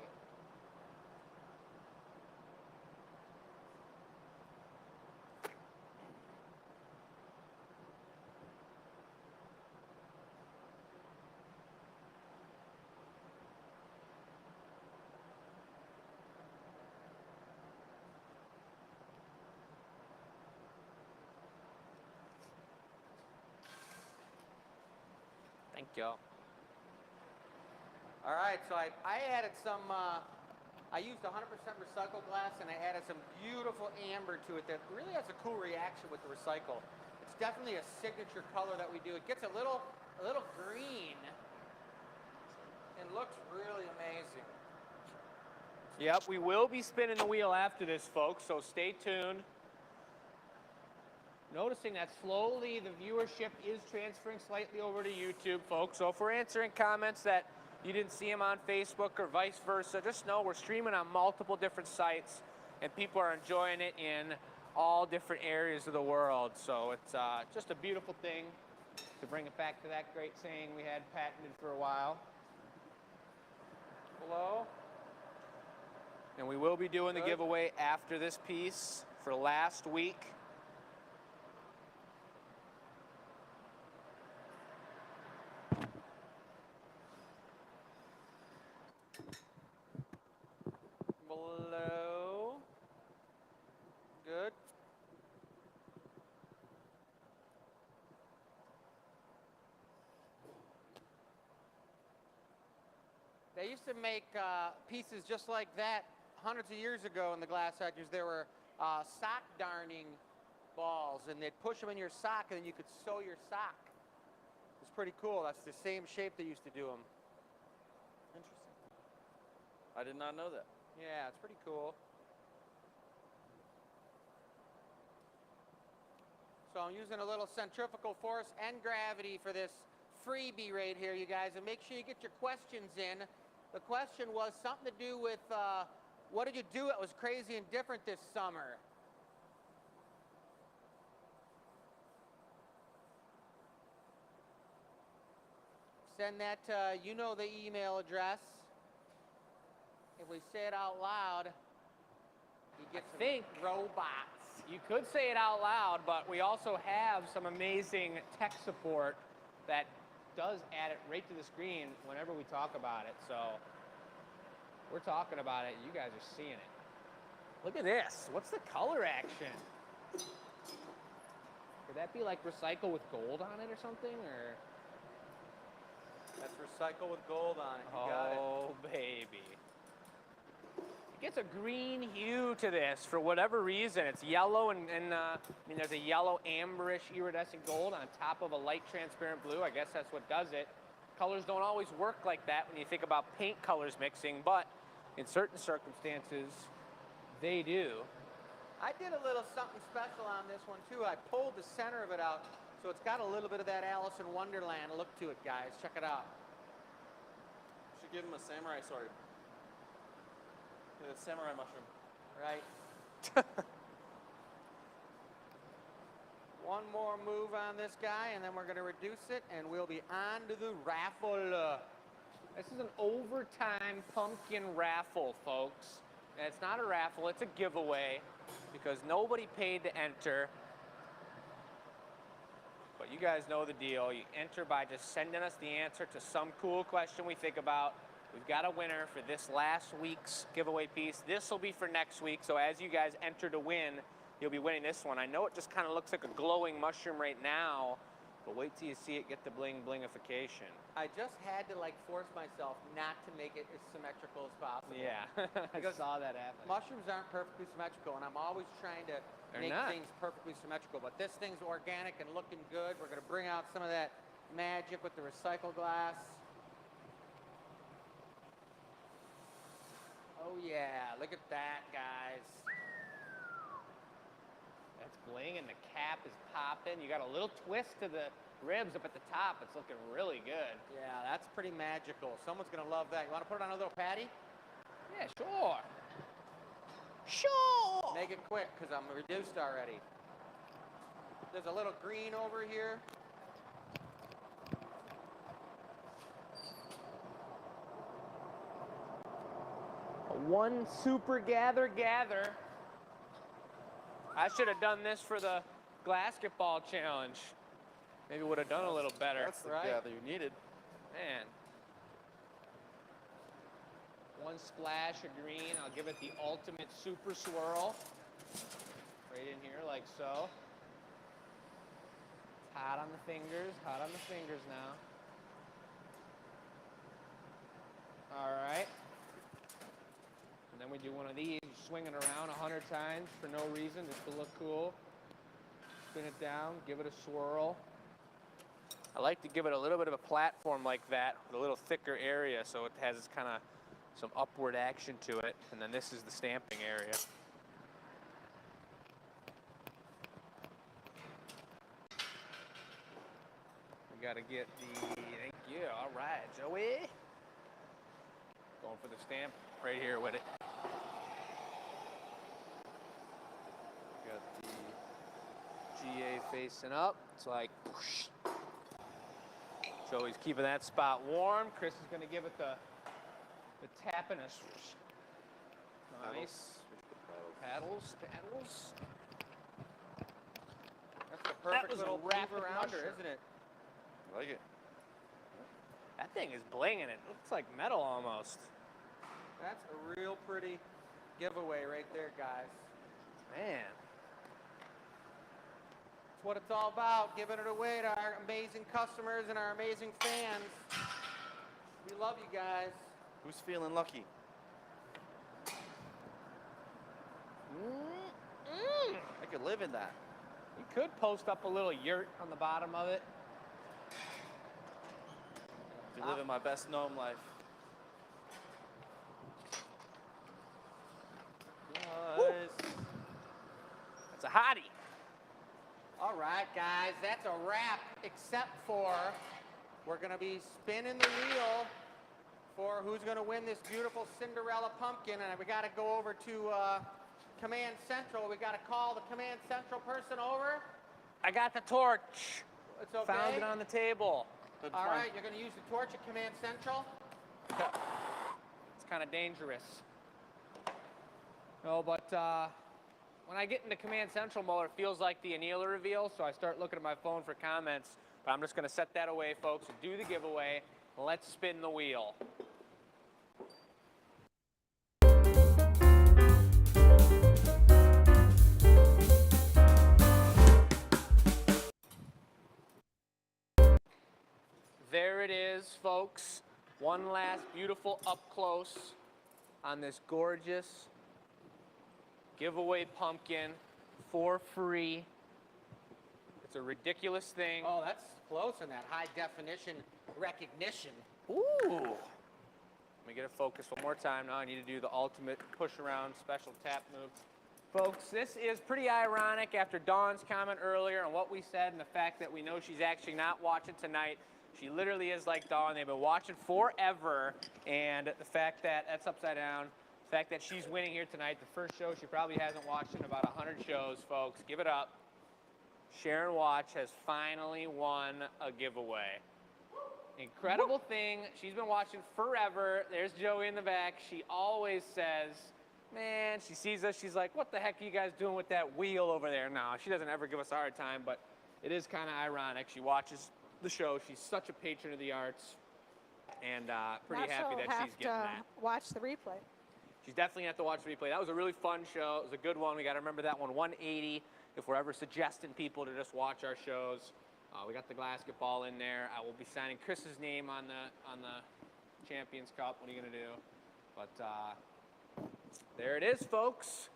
Thank you. All right, so I added some, I used 100% recycled glass and I added some beautiful amber to it that really has a cool reaction with the recycle. It's definitely a signature color that we do. It gets a little green and looks really amazing. Yep, we will be spinning the wheel after this, folks, so stay tuned. Noticing that slowly the viewership is transferring slightly over to YouTube, folks. So if we're answering comments that you didn't see them on Facebook or vice versa, just know we're streaming on multiple different sites and people are enjoying it in all different areas of the world. So it's just a beautiful thing to bring it back to that great saying we had patented for a while. Hello? And we will be doing the giveaway after this piece for last week. Below. Good. They used to make pieces just like that hundreds of years ago in the glass factories. There were sock darning balls, and they'd push them in your sock, and then you could sew your sock. It's pretty cool. That's the same shape they used to do them. Interesting. I did not know that. Yeah, it's pretty cool. So I'm using a little centrifugal force and gravity for this freebie right here, you guys. And make sure you get your questions in. The question was something to do with what did you do that was crazy and different this summer? Send that to, you know, the email address. If we say it out loud, you get some robots. You could say it out loud, but we also have some amazing tech support that does add it right to the screen whenever we talk about it. So we're talking about it. You guys are seeing it. Look at this. What's the color action? Could that be like recycle with gold on it or something? Or That's recycle with gold on it. You got it. oh, baby. It gets a green hue to this for whatever reason. It's yellow and I mean, there's a yellow amberish iridescent gold on top of a light transparent blue. I guess that's what does it. Colors don't always work like that when you think about paint colors mixing, but in certain circumstances, they do. I did a little something special on this one too. I pulled the center of it out, so it's got a little bit of that Alice in Wonderland look to it, guys. Check it out. Should give him a samurai sword. The samurai mushroom. Right. One more move on this guy, and then we're going to reduce it, and we'll be on to the raffle. This is an overtime pumpkin raffle, folks. And it's not a raffle, it's a giveaway because nobody paid to enter. But you guys know the deal. You enter by just sending us the answer to some cool question we think about. We've got a winner for this last week's giveaway piece. This will be for next week, so as you guys enter to win, you'll be winning this one. I know it just kind of looks like a glowing mushroom right now, but wait till you see it get the bling blingification. I just had to like force myself not to make it as symmetrical as possible. Yeah, I saw that happen. Mushrooms aren't perfectly symmetrical, and I'm always trying to make things perfectly symmetrical, but this thing's organic and looking good. We're going to bring out some of that magic with the recycled glass. Oh yeah, look at that, guys. That's bling, and the cap is popping. You got a little twist to the ribs up at the top. It's looking really good. Yeah, that's pretty magical. Someone's gonna love that. You wanna put it on a little patty? Yeah, sure. Sure. Make it quick, because I'm reduced already. There's a little green over here. One super gather. I should have done this for the basketball challenge. Maybe would have done a little better. That's the gather you needed. Man. One splash of green. I'll give it the ultimate super swirl. Right in here, like so. It's hot on the fingers now. All right. And then we do one of these, swing it around 100 times for no reason, just to look cool. Spin it down, give it a swirl. I like to give it a little bit of a platform like that, with a little thicker area, so it has kind of some upward action to it. And then this is the stamping area. We gotta get the, thank you, all right, Joey. Going for the stamp right here with it. Got the GA facing up. It's like, whoosh. Joey's keeping that spot warm. Chris is gonna give it the tapping us. Nice. Paddles. That's the perfect was a little rapid move arounder, mushroom. isn't it? I like it. That thing is blinging. It looks like metal almost. That's a real pretty giveaway right there, guys. Man. That's what it's all about, giving it away to our amazing customers and our amazing fans. We love you guys. Who's feeling lucky? I could live in that. You could post up a little yurt on the bottom of it. Be living my best gnome life. Nice. That's a hottie. All right, guys, that's a wrap, except for we're going to be spinning the wheel for who's going to win this beautiful Cinderella pumpkin. And we got to go over to Command Central. We got to call the Command Central person over. I got the torch. It's okay. Found it on the table. All right, you're going to use the torch at Command Central. It's kind of dangerous. No, but when I get into Command Central mode, it feels like the annealer reveal, so I start looking at my phone for comments. But I'm just going to set that away, folks, and do the giveaway. Let's spin the wheel. There it is, folks. One last beautiful up close on this gorgeous giveaway pumpkin for free. It's a ridiculous thing. Oh, that's close in that high definition recognition. Ooh. Let me get it focused one more time. Now I need to do the ultimate push around special tap move. Folks, this is pretty ironic after Dawn's comment earlier on what we said and the fact that we know she's actually not watching tonight. She literally is like Dawn. They've been watching forever. And the fact that that's upside down, the fact that she's winning here tonight, the first show she probably hasn't watched in about 100 shows, folks. Give it up. Sharon Watch has finally won a giveaway. Incredible thing. She's been watching forever. There's Joey in the back. She always says, man, she sees us. She's like, what the heck are you guys doing with that wheel over there? No, she doesn't ever give us a hard time, but it is kind of ironic. She watches the show. She's such a patron of the arts, and pretty happy that she's getting that. Watch the replay. She's definitely going to have to watch the replay. That was a really fun show. It was a good one. We got to remember that one, 180, if we're ever suggesting people to just watch our shows. We got the basketball in there. I will be signing Chris's name on the Champions Cup. What are you going to do? But there it is, folks.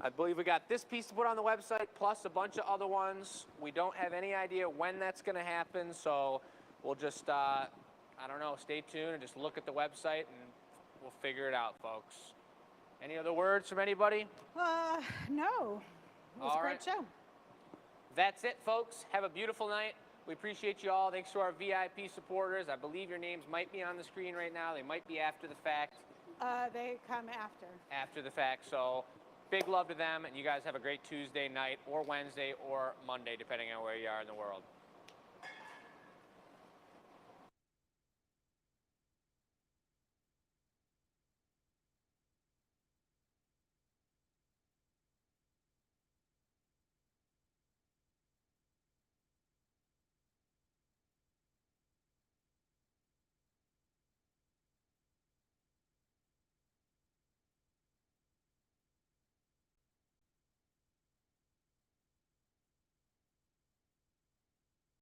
I believe we got this piece to put on the website, plus a bunch of other ones. We don't have any idea when that's going to happen, so we'll just, I don't know, stay tuned and just look at the website, and We'll figure it out, folks. Any other words from anybody? No. It was All a great right. show. That's it, folks. Have a beautiful night. We appreciate you all. Thanks to our VIP supporters. I believe your names might be on the screen right now. They might be after the fact. They come after. After the fact. So big love to them, and you guys have a great Tuesday night or Wednesday or Monday, depending on where you are in the world.